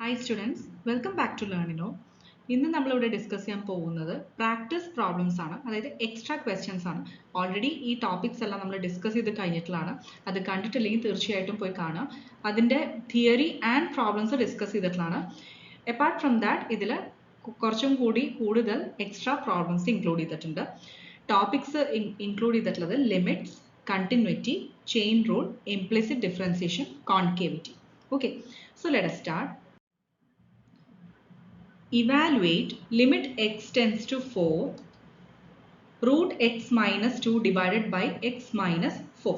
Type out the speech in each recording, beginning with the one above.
Hi students, welcome back to Learnino. ഇന്ന് നമ്മളിവിടെ discuss ചെയ്യാൻ പോകുന്നത് പ്രാക്ടീസ് പ്രോബ്ലംസ് ആണ്, അതായത് എക്സ്ട്രാ ക്വസ്റ്റ്യൻസ് ആണ്. ഓൾറെഡി ഈ ടോപ്പിക്സ് എല്ലാം നമ്മൾ ഡിസ്കസ് ചെയ്ത് കഴിഞ്ഞിട്ടുള്ളതാണ്. അത് കണ്ടിട്ടില്ലെങ്കിൽ തീർച്ചയായിട്ടും പോയി കാണാം. അതിൻ്റെ തിയറി ആൻഡ് പ്രോബ്ലംസ് ഡിസ്കസ് ചെയ്തിട്ടുള്ളതാണ്. അപ്പാർട്ട് ഫ്രം ദാറ്റ് ഇതിൽ കുറച്ചും കൂടി കൂടുതൽ എക്സ്ട്രാ പ്രോബ്ലംസ് ഇൻക്ലൂഡ് ചെയ്തിട്ടുണ്ട്. ടോപ്പിക്സ് ഇൻക്ലൂഡ് ചെയ്തിട്ടുള്ളത് limits, continuity, chain rule, implicit differentiation, concavity. Okay, so let us start. Evaluate limit x tends to 4 root x minus 2 divided by x minus 4.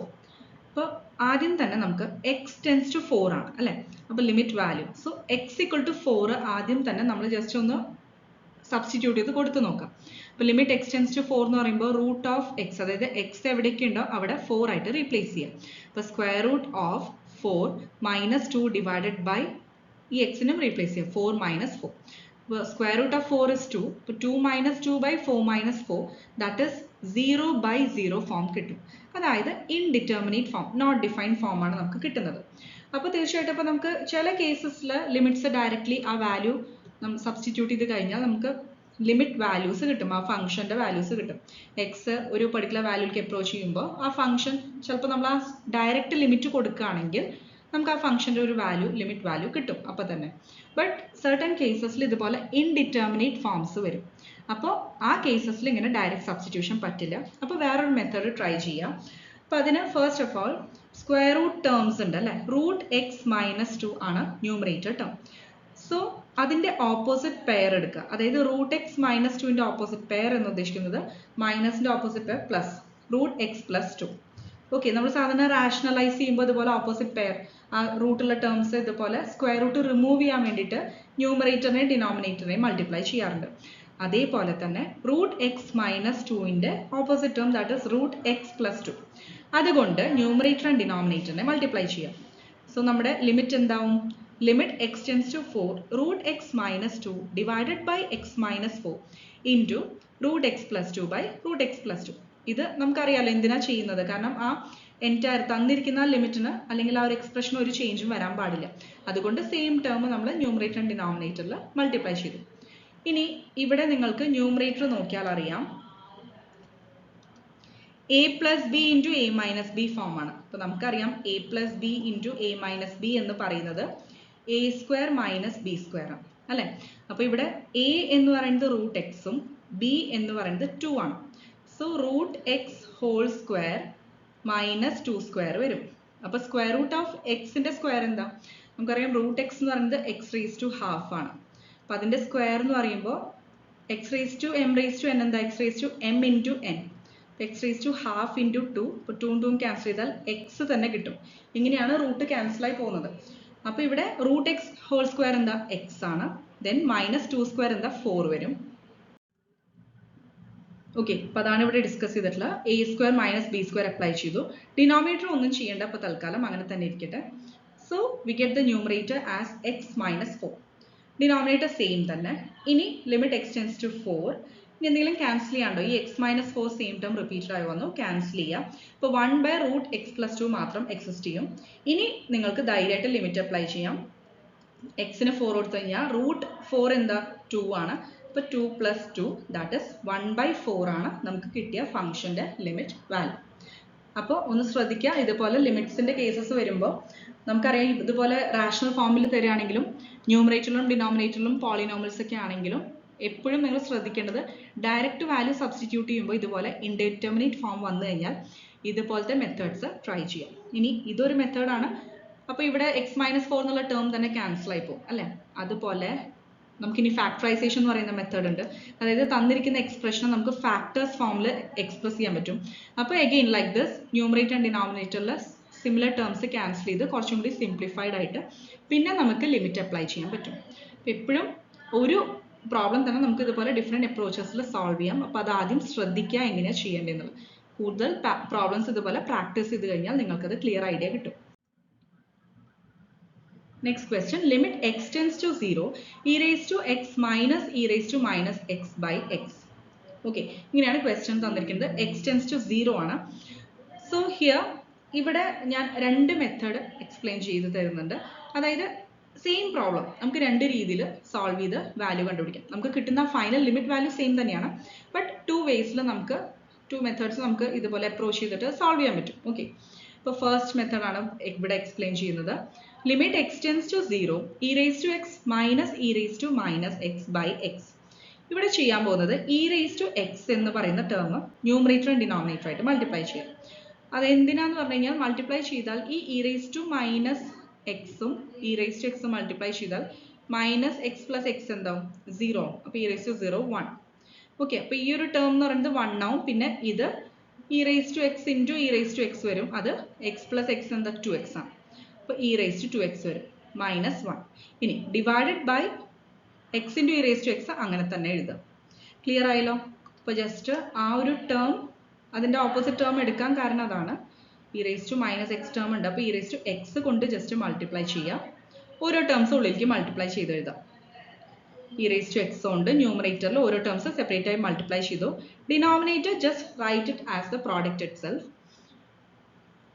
അപ്പോൾ ആദ്യം തന്നെ നമുക്ക് x tends to 4 ആണ് അല്ലേ? അപ്പോൾ limit value, so x equal to 4 ആദ്യം തന്നെ നമ്മൾ ജസ്റ്റ് ഒന്ന് സബ്സ്റ്റിറ്റ്യൂട്ട് ചെയ്ത് കൊടുത്ത് നോക്കാം. അപ്പോൾ ലിമിറ്റ് x tends to 4 എന്ന് പറയുമ്പോൾ റൂട്ട് ഓഫ് എക്സ്, അതായത് എക്സ് എവിടെയൊക്കെ ഉണ്ടോ അവിടെ 4 ആയിട്ട് റീപ്ലേസ് ചെയ്യാം. അപ്പോൾ square root of 4 minus 2 divided by ഈ എക്സിനും റീപ്ലേസ് ചെയ്യാം 4 minus 4. Square root of 4 is 2. So 2 minus 2 by 4 minus 4, that is 0 by 0 form കിട്ടും. അതായത് indeterminate form, not defined form ആണ് നമുക്ക് കിട്ടുന്നത്. അപ്പോൾ തീർച്ചയായിട്ടും അപ്പോൾ നമുക്ക് ചില കേസസിൽ ലിമിറ്റ്സ് ഡയറക്റ്റ്ലി ആ വാല്യൂ നമ്മൾ സബ്സ്റ്റിറ്റ്യൂട്ട് ചെയ്ത് കഴിഞ്ഞാൽ നമുക്ക് ലിമിറ്റ് വാല്യൂസ് കിട്ടും, ആ ഫംഗ്ഷൻ്റെ വാല്യൂസ് കിട്ടും. എക്സ് ഒരു പെർട്ടിക്കുലർ വാല്യൂക്ക് അപ്രോച്ച് ചെയ്യുമ്പോൾ ആ ഫംഗ്ഷൻ ചിലപ്പോൾ നമ്മൾ ആ ഡയറക്റ്റ് ലിമിറ്റ് കൊടുക്കുകയാണെങ്കിൽ നമുക്ക് ആ ഫംഗ്ഷൻ്റെ ഒരു വാല്യൂ ലിമിറ്റ് വാല്യൂ കിട്ടും അപ്പോൾ തന്നെ. ബട്ട് സർട്ടൺ കേസസിൽ ഇതുപോലെ ഇൻഡിറ്റർമിനേറ്റ് ഫോംസ് വരും. അപ്പോൾ ആ കേസസിൽ ഇങ്ങനെ ഡയറക്റ്റ് സബ്സ്റ്റിറ്റ്യൂഷൻ പറ്റില്ല. അപ്പോൾ വേറൊരു മെത്തേഡ് ട്രൈ ചെയ്യാം. അപ്പോൾ അതിന് first of all square root terms ഉണ്ട് അല്ലേ? റൂട്ട് എക്സ് മൈനസ് 2 ആണ് ന്യൂമറേറ്റർ ടേം. സോ അതിൻ്റെ ഓപ്പോസിറ്റ് പെയർ എടുക്കുക, അതായത് റൂട്ട് എക്സ് മൈനസ് 2ൻ്റെ ഓപ്പോസിറ്റ് പെയർ എന്ന് ഉദ്ദേശിക്കുന്നത് മൈനസിൻ്റെ opposite pair plus root x plus 2. Okay, നമ്മൾ സാധാരണ റാഷണലൈസ് ചെയ്യുമ്പോൾ ഇതുപോലെ ഓപ്പോസിറ്റ് പെയർ ആ റൂട്ടുള്ള ടേംസ് ഇതുപോലെ സ്ക്വയർ റൂട്ട് റിമൂവ് ചെയ്യാൻ വേണ്ടിയിട്ട് ന്യൂമറേറ്ററിനെയും ഡിനോമിനേറ്ററിനെയും മൾട്ടിപ്ലൈ ചെയ്യാറുണ്ട്. അതേപോലെ തന്നെ റൂട്ട് എക്സ് മൈനസ് 2ൻ്റെ opposite term that is root x plus 2, അതുകൊണ്ട് ന്യൂമറേറ്റർ ആൻഡ് ഡിനോമിനേറ്ററിനെ മൾട്ടിപ്ലൈ ചെയ്യാം. സോ നമ്മുടെ ലിമിറ്റ് എന്താവും? Limit x tends to 4 root x minus 2 divided by x minus 4 into root x plus 2 by root x plus 2. ഇത് നമുക്കറിയാലോ എന്തിനാ ചെയ്യുന്നത്, കാരണം ആ എൻറ്റയർ തന്നിരിക്കുന്ന ലിമിറ്റിന് അല്ലെങ്കിൽ ആ ഒരു എക്സ്പ്രഷന് ഒരു ചേഞ്ചും വരാൻ പാടില്ല. അതുകൊണ്ട് സെയിം ടേം നമ്മൾ ന്യൂമറേറ്റർ ആൻഡ് ഡിനോമിനേറ്ററിൽ മൾട്ടിപ്ലൈ ചെയ്തു. ഇനി ഇവിടെ നിങ്ങൾക്ക് ന്യൂമറേറ്റർ നോക്കിയാൽ അറിയാം A plus b into a minus B form ആണ്. അപ്പോൾ നമുക്കറിയാം A plus b into a minus b എന്ന് പറയുന്നത് A square minus b square ആണ് അല്ലേ? അപ്പോൾ ഇവിടെ എ എന്ന് പറയുന്നത് റൂട്ട് എക്സും ബി എന്ന് പറയുന്നത് 2 ആണ്. So root x whole square minus 2 square വരും. അപ്പോൾ സ്ക്വയർ റൂട്ട് ഓഫ് എക്സിൻ്റെ സ്ക്വയർ എന്താ? നമുക്കറിയാം റൂട്ട് എക്സ് എന്ന് പറയുന്നത് എക്സ് റേസ് ടു ഹാഫ് ആണ്. അപ്പോൾ അതിൻ്റെ സ്ക്വയർ എന്ന് പറയുമ്പോൾ x raise to m raise to n എന്താ? X raise to m into n. X raise to half into 2. ഇപ്പോൾ 2 ക്യാൻസൽ ചെയ്താൽ എക്സ് തന്നെ കിട്ടും. ഇങ്ങനെയാണ് റൂട്ട് ക്യാൻസലായി പോകുന്നത്. അപ്പോൾ ഇവിടെ റൂട്ട് എക്സ് ഹോൾ സ്ക്വയർ എന്താ? എക്സ് ആണ്. ദെൻ മൈനസ് 2 സ്ക്വയർ എന്താ? 4 വരും. ഓക്കെ, അപ്പോൾ അതാണ് ഇവിടെ ഡിസ്കസ് ചെയ്തിട്ടുള്ള A square minus b square apply ചെയ്തു. ഡിനോമിനേറ്റർ ഒന്നും ചെയ്യേണ്ട, അപ്പോൾ തൽക്കാലം അങ്ങനെ തന്നെ ഇരിക്കട്ടെ. So we get the numerator as X minus 4. Denominator same തന്നെ. ഇനി ലിമിറ്റ് എക്സ് ടെൻസ് ടു 4. ഇനി എന്തെങ്കിലും ക്യാൻസൽ ചെയ്യാണ്ടോ? ഈ X minus 4 same term repeated ആയി വന്നു, ക്യാൻസൽ ചെയ്യാം. ഇപ്പോൾ 1 ബൈ റൂട്ട് എക്സ് പ്ലസ് 2 മാത്രം എക്സിസ്റ്റ് ചെയ്യും. ഇനി നിങ്ങൾക്ക് ധൈര്യമായിട്ട് ലിമിറ്റ് അപ്ലൈ ചെയ്യാം. എക്സിന് 4 കൊടുത്തു കഴിഞ്ഞാൽ റൂട്ട് 4 എന്താ? 2 ആണ്. അപ്പോൾ 2 പ്ലസ് 2 ദാറ്റ് ഇസ് 1 ബൈ 4 ആണ് നമുക്ക് കിട്ടിയ ഫംഗ്ഷൻ്റെ ലിമിറ്റ് വാല്യൂ. അപ്പോൾ ഒന്ന് ശ്രദ്ധിക്കുക, ഇതുപോലെ ലിമിറ്റ്സിൻ്റെ കേസസ് വരുമ്പോൾ നമുക്കറിയാം ഇതുപോലെ റാഷണൽ ഫോമിൽ തരികയാണെങ്കിലും ന്യൂമറേറ്ററിലും ഡിനോമിനേറ്ററിലും പോളിനോമിയൽസ് ഒക്കെ ആണെങ്കിലും എപ്പോഴും നിങ്ങൾ ശ്രദ്ധിക്കേണ്ടത് ഡയറക്റ്റ് വാല്യൂ സബ്സ്റ്റിറ്റ്യൂട്ട് ചെയ്യുമ്പോൾ ഇതുപോലെ ഇൻഡിറ്റർമിനേറ്റ് ഫോം വന്നു കഴിഞ്ഞാൽ ഇതുപോലത്തെ മെത്തേഡ്സ് ട്രൈ ചെയ്യാം. ഇനി ഇതൊരു മെത്തേഡാണ്. അപ്പോൾ ഇവിടെ എക്സ് മൈനസ് 4 എന്നുള്ള ടേം തന്നെ ക്യാൻസൽ ആയി പോകും അല്ലേ? അതുപോലെ നമുക്കിനി ഫാക്ടറൈസേഷൻ എന്ന് പറയുന്ന മെത്തേഡ് ഉണ്ട്. അതായത് തന്നിരിക്കുന്ന എക്സ്പ്രഷനെ നമുക്ക് ഫാക്ടേഴ്സ് ഫോമിൽ എക്സ്പ്രസ് ചെയ്യാൻ പറ്റും. അപ്പോൾ again like this numerator and ഡിനോമിനേറ്ററിൽ സിമിലർ ടേംസ് ക്യാൻസൽ ചെയ്ത് കുറച്ചും കൂടി സിംപ്ലിഫൈഡ് ആയിട്ട് പിന്നെ നമുക്ക് ലിമിറ്റ് അപ്ലൈ ചെയ്യാൻ പറ്റും. അപ്പോൾ എപ്പോഴും ഒരു പ്രോബ്ലം തന്നെ നമുക്ക് ഇതുപോലെ ഡിഫറെൻറ്റ് അപ്രോച്ചസിൽ സോൾവ് ചെയ്യാം. അപ്പോൾ അത് ആദ്യം ശ്രദ്ധിക്കുക എങ്ങനെയാണ് ചെയ്യേണ്ടതെന്നുള്ളത്. കൂടുതൽ പ്രോബ്ലംസ് ഇതുപോലെ പ്രാക്ടീസ് ചെയ്ത് കഴിഞ്ഞാൽ നിങ്ങൾക്കത് ക്ലിയർ ഐഡിയ കിട്ടും. Next question, limit x tends to 0 e raised to x minus e raised to minus x by x. Okay, ഇങ്ങനെയാണ് ക്വസ്റ്റ്യൻ തന്നിരിക്കുന്നത്. x tends to 0 ആണ്. സോ ഹിയർ ഇവിടെ ഞാൻ രണ്ട് മെത്തേഡ് എക്സ്പ്ലെയിൻ ചെയ്ത് തരുന്നുണ്ട്. അതായത് സെയിം പ്രോബ്ലം നമുക്ക് രണ്ട് രീതിയിൽ സോൾവ് ചെയ്ത് വാല്യൂ കണ്ടുപിടിക്കാം. നമുക്ക് കിട്ടുന്ന ഫൈനൽ ലിമിറ്റ് വാല്യൂ സെയിം തന്നെയാണ്, ബട്ട് ടു വേസിൽ നമുക്ക് ടു മെത്തേഡ്സ് നമുക്ക് ഇതുപോലെ അപ്രോച്ച് ചെയ്തിട്ട് സോൾവ് ചെയ്യാൻ പറ്റും. ഓക്കെ, ഇപ്പോൾ ഫസ്റ്റ് മെത്തേഡാണ് ഇവിടെ എക്സ്പ്ലെയിൻ ചെയ്യുന്നത്. Limit x tends to 0 e raise to x minus e raise to minus x by x. ഇവിടെ ചെയ്യാൻ പോകുന്നത് ഇ റേസ് ടു എക്സ് എന്ന് പറയുന്ന ടേം ന്യൂമറേറ്റർ ആൻഡ് ഡിനോമിനേറ്റർ ആയിട്ട് മൾട്ടിപ്ലൈ ചെയ്യാം. അതെന്തിനാന്ന് പറഞ്ഞു കഴിഞ്ഞാൽ മൾട്ടിപ്ലൈ ചെയ്താൽ ഈ ഇ റേസ് ടു മൈനസ് എക്സും ഇ റേസ് ടു എക്സും മൾട്ടിപ്ലൈ ചെയ്താൽ മൈനസ് എക്സ് പ്ലസ് എക്സ് എന്താവും 0. അപ്പോൾ ഇ റേസ് ടു 0 1. ഓക്കെ, അപ്പോൾ ഈ ഒരു ടേം എന്ന് പറയുന്നത് 1 ആവും. പിന്നെ ഇത് e raise to x into e raise to x വരും. അത് എക്സ് പ്ലസ് എക്സ് എന്താ 2x ആണ്. അപ്പോൾ ഇ റേസ് ടു 2x വരും മൈനസ് 1. ഇനി divided by x into e raise to x അങ്ങനെ തന്നെ എഴുതാം. ക്ലിയർ ആയല്ലോ? അപ്പോൾ ജസ്റ്റ് ആ ഒരു ടേം അതിൻ്റെ ഓപ്പോസിറ്റ് ടേം എടുക്കാൻ കാരണം അതാണ്. E raise to minus x term ഉണ്ട്, അപ്പോൾ ഇ റേസ് ടു എക്സ് കൊണ്ട് ജസ്റ്റ് മൾട്ടിപ്ലൈ ചെയ്യാം. ഓരോ ടേംസ് ഉള്ളിലേക്ക് മൾട്ടിപ്ലൈ ചെയ്ത് എഴുതാം. ഇ റേസ് ടു എക്സ് കൊണ്ട് ന്യൂമറേറ്ററിൽ ഓരോ ടേംസ് സെപ്പറേറ്റ് ആയി മൾട്ടിപ്ലൈ ചെയ്തു. Denominator just write it as the product itself.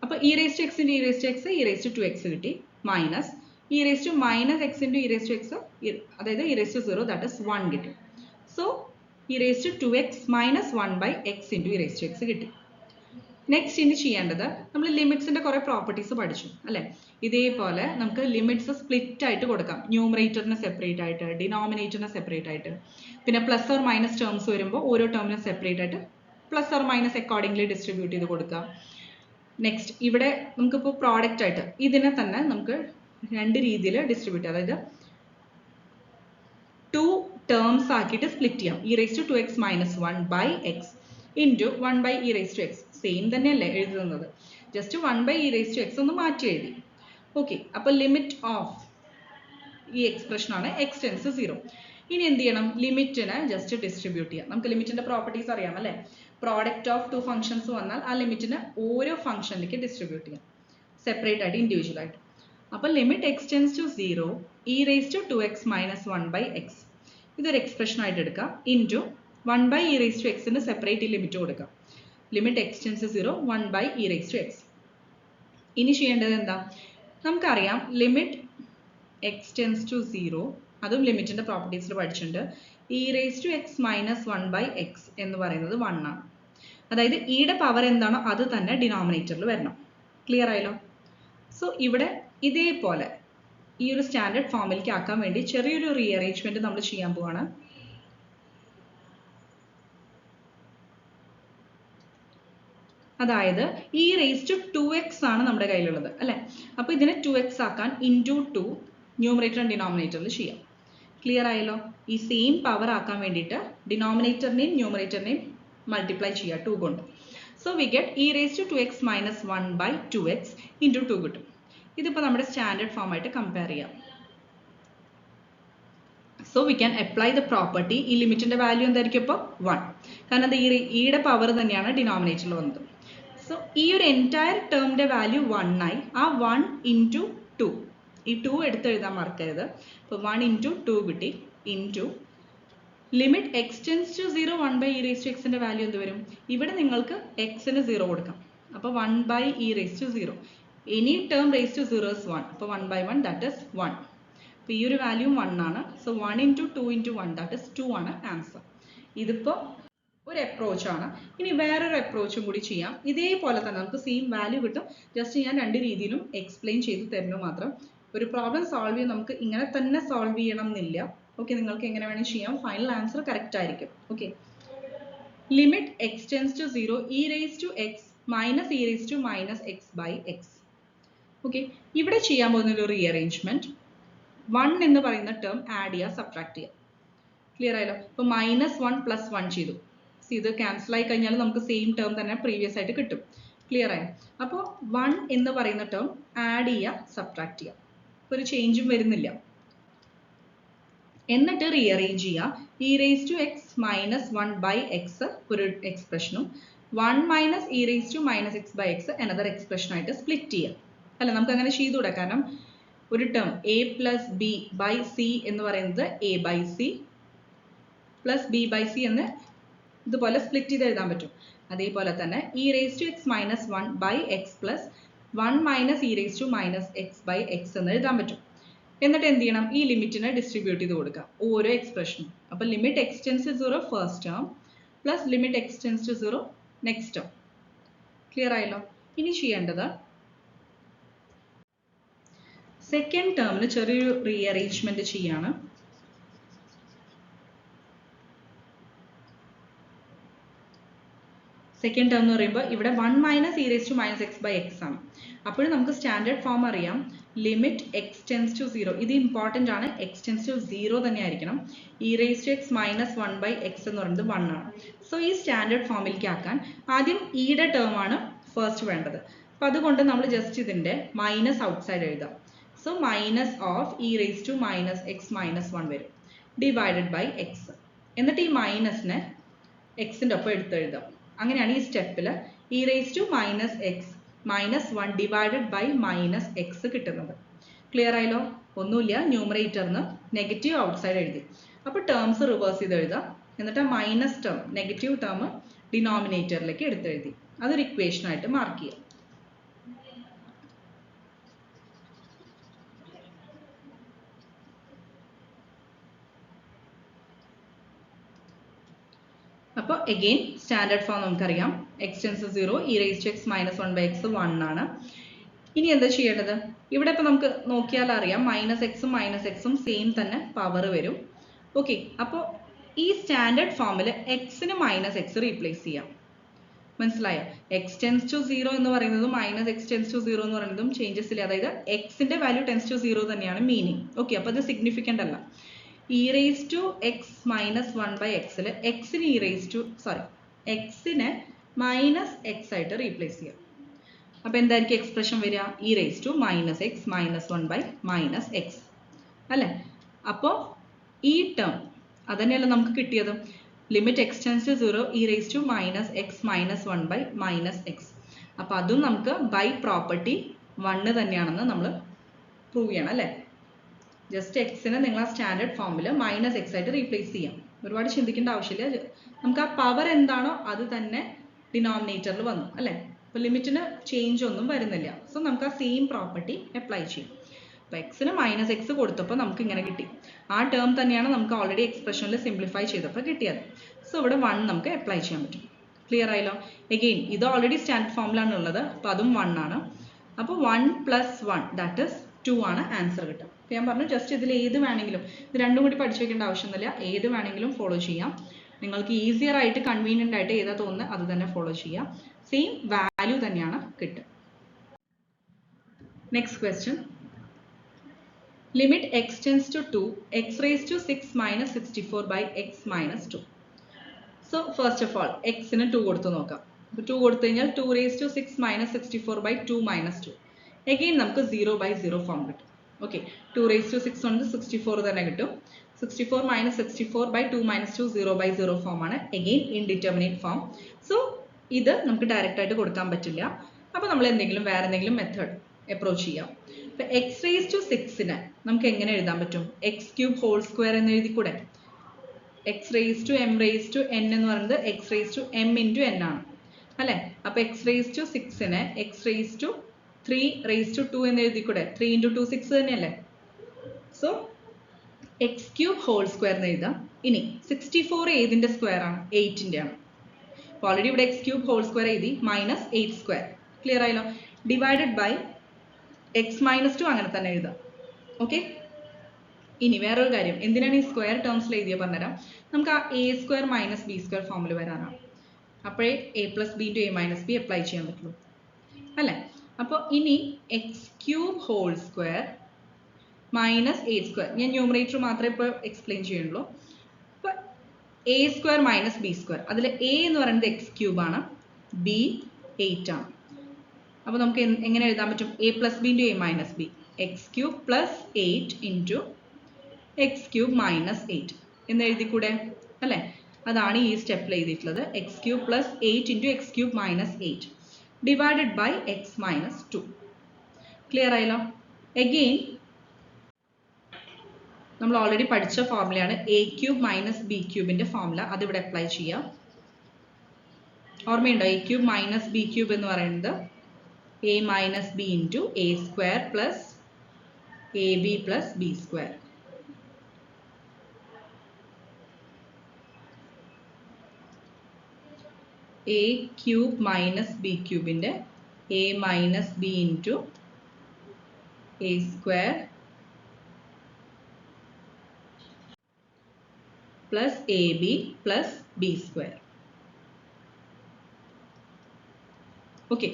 അപ്പോൾ e raise to x into e raise to x e raise to 2x കിട്ടി, minus e raise to minus x into e raise to x അതായത് e raise to 0 that is 1 കിട്ടി. So e raise to 2x minus 1 by x into e raise to x കിട്ടി. Next ഇനി ചെയ്യേണ്ടത് നമ്മൾ ലിമിറ്റ്സിന്റെ കുറേ properties പഠിച്ചു അല്ലേ. ഇതേപോലെ നമുക്ക് ലിമിറ്റ്സ് സ്പ്ലിറ്റ് ആയിട്ട് കൊടുക്കാം. ന്യൂമറേറ്ററിന് സെപ്പറേറ്റ് ആയിട്ട്, ഡിനോമിനേറ്ററിന് സെപ്പറേറ്റ് ആയിട്ട്, പിന്നെ പ്ലസ് ഓർ മൈനസ് ടേംസ് വരുമ്പോൾ ഓരോ ടേമിനും സെപ്പറേറ്റ് ആയിട്ട് plus or minus accordingly distribute ചെയ്ത് കൊടുക്കാം. നെക്സ്റ്റ് ഇവിടെ നമുക്കിപ്പോൾ പ്രോഡക്റ്റ് ആയിട്ട് ഇതിനെ തന്നെ നമുക്ക് രണ്ട് രീതിയിൽ ഡിസ്ട്രിബ്യൂട്ട് ചെയ്യാം. അതായത് 2 ടേംസ് ആക്കിയിട്ട് സ്പ്ലിറ്റ് ചെയ്യാം. E raise to 2x minus 1 by x into 1 by e raise to x. Same തന്നെയല്ലേ എഴുതുന്നത്, just 1 by e raise to x ഒന്ന് മാറ്റി എഴുതി. ഓക്കെ, അപ്പോൾ ലിമിറ്റ് ഓഫ് ഈ എക്സ്പ്രഷനാണ് എക്സ് ടെൻസ് 0. ഇനി എന്ത് ചെയ്യണം? ലിമിറ്റിനെ ജസ്റ്റ് ഡിസ്ട്രിബ്യൂട്ട് ചെയ്യാം. നമുക്ക് ലിമിറ്റിന്റെ പ്രോപ്പർട്ടീസ് അറിയാം അല്ലേ. പ്രോഡക്റ്റ് ഓഫ് 2 ഫംഗ്ഷൻസ് വന്നാൽ ആ ലിമിറ്റിനെ ഓരോ ഫംഗ്ഷനിലേക്ക് ഡിസ്ട്രിബ്യൂട്ട് ചെയ്യാം, സെപ്പറേറ്റ് ആയിട്ട് ഇൻഡിവിജ്വൽ ആയിട്ട്. അപ്പോൾ limit x tends to 0 e raise to 2x minus 1 by x ഇതൊരു എക്സ്പ്രഷൻ ആയിട്ട് എടുക്കാം, into 1 by e raise to എക്സിന് സെപ്പറേറ്റ് ഈ ലിമിറ്റ് കൊടുക്കാം. Limit x tends 0 1 by e raise to x. ഇനി ചെയ്യേണ്ടത് എന്താ? നമുക്കറിയാം ലിമിറ്റ് എക്സ് ടെൻസ് ടു 0 അതും ലിമിറ്റിന്റെ പ്രോപ്പർട്ടീസിൽ പഠിച്ചിട്ടുണ്ട്. E raise to x minus 1 by x എന്ന് പറയുന്നത് 1 ആണ്. അതായത് ഇയുടെ പവർ എന്താണോ അത് തന്നെ ഡിനോമിനേറ്ററിൽ വരണം. ക്ലിയർ ആയല്ലോ? സോ ഇവിടെ ഇതേപോലെ ഈ ഒരു സ്റ്റാൻഡേർഡ് ഫോമിലേക്ക് ആക്കാൻ വേണ്ടി ചെറിയൊരു റീഅറേഞ്ച്മെന്റ് നമ്മൾ ചെയ്യാൻ പോവാണ്. അതായത് ഇ റേസ് ടു 2x ആണ് നമ്മുടെ കയ്യിലുള്ളത് അല്ലേ. അപ്പോൾ ഇതിനെ 2x ആക്കാൻ ഇൻറ്റു 2 ന്യൂമറേറ്റർ ആൻഡ് ഡിനോമിനേറ്ററിൽ ചെയ്യാം. ക്ലിയർ ആയല്ലോ? ഈ സെയിം പവർ ആക്കാൻ വേണ്ടിയിട്ട് ഡിനോമിനേറ്ററിനെയും ന്യൂമറേറ്ററിനെയും മൾട്ടിപ്ലൈ ചെയ്യുക 2 കൊണ്ട്. So we get e raise to 2x minus 1 by 2x into 2 കിട്ടും. ഇതിപ്പോൾ നമ്മുടെ സ്റ്റാൻഡേർഡ് ഫോം ആയിട്ട് കമ്പയർ ചെയ്യാം. So we can apply the property. ഈ ലിമിറ്റിന്റെ വാല്യൂ എന്തായിരിക്കും ഇപ്പോൾ 1, കാരണം അത് ഇയുടെ പവർ തന്നെയാണ് ഡിനോമിനേറ്ററിൽ വന്നത്. സോ ഈ ഒരു എൻറ്റയർ ടേമിന്റെ വാല്യൂ 1 ആയി. ആ 1 ഇൻറ്റു 2 ഈ 2 എടുത്ത് എഴുതാൻ മറക്കരുത്. അപ്പോൾ 1 ഇൻറ്റു 2 കിട്ടി, into limit x tends to 0 1 by e raise to എക്സിന്റെ വാല്യൂ എന്ത് വരും? ഇവിടെ നിങ്ങൾക്ക് എക്സിന് 0 കൊടുക്കാം. അപ്പോൾ 1 by e raise to 0. Any term raise to 0 is 1. അപ്പോൾ 1 ബൈ 1 ദാറ്റ് ഇസ് 1. അപ്പോൾ ഈ ഒരു വാല്യൂ 1 ആണ്. So 1 into 2 into 1 that is 2 ആണ് ആൻസർ. ഇതിപ്പോൾ ഒരു അപ്രോച്ച് ആണ്. ഇനി വേറൊരു അപ്രോച്ചും കൂടി ചെയ്യാം. ഇതേപോലെ തന്നെ നമുക്ക് സെയിം വാല്യൂ കിട്ടും. ജസ്റ്റ് ഞാൻ രണ്ട് രീതിയിലും എക്സ്പ്ലെയിൻ ചെയ്ത് തരുന്നു മാത്രം. ഒരു പ്രോബ്ലം സോൾവ് ചെയ്യാൻ നമുക്ക് ഇങ്ങനെ തന്നെ സോൾവ് ചെയ്യണം എന്നില്ല. ഓക്കെ, നിങ്ങൾക്ക് എങ്ങനെ വേണമെങ്കിൽ ചെയ്യാം. ഫൈനൽ ആൻസർ കറക്റ്റ് ആയിരിക്കും. Okay, limit x tends to 0 e raise to x minus e raise to minus x by x. Okay, ഇവിടെ ചെയ്യാൻ പോകുന്ന ഒരു റീഅറേഞ്ച്മെന്റ് 1 എന്ന് പറയുന്ന ടേം ആഡ് ചെയ്യുക, സബ്ട്രാക്ട് ചെയ്യുക. ക്ലിയർ ആയല്ലോ? ഇപ്പോൾ മൈനസ് 1 പ്ലസ് 1 ചെയ്തു. ഇത് ക്യാൻസൽ ആയി കഴിഞ്ഞാൽ നമുക്ക് സെയിം ടേം തന്നെ പ്രീവിയസ് ആയിട്ട് കിട്ടും. ക്ലിയർ ആയോ? അപ്പോൾ 1 എന്ന് പറയുന്ന ടേം ആഡ് ചെയ്യുക, സബ്ട്രാക്ട് ചെയ്യുക. ഇപ്പോൾ ഒരു ചേഞ്ചും വരുന്നില്ല. എന്നിട്ട് റീഅറേഞ്ച് ചെയ്യുക. E raise to x minus 1 by x ഒരു എക്സ്പ്രഷനും 1 minus e raise to minus x by x another എക്സ്പ്രഷനായിട്ട് സ്പ്ലിറ്റ് ചെയ്യുക. അല്ല, നമുക്ക് അങ്ങനെ ചെയ്തുകൂടാ. കാരണം ഒരു term a plus b by c എന്ന് പറയുന്നത് a by c plus b by c എന്ന് ഇതുപോലെ സ്പ്ലിറ്റ് ചെയ്ത് എഴുതാൻ പറ്റും. അതേപോലെ തന്നെ e raise to x minus 1 by x plus 1 minus e raise to minus x by x എന്ന് എഴുതാൻ പറ്റും. എന്നിട്ട് എന്ത് ചെയ്യണം, ഈ ലിമിറ്റിനെ ഡിസ്ട്രിബ്യൂട്ട് ചെയ്ത് കൊടുക്കാം ഓരോ എക്സ്പ്രഷനും. അപ്പോൾ limit x tends to 0 first term plus limit x tends to 0 next term. Clear ആയല്ലോ? ഇനി ചെയ്യേണ്ടത് സെക്കൻഡ് ടേമിന് ചെറിയൊരു റീഅറേഞ്ച്മെന്റ് ചെയ്യാണ്. സെക്കൻഡ് ടേം എന്ന് പറയുമ്പോൾ ഇവിടെ 1 minus e raise to minus x by x ആണ്. അപ്പോഴും നമുക്ക് സ്റ്റാൻഡേർഡ് ഫോം അറിയാം, ലിമിറ്റ് എക്സ് ടെൻസ് ടു 0. ഇത് ഇമ്പോർട്ടൻ്റ് ആണ്, എക്സ് ടെൻസ് ടു 0 തന്നെ ആയിരിക്കണം. E raise to x minus 1 by x എന്ന് പറയുന്നത് 1 ആണ്. സോ ഈ സ്റ്റാൻഡേർഡ് ഫോമിലേക്ക് ആക്കാൻ ആദ്യം ഇയുടെ ടേം ആണ് ഫസ്റ്റ് വേണ്ടത്. അപ്പോൾ അതുകൊണ്ട് നമ്മൾ ജസ്റ്റ് ഇതിൻ്റെ മൈനസ് ഔട്ട്സൈഡ് എഴുതാം. So minus of e raise to minus x minus 1 വരും ഡിവൈഡഡ് ബൈ എക്സ്. എന്നിട്ട് ഈ മൈനസിനെ എക്സിൻ്റെ ഒപ്പം എടുത്തെഴുതാം. അങ്ങനെയാണ് ഈ സ്റ്റെപ്പിൽ e raise to minus x minus 1 divided by minus x കിട്ടുന്നത്. ക്ലിയർ ആയല്ലോ? ഒന്നുമില്ല, ന്യൂമറേറ്ററിന് നെഗറ്റീവ് ഔട്ട്സൈഡ് എഴുതി. അപ്പോൾ ടേംസ് റിവേഴ്സ് ചെയ്ത് എഴുതാം. എന്നിട്ട് മൈനസ് ടേം നെഗറ്റീവ് ടേം ഡിനോമിനേറ്ററിലേക്ക് എടുത്തെഴുതി. അതൊരു ഇക്വേഷൻ ആയിട്ട് മാർക്ക് ചെയ്യാം. അപ്പോൾ അഗെയിൻ സ്റ്റാൻഡേർഡ് ഫോം നമുക്കറിയാം, x tends 0 e raise to x minus 1 by x 1 ആണ്. ഇനി എന്താ ചെയ്യേണ്ടത്? ഇവിടെ ഇപ്പോൾ നമുക്ക് നോക്കിയാൽ അറിയാം മൈനസ് എക്സും സെയിം തന്നെ പവർ വരും. ഓക്കെ, അപ്പോൾ ഈ സ്റ്റാൻഡേർഡ് ഫോമിൽ എക്സിന് മൈനസ് എക്സ് റീപ്ലേസ് ചെയ്യാം. മനസ്സിലായോ? എക്സ് ടെൻസ് ടു 0 എന്ന് പറയുന്നതും മൈനസ് എക്സ് ടെൻസ് ടു 0 എന്ന് പറയുന്നതും ചേഞ്ചസ് ഇല്ല. അതായത് എക്സിന്റെ വാല്യൂ ടെൻസ് ടു 0 തന്നെയാണ് മീനിങ്. ഓക്കെ, അപ്പോൾ അത് സിഗ്നിഫിക്കൻ്റ് അല്ല. E raise to x minus 1 by എക്സിൽ എക്സിന് എക്സിനെ മൈനസ് എക്സ് ആയിട്ട് റീപ്ലേസ് ചെയ്യാം. അപ്പോൾ എന്തായിരിക്കും എക്സ്പ്രഷൻ വരിക? E raise to minus x minus 1 by minus x അല്ലേ? അപ്പോൾ ഈ ടേം അതന്നെയല്ല നമുക്ക് കിട്ടിയത്, limit x tends to 0 e raise to minus x minus 1 by minus x. അപ്പോൾ അതും നമുക്ക് ബൈ പ്രോപ്പർട്ടി 1 തന്നെയാണെന്ന് നമ്മൾ പ്രൂവ് ചെയ്യണം അല്ലേ? ജസ്റ്റ് എക്സിനെ നിങ്ങൾ ആ സ്റ്റാൻഡേർഡ് ഫോമിൽ മൈനസ് എക്സ് ആയിട്ട് റീപ്ലേസ് ചെയ്യാം. ഒരുപാട് ചിന്തിക്കേണ്ട ആവശ്യമില്ല. നമുക്ക് ആ പവർ എന്താണോ അത് തന്നെ ഡിനോമിനേറ്ററിൽ വന്നു അല്ലേ? അപ്പോൾ ലിമിറ്റിന് ചേഞ്ച് ഒന്നും വരുന്നില്ല. സോ നമുക്ക് ആ സെയിം പ്രോപ്പർട്ടി അപ്ലൈ ചെയ്യും. അപ്പോൾ എക്സിന് മൈനസ് എക്സ് കൊടുത്തപ്പോൾ നമുക്ക് ഇങ്ങനെ കിട്ടി. ആ ടേം തന്നെയാണ് നമുക്ക് ഓൾറെഡി എക്സ്പ്രഷനിൽ സിംപ്ലിഫൈ ചെയ്തപ്പോൾ കിട്ടിയത്. സോ ഇവിടെ 1 നമുക്ക് അപ്ലൈ ചെയ്യാൻ പറ്റും. ക്ലിയർ ആയല്ലോ? എഗെയിൻ ഇത് ഓൾറെഡി സ്റ്റാൻഡേർഡ് ഫോമിലാണ് ഉള്ളത്. അപ്പോൾ അതും 1 ആണ്. അപ്പോൾ 1 പ്ലസ് 1 ദാറ്റ് ഇസ് 2 ആണ് ആൻസർ കിട്ടും. അപ്പോൾ ഞാൻ പറഞ്ഞു ജസ്റ്റ് ഇതിൽ ഏത് വേണമെങ്കിലും, ഇത് രണ്ടും കൂടി പഠിച്ചു വെക്കേണ്ട ആവശ്യമൊന്നുമില്ല, ഏത് വേണമെങ്കിലും ഫോളോ ചെയ്യാം. നിങ്ങൾക്ക് ഈസിയർ ആയിട്ട് കൺവീനിയൻ്റ് ആയിട്ട് ഏതാ തോന്നുന്നത് അത് തന്നെ ഫോളോ ചെയ്യാം. സെയിം വാല്യൂ തന്നെയാണ് കിട്ടുക. Next question, limit x tends to 2 x raise to 6 minus 64 by x minus 2. So first of all എക്സിന് 2 കൊടുത്ത് നോക്കാം. അപ്പോൾ 2 കൊടുത്തു കഴിഞ്ഞാൽ 2 raise to 6 minus 64 by 2 minus 2. Again നമുക്ക് 0 ബൈ 0 ഫോം കിട്ടും. ഓക്കെ, 2 റേസ് ടു 6 കൊണ്ട് 64 തന്നെ കിട്ടും. 64 minus 64 by 2 minus 2 0 by 0 form ആണ്. Again indeterminate form. സോ ഇത് നമുക്ക് ഡയറക്റ്റ് ആയിട്ട് കൊടുക്കാൻ പറ്റില്ല. അപ്പോൾ നമ്മൾ വേറെ എന്തെങ്കിലും മെത്തേഡ് അപ്രോച്ച് ചെയ്യാം. അപ്പോൾ എക്സ് റേസ് ടു 6നെ നമുക്ക് എങ്ങനെ എഴുതാൻ പറ്റും? എക്സ് ക്യൂബ് ഹോൾ സ്ക്വയർ എന്ന് എഴുതിക്കൂടെ? X raise to m raise to n എന്ന് പറയുന്നത് x raise to m into n ആണ് അല്ലേ? അപ്പോൾ എക്സ് റേസ് ടു 6നെ x raise to 3 raise to 2 എന്ന് എഴുതിക്കൂടെ? 3 ഇൻറ്റു 2 6 തന്നെയല്ലേ? So x cube whole square എന്ന് എഴുതാം. ഇനി 64 ഏതിൻ്റെ സ്ക്വയർ ആണ്? 8ൻ്റെ ആണ്. അപ്പോൾ ഓൾറെഡി ഇവിടെ എക്സ് ക്യൂബ് ഹോൾ സ്ക്വയർ എഴുതി, മൈനസ് 8 സ്ക്വയർ. ക്ലിയർ ആയല്ലോ? ഡിവൈഡഡ് ബൈ എക്സ് മൈനസ് 2 അങ്ങനെ തന്നെ എഴുതാം. ഓക്കെ, ഇനി വേറൊരു കാര്യം, എന്തിനാണ് ഈ സ്ക്വയർ ടേംസിൽ എഴുതിയ പറഞ്ഞുതരാം. നമുക്ക് ആ a square minus b square ഫോമിൽ വരാനാണ്. അപ്പോഴേ a plus b to a minus b apply ചെയ്യാൻ പറ്റുള്ളൂ അല്ലേ? അപ്പോൾ ഇനി x cube whole square minus 8 square, ഞാൻ ന്യൂമറേറ്റർ മാത്രമേ ഇപ്പോൾ എക്സ്പ്ലെയിൻ ചെയ്യുള്ളൂ. അപ്പോൾ a square minus b square, അതിൽ എ എന്ന് പറയുന്നത് എക്സ് ക്യൂബ് ആണ്, ബി 8 ആണ്. അപ്പോൾ നമുക്ക് എങ്ങനെ എഴുതാൻ പറ്റും? A plus b into a minus b, x cube plus 8 into X cube minus 8 എന്ന് എഴുതിക്കൂടെ അല്ലേ? അതാണ് ഈ സ്റ്റെപ്പിൽ എഴുതിയിട്ടുള്ളത്. എക്സ് cube plus 8 into X cube minus 8 divided by x minus 2. Clear ആയല്ലോ? എഗെയിൻ നമ്മൾ ഓൾറെഡി പഠിച്ച ഫോർമുലയാണ് എ ക്യൂബ് മൈനസ് ബി ക്യൂബിൻ്റെ ഫോർമുല, അതിവിടെ അപ്ലൈ ചെയ്യാം. ഓർമ്മയുണ്ടോ? A cube minus b cube എന്ന് പറയുന്നത് a minus b into a square plus ab plus b square. a cube minus b cube ന്റെ a minus b into a square plus ab plus b square. Okay,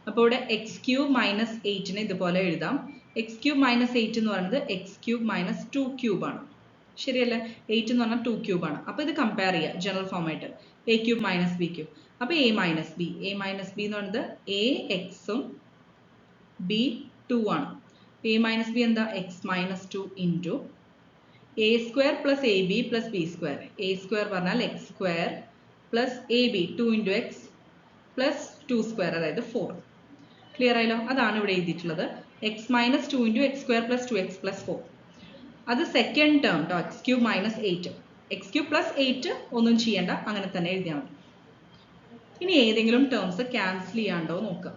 അപ്പോൾ ഇവിടെ X cube minus 8 ഇതുപോലെ എഴുതാം. X cube minus 8 എന്ന് പറയുന്നത് X cube minus 2 cube ആണ്. ശരിയല്ലേ? 8 എന്ന് പറഞ്ഞാൽ 2 ക്യൂബ് ആണ്. അപ്പോൾ ഇത് കമ്പയർ ചെയ്യുക ജനറൽ ഫോം ആയിട്ട്. A cube minus b cube. അപ്പോൾ എ മൈനസ് ബി എന്ന് പറയുന്നത് എ എക്സും ബി 2 ആണ്. എ മൈനസ് ബി എന്താ? X minus 2 into a square plus a b plus b square. A square പറഞ്ഞാൽ x square plus a b 2 into x plus 2 square അതായത് 4. Clear ആയല്ലോ? അതാണ് ഇവിടെ എഴുതിയിട്ടുള്ളത്. X minus 2 into x square plus 2x plus 4. അത് second term കേട്ടോ. X cube minus 8. X cube plus 8 ഒന്നും ചെയ്യേണ്ട, അങ്ങനെ തന്നെ എഴുതിയാൽ മതി. ഇനി ഏതെങ്കിലും ടേംസ് ക്യാൻസൽ ചെയ്യാണ്ടോ നോക്കുക.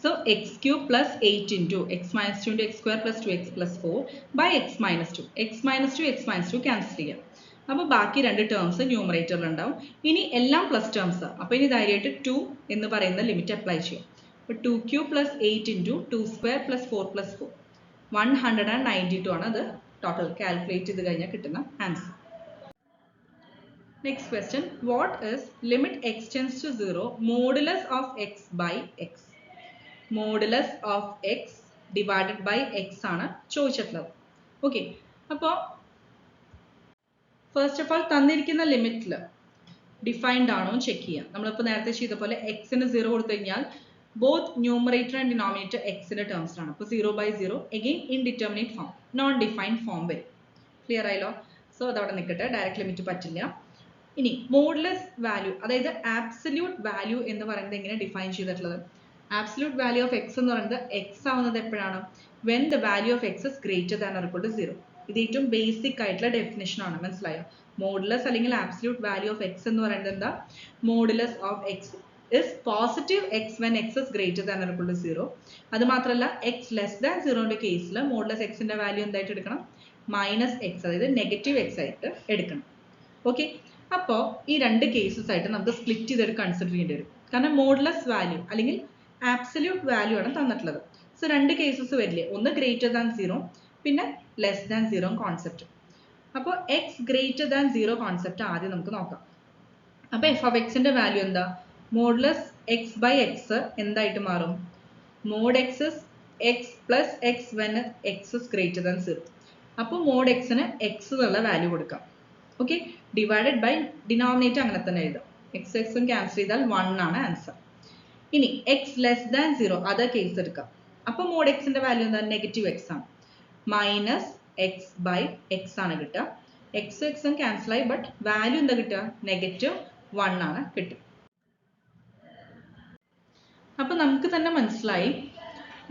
So x cube plus 8 into x minus 2 into x square plus 2x plus 4 by x minus 2. x minus 2 cancel ചെയ്യാം. അപ്പോൾ ബാക്കി രണ്ട് ടേംസ് ന്യൂമറേറ്ററിൽ ഉണ്ടാവും. ഇനി എല്ലാം പ്ലസ് ടേംസ്. അപ്പോൾ ഇനി ധൈര്യമായിട്ട് 2 എന്ന് പറയുന്ന ലിമിറ്റ് അപ്ലൈ ചെയ്യാം. അപ്പോൾ 2 cube plus 8 into 2 square plus 4 plus 4 192 ആണ്. അത് ടോട്ടൽ കാൽക്കുലേറ്റ് ചെയ്ത് കഴിഞ്ഞാൽ കിട്ടുന്ന answer. Next question, what is limit x tends to 0 modulus of x by x? Modulus of x divided by x ആണ് ചോദിച്ചിട്ടുള്ളത്. ഓക്കെ, അപ്പോൾ ഫസ്റ്റ് ഓഫ് ഓൾ തന്നിരിക്കുന്ന ലിമിറ്റിൽ defined ആണോ ചെക്ക് ചെയ്യാം. നമ്മളിപ്പോൾ നേരത്തെ ചെയ്ത പോലെ എക്സിന് 0 കൊടുത്തു കഴിഞ്ഞാൽ ബോത്ത് ന്യൂമറേറ്റർ ആൻഡ് ഡിനോമിനേറ്റർ എക്സിന്റെ ടേംസിലാണ്. അപ്പോൾ 0/0 again indeterminate form, non defined form വരും. ക്ലിയർ ആയല്ലോ? സോ അതവിടെ നിൽക്കട്ടെ, ഡയറക്റ്റ് ലിമിറ്റ് പറ്റില്ല. ഇനി മോഡുലസ് വാല്യൂ, അതായത് ആബ്സല്യൂട്ട് വാല്യൂ എന്ന് പറയുന്നത് എങ്ങനെ ഡിഫൈൻ ചെയ്തിട്ടുള്ളത്? Absolute value of x എന്ന് പറയുന്നത് x ആവുന്നത് എപ്പോഴാണ്? When the value of x is greater than or equal to 0. ഇത് ഏറ്റവും ബേസിക് ആയിട്ടുള്ള ഡെഫിനിഷൻ ആണ്, മനസ്സിലായോ? മോഡുലസ് അല്ലെങ്കിൽ ആബ്സല്യൂട്ട് വാല്യൂ ഓഫ് x എന്ന് പറയുന്നത് എന്താ? Modulus of x is positive x when x is greater than or equal to 0. അത് മാത്രമല്ല x less than 0 ന്റെ കേസിൽ മോഡുലസ് x ന്റെ വാല്യൂ എന്തായിട്ട് എടുക്കണം? മൈനസ് എക്സ്, അതായത് നെഗറ്റീവ് എക്സ് ആയിട്ട് എടുക്കണം. ഓക്കെ, അപ്പോൾ ഈ രണ്ട് കേസസ് ആയിട്ട് നമുക്ക് സ്പ്ലിറ്റ് ചെയ്തിട്ട് കൺസിഡർ ചെയ്യേണ്ടി വരും. കാരണം മോഡുലസ് വാല്യൂ അല്ലെങ്കിൽ ആബ്സല്യൂട്ട് വാല്യൂ ആണ് തന്നിട്ടുള്ളത്. സോ രണ്ട് കേസസ് വരില്ലേ, ഒന്ന് ഗ്രേറ്റർ ദാൻ 0 പിന്നെ ലെസ് ദാൻ 0 കോൺസെപ്റ്റ്. അപ്പോൾ എക്സ് ഗ്രേറ്റർ ദാൻ 0 കോൺസെപ്റ്റ് ആദ്യം നമുക്ക് നോക്കാം. അപ്പോൾ എഫ് ഓഫ് എക്സിന്റെ വാല്യൂ എന്താ? മോഡുലസ് എക്സ് ബൈ എക്സ് എന്തായിട്ട് മാറും? Mod x is x plus x when x is greater than 0. അപ്പോൾ മോഡ് എക്സിന് എക്സ് എന്നുള്ള വാല്യൂ കൊടുക്കാം. ഓക്കെ, ഡിവൈഡഡ് ബൈ ഡിനോമിനേറ്റർ അങ്ങനെ തന്നെ എഴുതാം. എക്സ് എക്സും ക്യാൻസൽ ചെയ്താൽ 1 ആണ് ആൻസർ. ഇനി X less than 0 other case എടുക്കാം. അപ്പോൾ മോഡ് എക്സിന്റെ വാല്യൂ എന്താ? നെഗറ്റീവ് എക്സ് ആണ്. മൈനസ് എക്സ് ബൈ എക്സ് ആണ് കിട്ടുക. എക്സ് എക്സും ക്യാൻസൽ ആയി, ബട്ട് വാല്യൂ എന്താ കിട്ടുക? -1 ആണ് കിട്ടുക. അപ്പൊ നമുക്ക് തന്നെ മനസ്സിലായി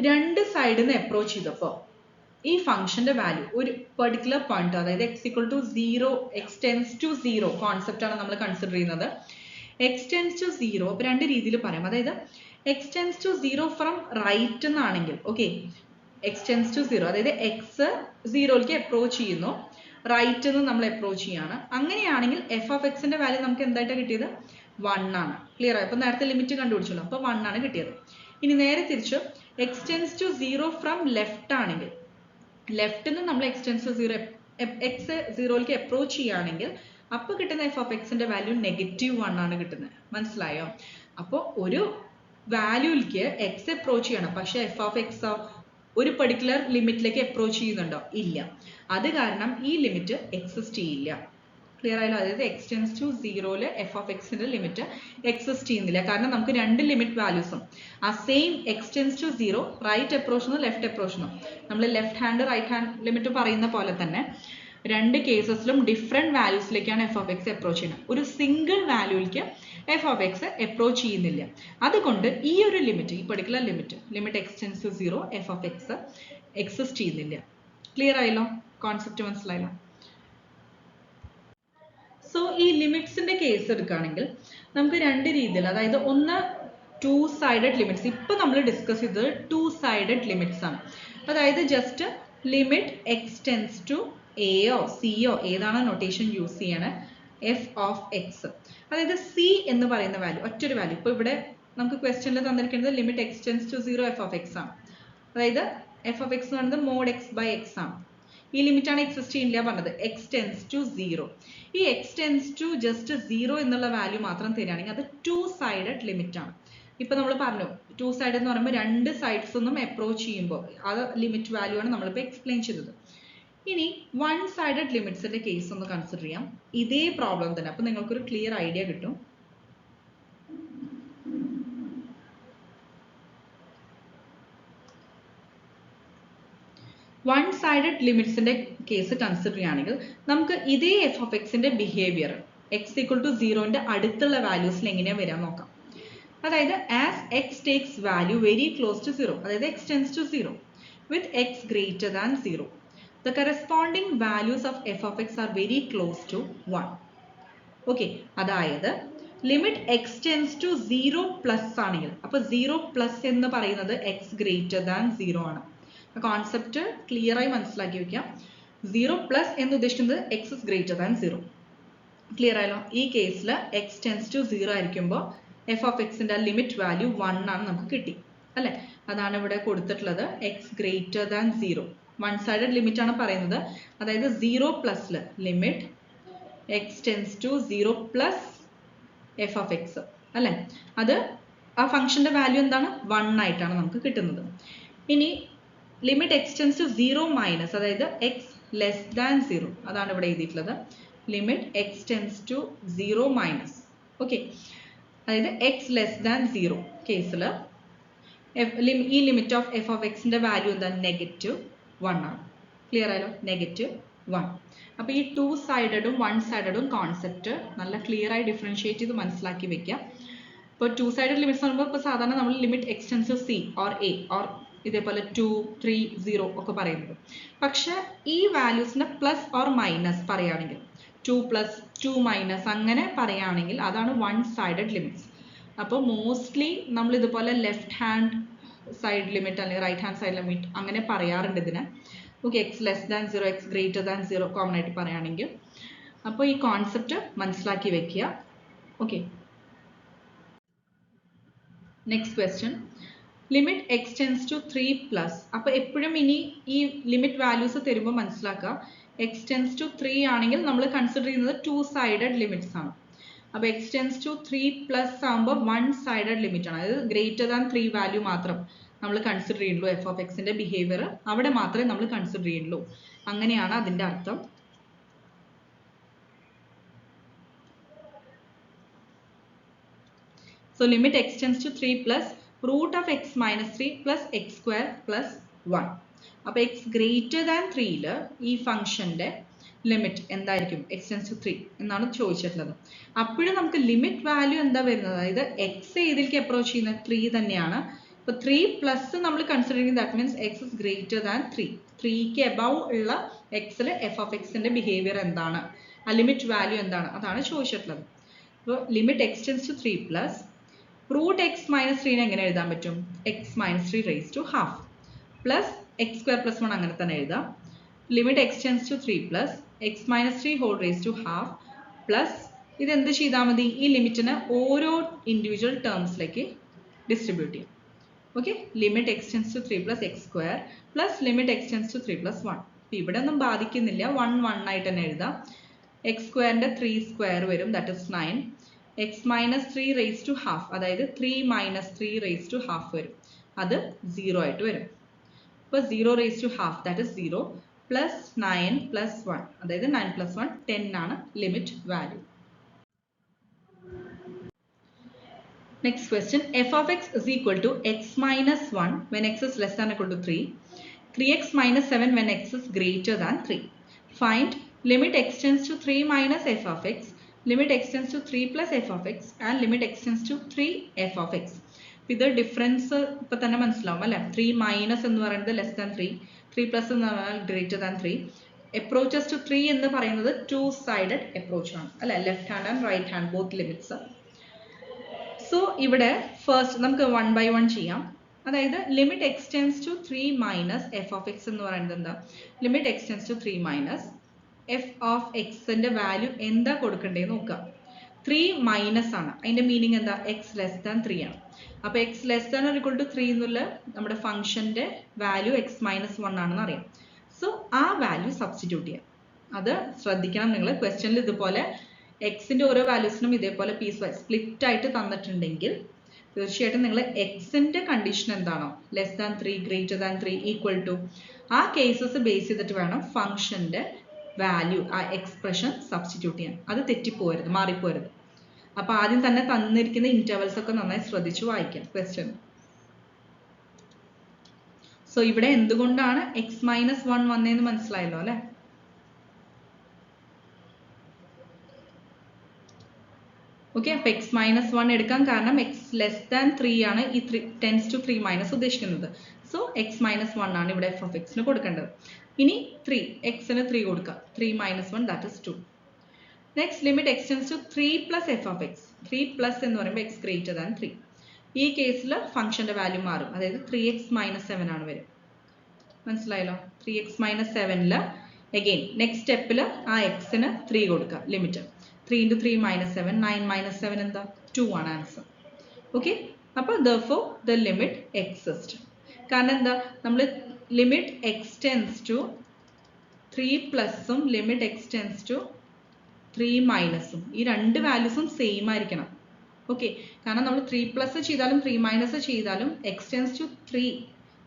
രണ്ട് സൈഡിൽ നിന്ന് അപ്രോച്ച് ചെയ്തപ്പോൾ ഈ ഫംഗ്ഷന്റെ വാല്യൂ ഒരു പെർട്ടിക്കുലർ പോയിന്റ്, അതായത് x equal to 0, x tends to 0 concept ആണ് നമ്മൾ കൺസിഡർ ചെയ്യുന്നത്. x tends to 0 ഇപ്പൊ രണ്ട് രീതിയിൽ പറയാം. അതായത് x tends to 0 from right എന്നാണെങ്കിൽ, ഓക്കെ, x tends to 0 അതായത് x 0ലേക്ക് അപ്രോച്ച് ചെയ്യുന്നു, റൈറ്റ് എന്ന് നമ്മൾ അപ്രോച്ച് ചെയ്യാണ്. അങ്ങനെയാണെങ്കിൽ f of x ന്റെ വാല്യൂ നമുക്ക് എന്തായിട്ടാണ് കിട്ടിയത്? 1 ആണ്. ക്ലിയർ ആയി? അപ്പൊ നേരത്തെ ലിമിറ്റ് കണ്ടുപിടിച്ചല്ലോ, അപ്പൊ 1 ആണ് കിട്ടിയത്. ഇനി നേരെ തിരിച്ച് x tends to 0 from left ആണെങ്കിൽ, ലെഫ്റ്റ് നിന്ന് നമ്മൾ x tends to 0 x 0ലേക്ക് അപ്രോച്ച് ചെയ്യുകയാണെങ്കിൽ അപ്പോൾ കിട്ടുന്ന എഫ് ഓഫ് എക്സിന്റെ വാല്യൂ -1 ആണ് കിട്ടുന്നത്. മനസ്സിലായോ? അപ്പോൾ ഒരു വാല്യൂയിലേക്ക് എക്സ് അപ്രോച്ച് ചെയ്യണം, പക്ഷെ എഫ് ഓഫ് എക്സ് ഒരു പെർട്ടിക്കുലർ ലിമിറ്റിലേക്ക് അപ്രോച്ച് ചെയ്യുന്നുണ്ടോ? ഇല്ല. അത് കാരണം ഈ ലിമിറ്റ് എക്സിസ്റ്റ് ചെയ്യില്ല. ക്ലിയർ ആയല്ലോ? അതായത് x tends to 0 f of എക്സിന്റെ ലിമിറ്റ് എക്സിസ്റ്റ് ചെയ്യുന്നില്ല. കാരണം നമുക്ക് രണ്ട് ലിമിറ്റ് വാല്യൂസും ആ same x tends to 0 right approach left approach നമ്മൾ left hand right hand limit പറയുന്ന പോലെ തന്നെ രണ്ട് കേസസിലും ഡിഫറെന്റ് വാല്യൂസിലേക്കാണ് എഫ് ഓഫ് എക്സ് അപ്രോച്ച് ചെയ്യുന്നത്. ഒരു സിംഗിൾ വാല്യൂയിലേക്ക് എഫ് ഓഫ് എക്സ് അപ്രോച്ച് ചെയ്യുന്നില്ല. അതുകൊണ്ട് ഈ ഒരു ലിമിറ്റ്, ഈ particular limit x tends to 0 f of x exist ചെയ്യുന്നില്ല. ക്ലിയർ ആയല്ലോ? കോൺസെപ്റ്റ് മനസ്സിലായല്ലോ? സോ ഈ ലിമിറ്റ്സിന്റെ കേസ് എടുക്കുകയാണെങ്കിൽ നമുക്ക് രണ്ട് രീതിയിൽ, അതായത് ഒന്ന് ടു സൈഡഡ് ലിമിറ്റ്സ്, ഇപ്പൊ നമ്മൾ ഡിസ്കസ് ചെയ്തത് ടു സൈഡഡ് ലിമിറ്റ്സ് ആണ്. അതായത് just limit x tends to എയോ സിയോ ഏതാണ് നൊട്ടേഷൻ യൂസ് ചെയ്യണേ, എഫ് ഓഫ് എക്സ്. അതായത് സി എന്ന് പറയുന്ന വാല്യൂ, ഒറ്റൊരു വാല്യൂ, ഇപ്പൊ ഇവിടെ നമുക്ക് ക്വസ്റ്റ്യനിൽ തന്നിരിക്കുന്നത് limit x tends to 0 f of x ആണ്. അതായത് എഫ് ഓഫ് എക്സ് എന്ന് പറയുന്നത് മോഡ് എക്സ് ബൈ എക്സ് ആണ്. ഈ ലിമിറ്റ് ആണ് എക്സിസ്റ്റ് ചെയ്യില്ല പറഞ്ഞത്, എക്സ് ടെൻസ് ടു 0. ഈ എക്സ് ടെൻസ് ടു ജസ്റ്റ് 0 എന്നുള്ള വാല്യൂ മാത്രം തരികയാണെങ്കിൽ അത് ടു സൈഡഡ് ലിമിറ്റ് ആണ്. ഇപ്പൊ നമ്മൾ പറഞ്ഞു ടു സൈഡ് എന്ന് പറയുമ്പോൾ രണ്ട് സൈഡ്സ് ഒന്നും അപ്രോച്ച് ചെയ്യുമ്പോൾ അത് ലിമിറ്റ് വാല്യൂ ആണ് നമ്മളിപ്പോൾ എക്സ്പ്ലെയിൻ ചെയ്തത്. ഇനി വൺ സൈഡഡ് ലിമിറ്റ്സിന്റെ കേസ് ഒന്ന് കൺസിഡർ ചെയ്യാം. ഇതേ പ്രോബ്ലം തന്നെ, അപ്പൊ നിങ്ങൾക്കൊരു ക്ലിയർ ഐഡിയ കിട്ടും. വൺ സൈഡഡ് ലിമിറ്റ്സിന്റെ കേസ് കൺസിഡർ ചെയ്യുകയാണെങ്കിൽ നമുക്ക് ഇതേ എഫ് ഓഫ് എക്സിന്റെ ബിഹേവിയർ എക്സ് ഈക്വൽ ടു 0ന്റെ അടുത്തുള്ള വാല്യൂസിൽ എങ്ങനെയാണ് വരാൻ നോക്കാം. അതായത് as x takes value very close to 0, അതായത് x tends to 0 with x greater than 0, the corresponding values of f of x are very close to 1. Okay, അതായത് limit x tends to 0 plus ആണെങ്കിൽ, അപ്പൊ 0 plus എന്ന് പറയുന്നത് X greater than 0 ആണ്. Concept clear ആയി മനസ്സിലാക്കി വെക്കാം. 0 പ്ലസ് എന്ന് ഉദ്ദേശിക്കുന്നത് x is greater than 0. Clear ആയല്ലോ? ഈ കേസിൽ എക്സ് ടെൻസ് ടു 0 ആയിരിക്കുമ്പോൾ എഫ് ഓഫ് എക്സിന്റെ ലിമിറ്റ് വാല്യൂ 1 ആണ് നമുക്ക് കിട്ടി അല്ലെ. അതാണ് ഇവിടെ കൊടുത്തിട്ടുള്ളത്, x greater than 0. One sided limit ആണ് പറയുന്നത്. അതായത് 0 പ്ലസിൽ limit x tends to 0 plus f of x അല്ലെ, അത് ആ ഫംഗ്ഷന്റെ വാല്യൂ എന്താണ്, 1 ആയിട്ടാണ് നമുക്ക് കിട്ടുന്നത്. ഇനി limit x tends to 0 minus, അതായത് എക്സ് ലെസ് ദാൻ 0, അതാണ് ഇവിടെ എഴുതിയിട്ടുള്ളത്. Limit x tends to 0 minus, okay, അതായത് എക്സ് ലെസ് ദാൻ 0 കേസിൽ ഈ ലിമിറ്റ് ഓഫ് എഫ് ഓഫ് എക്സിന്റെ വാല്യൂ എന്താണ്, -1 ആണ്. ക്ലിയർ ആയല്ലോ? -1. അപ്പൊ ഈ ടു സൈഡഡും വൺ സൈഡഡും കോൺസെപ്റ്റ് നല്ല ക്ലിയർ ആയി ഡിഫറൻഷിയേറ്റ് ചെയ്ത് മനസ്സിലാക്കി വെക്കാം. ഇപ്പോൾ ടു സൈഡഡ് ലിമിറ്റ്സ് പറയുമ്പോൾ ഇപ്പോൾ സാധാരണ നമ്മൾ limit x tends to c or a or ഇതേപോലെ 2, 3, 0 ഒക്കെ പറയുന്നത്. പക്ഷെ ഈ വാല്യൂസിന്റെ പ്ലസ് ഓർ മൈനസ് പറയുകയാണെങ്കിൽ 2 പ്ലസ് 2 മൈനസ് അങ്ങനെ പറയുകയാണെങ്കിൽ അതാണ് വൺ സൈഡഡ് ലിമിറ്റ്സ്. അപ്പോൾ മോസ്റ്റ്ലി നമ്മൾ ഇതുപോലെ ലെഫ്റ്റ് ഹാൻഡ് സൈഡ് ലിമിറ്റ് അല്ലെങ്കിൽ റൈറ്റ് ഹാൻഡ് സൈഡ് ലിമിറ്റ് അങ്ങനെ പറയാറുണ്ട് ഇതിനെ. Okay, x less than 0, x greater than 0 common ആയിട്ട് പറയുകയാണെങ്കിൽ. അപ്പോൾ ഈ കോൺസെപ്റ്റ് മനസ്സിലാക്കി വെക്കുക. Okay, next question, limit x tends to 3 plus. അപ്പോൾ എപ്പോഴും ഇനി ഈ ലിമിറ്റ് വാല്യൂസ് തരുമ്പോൾ മനസ്സിലാക്കുക, എക്സ് ടെൻസ് ടു 3 ആണെങ്കിൽ നമ്മൾ കൺസിഡർ ചെയ്യുന്നത് ടു സൈഡഡ് ലിമിറ്റ്സ് ആണ്. അപ്പോൾ എക്സ് ടെൻസ് ടു 3 പ്ലസ് ആകുമ്പോൾ വൺ സൈഡഡ് ലിമിറ്റ് ആണ്. അതായത് ഗ്രേറ്റർ ദാൻ 3 വാല്യൂ മാത്രം നമ്മൾ കൺസിഡർ ചെയ്യുള്ളൂ. എഫ് ഓഫ് എക്സിന്റെ ബിഹേവിയർ അവിടെ മാത്രമേ നമ്മൾ കൺസിഡർ ചെയ്യുള്ളൂ. അങ്ങനെയാണ് അതിന്റെ അർത്ഥം. So limit x tends to 3 plus root of x minus 3 plus x square plus 1. അപ്പോൾ x greater than 3 ഈ ഫംഗ്ഷന്റെ ലിമിറ്റ് എന്തായിരിക്കും, x tends to 3 എന്നാണ് ചോദിച്ചിട്ടുള്ളത്. അപ്പോഴും നമുക്ക് ലിമിറ്റ് വാല്യൂ എന്താ വരുന്നത്, അതായത് x ഏതിലേക്ക് അപ്രോച്ച് ചെയ്യുന്നത് 3 തന്നെയാണ്. ഇപ്പോൾ 3 പ്ലസ് നമ്മൾ കൺസിഡർ ചെയ്യുന്നത് that means x is greater than 3. 3ക്ക് എബവ് ഉള്ള എക്സിൽ എഫ് ഓഫ് എക്സിന്റെ ബിഹേവിയർ എന്താണ്, ആ ലിമിറ്റ് വാല്യൂ എന്താണ്, അതാണ് ചോദിച്ചിട്ടുള്ളത്. അപ്പോൾ limit x tends to 3 plus root x minus 3 എങ്ങനെ എഴുതാൻ പറ്റും, x minus 3 raise to half plus x square plus 1 അങ്ങനെ തന്നെ എഴുതാം. Limit x tends to 3 plus x minus 3 whole raise to half plus ഇത് എന്ത് ചെയ്താൽ മതി, ഈ ലിമിറ്റിന് ഓരോ ഇൻഡിവിജ്വൽ ടേംസിലേക്ക് ഡിസ്ട്രിബ്യൂട്ട് ചെയ്യും. Okay, limit x tends to 3 plus x square plus limit x tends to 3 plus 1. ഇവിടെ ഒന്നും ബാധിക്കുന്നില്ല, 1 ആയിട്ട് തന്നെ എഴുതാം. എക്സ് സ്ക്വയറിന്റെ 3 സ്ക്വയർ വരും, that is 9. X minus 3 raise to half, അതായത് 3 മൈനസ് 3 റേസ് ടു ഹാഫ് വരും, അത് 0 ആയിട്ട് വരും. അപ്പോൾ 0 raise to half that is 0 plus 9 plus 1, അതായത് 9 പ്ലസ് 1 10 ആണ് limit value. Next question, f of x is equal to x minus 1 when x is less than equal to 3, 3x minus 7 when x is greater than 3. Find limit x tends to 3 minus f of x, limit x tends to 3 plus f of x and limit x tends to 3 f of x. ഇത് difference ഇപ്പൊ തന്നെ മനസ്സിലാവും അല്ലെ. 3 minus എന്ന് പറയുന്നത് less than 3, 3 plus എന്ന് പറഞ്ഞാൽ greater than 3, approaches to 3 എന്ന് പറയുന്നത് two sided approach ആണ് അല്ലെ, left hand and right hand both limits. So ഇവിടെ ഫസ്റ്റ് നമുക്ക് വൺ ബൈ വൺ ചെയ്യാം. അതായത് limit x tends to 3 minus f of x എന്ന് പറയുന്നത് എന്താ, limit x tends to 3 minus f of എക്സിന്റെ വാല്യൂ എന്താ കൊടുക്കണ്ടേന്ന് നോക്കുക. 3 മൈനസ് ആണ്, അതിന്റെ മീനിങ് എന്താ, എക്സ് ലെസ് ദാൻ 3 ആണ്. അപ്പൊ x less than or equal to 3 എന്നുള്ള നമ്മുടെ ഫംഗ്ഷന്റെ വാല്യൂ എക്സ് മൈനസ് 1 ആണെന്ന് അറിയാം. സോ ആ വാല്യൂ സബ്സ്റ്റിറ്റ്യൂട്ട് ചെയ്യാം. അത് ശ്രദ്ധിക്കണം നിങ്ങൾ, ക്വസ്റ്റ്യനിൽ ഇതുപോലെ എക്സിന്റെ ഓരോ വാല്യൂസിനും ഇതേപോലെ പീസ് വൈസ് സ്പ്ലിറ്റ് ആയിട്ട് തന്നിട്ടുണ്ടെങ്കിൽ തീർച്ചയായിട്ടും നിങ്ങൾ എക്സിന്റെ കണ്ടീഷൻ എന്താണോ, less than 3, greater than 3, equal to, ആ കേസസ് ബേസ് ചെയ്തിട്ട് വേണം ഫംഗ്ഷന്റെ വാല്യൂ, ആ എക്സ്പ്രഷൻ സബ്സ്റ്റിറ്റ്യൂട്ട് ചെയ്യാൻ. അത് തെറ്റിപ്പോരുത്, മാറിപ്പോരുത്. അപ്പൊ ആദ്യം തന്നെ തന്നിരിക്കുന്ന ഇന്റർവൽസ് ഒക്കെ നന്നായി ശ്രദ്ധിച്ചു വായിക്കാം ക്വസ്റ്റ്യൻ. സോ ഇവിടെ എന്തുകൊണ്ടാണ് എക്സ് മൈനസ് 1 വന്നതെന്ന് മനസ്സിലായല്ലോ അല്ലെ. ഓക്കെ, അപ്പൊ എക്സ് മൈനസ് 1 എടുക്കാൻ കാരണം എക്സ് ലെസ് ദാൻ 3 ആണ് ഈ ടെൻസ് ടു 3 മൈനസ് ഉദ്ദേശിക്കുന്നത്. സോ എക്സ് മൈനസ് 1 ആണ് ഇവിടെ എഫ് ഓഫ് എക്സിന് കൊടുക്കേണ്ടത്. ഇനി 3, എക്സിന് 3 കൊടുക്കുക, 3 minus 1 that is 2. Next limit x tends to 3 plus f of x. 3 plus എന്ന് പറയുമ്പോൾ എക്സ് ഗ്രേറ്റർ ദാൻ 3. ഈ കേസിൽ ഫംഗ്ഷന്റെ വാല്യൂ മാറും, അതായത് 3x മൈനസ് 7 ആണ് വരും. മനസ്സിലായല്ലോ. 3x മൈനസ് 7ൽ അഗെയിൻ നെക്സ്റ്റ് സ്റ്റെപ്പിൽ ആ എക്സിന് 3 കൊടുക്കുക, ലിമിറ്റ് 3 into 3 minus 7, 9 minus 7 എന്താ, 2 ആണ് ആൻസർ. ഓക്കെ, അപ്പോൾ therefore the limit exists. കാരണം എന്താ, നമ്മൾ ലിമിറ്റ് എക്സ്റ്റെൻസ് ടു 3 പ്ലസും ലിമിറ്റ് എക്സ്റ്റെൻസ് ടു 3 മൈനസും ഈ രണ്ട് വാല്യൂസും സെയിം ആയിരിക്കണം. ഓക്കെ, കാരണം നമ്മൾ 3 പ്ലസ് ചെയ്താലും 3 മൈനസ് ചെയ്താലും എക്സ്റ്റെൻസ് ടു 3,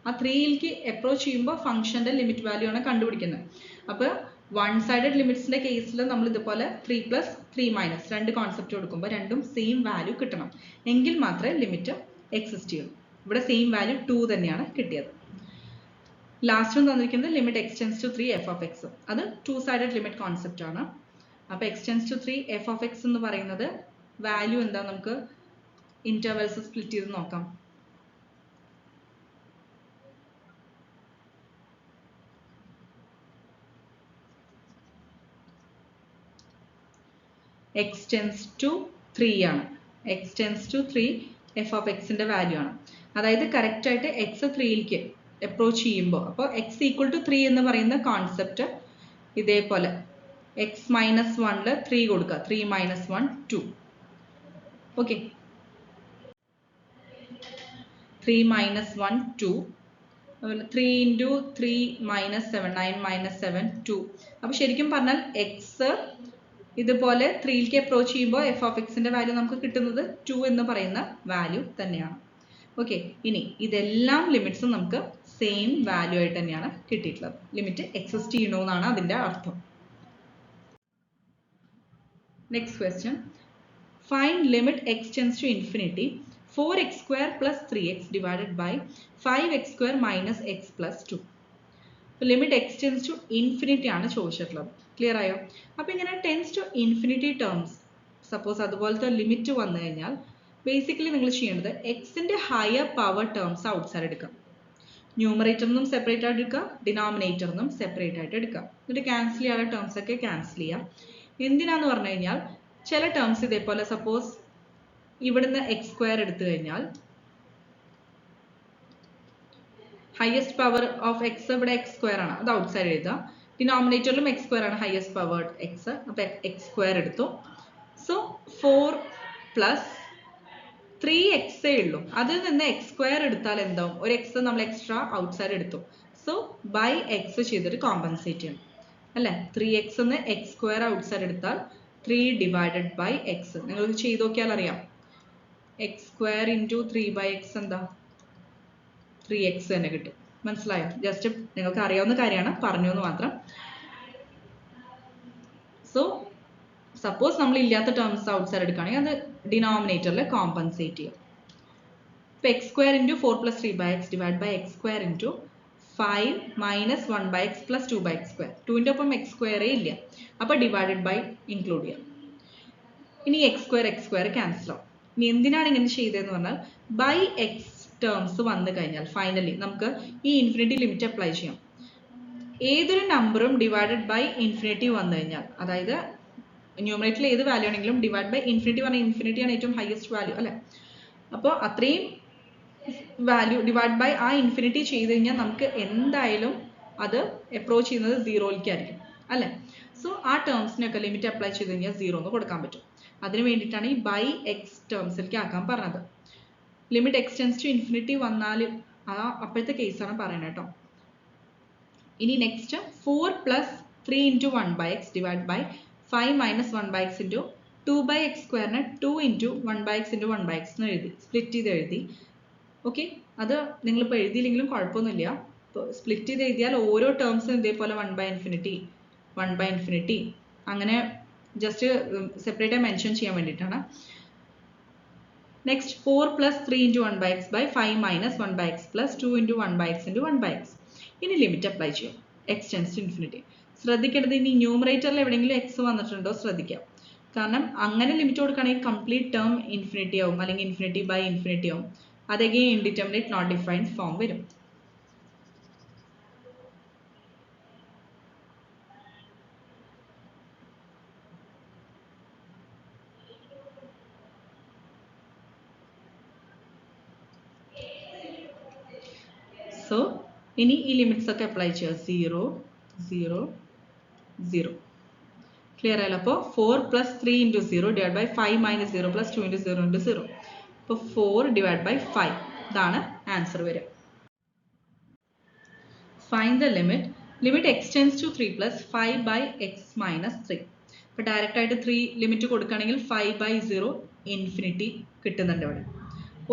ആ 3ലേക്ക് അപ്രോച്ച് ചെയ്യുമ്പോൾ ഫംഗ്ഷന്റെ ലിമിറ്റ് വാല്യൂ ആണ് കണ്ടുപിടിക്കുന്നത്. അപ്പോൾ വൺ സൈഡഡ് ലിമിറ്റ്സിന്റെ കേസിൽ നമ്മൾ ഇതുപോലെ 3 പ്ലസ് 3 മൈനസ് രണ്ട് കോൺസെപ്റ്റ് കൊടുക്കുമ്പോൾ രണ്ടും സെയിം വാല്യൂ കിട്ടണം, എങ്കിൽ മാത്രമേ ലിമിറ്റ് എക്സിസ്റ്റ് ചെയ്യൂ. ഇവിടെ സെയിം വാല്യൂ 2 തന്നെയാണ് കിട്ടിയത്. ലാസ്റ്റും തന്നിരിക്കുന്നത് limit x tends to 3 f of x. അത് ടു സൈഡഡ് ലിമിറ്റ് കോൺസെപ്റ്റ് ആണ്. അപ്പോൾ x tends to 3 f of x എന്ന് പറയുന്നത് വാല്യൂ എന്താ, നമുക്ക് ഇന്റർവെൽസ് സ്പ്ലിറ്റ് ചെയ്ത് നോക്കാം. എക്സ്റ്റെൻസ് ടു 3 ആണ്, എക്സ്റ്റെൻസ് ടു 3 എഫ് ഓഫ് എക്സിന്റെ വാല്യൂ ആണ്. അതായത് കറക്റ്റ് ആയിട്ട് എക്സ് 3ലേക്ക് അപ്രോച്ച് ചെയ്യുമ്പോൾ, അപ്പോൾ എക്സ് ഈക്വൽ ടു 3 എന്ന് പറയുന്ന കോൺസെപ്റ്റ് ഇതേപോലെ എക്സ് മൈനസ് 1ൽ 3 കൊടുക്കുക, 3 minus 1 2. Okay, 3 minus 1 2, 3 into 3 minus 7, 9 minus 7 2. അപ്പോൾ ശരിക്കും പറഞ്ഞാൽ എക്സ് ഇതുപോലെ 3ലേക്ക് അപ്രോച്ച് ചെയ്യുമ്പോൾ എഫ് ഓഫ് എക്സിന്റെ വാല്യൂ നമുക്ക് കിട്ടുന്നത് 2 എന്ന് പറയുന്ന വാല്യൂ തന്നെയാണ്. ഓക്കെ, ഇനി ഇതെല്ലാം ലിമിറ്റ്സും നമുക്ക് സെയിം വാല്യൂ ആയിട്ട് തന്നെയാണ് കിട്ടിയിട്ടുള്ളത്. ലിമിറ്റ് എക്സിസ്റ്റ് ചെയ്യണമെന്നാണ് അതിന്റെ അർത്ഥം. Next question, find limit x tends to infinity 4x square plus 3x divided by 5x square minus x plus 2. Limit x tends to infinity ആണ് ചോദിച്ചിട്ടുള്ളത്. ക്ലിയർ ആയോ? അപ്പോൾ ഇങ്ങനെ tends to infinity terms suppose അതുപോലത്തെ limit വന്നു കഴിഞ്ഞാൽ basically നിങ്ങൾ ചെയ്യേണ്ടത് എക്സിന്റെ ഹയർ പവർ ടേംസ് ഔട്ട്സൈഡ് എടുക്കാം. ന്യൂമറേറ്ററിനും സെപ്പറേറ്റ് ആയിട്ട് എടുക്കുക, ഡിനോമിനേറ്ററിനും സെപ്പറേറ്റ് ആയിട്ട് എടുക്കുക. എന്നിട്ട് ക്യാൻസൽ ചെയ്യാനുള്ള ടേംസ് ഒക്കെ ക്യാൻസൽ ചെയ്യാം. എന്തിനാന്ന് പറഞ്ഞു കഴിഞ്ഞാൽ ചില ടേംസ് ഇതേപോലെ സപ്പോസ് ഇവിടുന്ന് എക്സ് സ്ക്വയർ എടുത്തു കഴിഞ്ഞാൽ ഹയസ്റ്റ് പവർ ഓഫ് എക്സ് ഇവിടെ എക്സ് സ്ക്വയർ ആണ്, അത് ഔട്ട്സൈഡ് എഴുതുക. ഡിനോമിനേറ്ററിലും എക്സ് സ്ക്വയർ ആണ് ഹയസ്റ്റ് പവർ എക്സ്, അപ്പൊ എക്സ് സ്ക്വയർ എടുത്തു. സോ 4 പ്ലസ് 3x ഉള്ളൂ, അതിൽ നിന്ന് എക്സ് സ്ക്വയർ എടുത്താൽ എന്താവും, ഒരു എക്സ് നമ്മൾ എക്സ്ട്രാ ഔട്ട്സൈഡ് എടുത്തു. സോ ബൈ എക്സ് ചെയ്തിട്ട് കോമ്പൻസേറ്റ് ചെയ്യണം അല്ലെ. 3x എന്ന് എക്സ് സ്ക്വയർ ഔട്ട്സൈഡ് എടുത്താൽ 3 ഡിവൈഡഡ് ബൈ എക്സ്. നിങ്ങൾക്ക് ചെയ്ത് നോക്കിയാൽ അറിയാം, x square into 3 by x എന്താ 3x തന്നെ കിട്ടും. മനസ്സിലായോ? ജസ്റ്റ് നിങ്ങൾക്ക് അറിയാവുന്ന കാര്യമാണ്, പറഞ്ഞു എന്ന് മാത്രം. സോ സപ്പോസ് നമ്മൾ ഇല്ലാത്ത ടേംസ് ഔട്ട്സൈഡ് എടുക്കുകയാണെങ്കിൽ അത് ഡിനോമിനേറ്ററിൽ കോമ്പൻസേറ്റ് ചെയ്യും. ഇപ്പൊ x square into 4 plus 3 by x divide by x square into 5 minus 1 by x plus 2 by x square. 2ന്റെ ഒപ്പം എക്സ് സ്ക്വയറേ ഇല്ല, അപ്പൊ ഡിവൈഡഡ് ബൈ ഇൻക്ലൂഡ് ചെയ്യാം. ഇനി എക്സ് സ്ക്വയർ ക്യാൻസൽ ആവും. ഇനി എന്തിനാണ് ഇങ്ങനെ ചെയ്തതെന്ന് പറഞ്ഞാൽ ബൈ എക്സ് ടേംസ് വന്നു കഴിഞ്ഞാൽ ഫൈനലി നമുക്ക് ഈ ഇൻഫിനിറ്റി ലിമിറ്റ് അപ്ലൈ ചെയ്യാം. ഏതൊരു നമ്പറും ഡിവൈഡഡ് ബൈ ഇൻഫിനിറ്റി വന്നു കഴിഞ്ഞാൽ, അതായത് ന്യൂമറേറ്ററിൽ ഏത് വാല്യൂ ആണെങ്കിലും ഡിവൈഡ് ബൈ ഇൻഫിനിറ്റി പറഞ്ഞാൽ ഇൻഫിനിറ്റി ആണ് ഏറ്റവും ഹയസ്റ്റ് വാല്യൂ അല്ലേ. അപ്പോൾ അത്രയും വാല്യൂ ഡിവൈഡ് ബൈ ആ ഇൻഫിനിറ്റി ചെയ്ത് കഴിഞ്ഞാൽ നമുക്ക് എന്തായാലും അത് അപ്രോച്ച് ചെയ്യുന്നത് സീറോയിലേക്കായിരിക്കും അല്ലേ. സോ ആ ടേംസിനൊക്കെ ലിമിറ്റ് അപ്ലൈ ചെയ്ത് കഴിഞ്ഞാൽ 0 എന്ന് കൊടുക്കാൻ പറ്റും. അതിന് വേണ്ടിയിട്ടാണ് ഈ ബൈ എക്സ് ടേംസിലേക്ക് ആക്കാൻ പറഞ്ഞത്. Limit x tends to infinity വന്നാൽ അപ്പോഴത്തെ കേസാണ് പറയുന്നത് കേട്ടോ. ഇനി next 4 plus 3 into 1/x divide by 5 minus 1/x into 2/x സ്ക്വയറിനെ 2 ഇൻറ്റു 1/x ഇൻറ്റു 1/x എന്ന് എഴുതി സ്പ്ലിറ്റ് ചെയ്ത് എഴുതി. ഓക്കെ, അത് നിങ്ങളിപ്പോൾ എഴുതിയില്ലെങ്കിലും കുഴപ്പമൊന്നുമില്ല. ഇപ്പോൾ സ്പ്ലിറ്റ് ചെയ്ത് എഴുതിയാൽ ഓരോ ടേംസും ഇതേപോലെ 1/∞, 1/∞, അങ്ങനെ ജസ്റ്റ് സെപ്പറേറ്റ് ആയി മെൻഷൻ ചെയ്യാൻ വേണ്ടിയിട്ടാണ്. Next 4 plus 3 into 1/x by 5 minus 1/x plus 2 into 1/x into 1/x. ഇനി ലിമിറ്റ് അപ്ലൈ ചെയ്യും എക്സ് ടെൻസ് ടു ഇൻഫിനിറ്റി. ശ്രദ്ധിക്കേണ്ടത് ഇനി ന്യൂമറേറ്ററിൽ എവിടെയെങ്കിലും എക്സ് വന്നിട്ടുണ്ടോ ശ്രദ്ധിക്കാം. കാരണം അങ്ങനെ ലിമിറ്റ് കൊടുക്കുകയാണെങ്കിൽ കംപ്ലീറ്റ് ടേം ഇൻഫിനിറ്റി ആവും, അല്ലെങ്കിൽ ഇൻഫിനിറ്റി ബൈ ഇൻഫിനിറ്റി ആവും. അത് again indeterminate not defined form വരും. സോ ഇനി ഈ ലിമിറ്റ്സ് ഒക്കെ അപ്ലൈ ചെയ്യുക. 0 0 0. ക്ലിയർ ആയല്ലോ. അപ്പോൾ 4 plus 3 into 0 divide by 5 minus 0 plus 2 into 0 into 0. അപ്പോൾ 4 ഡിവൈഡ് ബൈ 5 ഇതാണ് ആൻസർ വരിക. Find the limit. Limit x tends to 3 plus 5 by x minus 3. ഇപ്പോൾ ഡയറക്റ്റ് ആയിട്ട് 3 ലിമിറ്റ് കൊടുക്കുകയാണെങ്കിൽ 5/0 ഇൻഫിനിറ്റി കിട്ടുന്നുണ്ട് ഇവിടെ.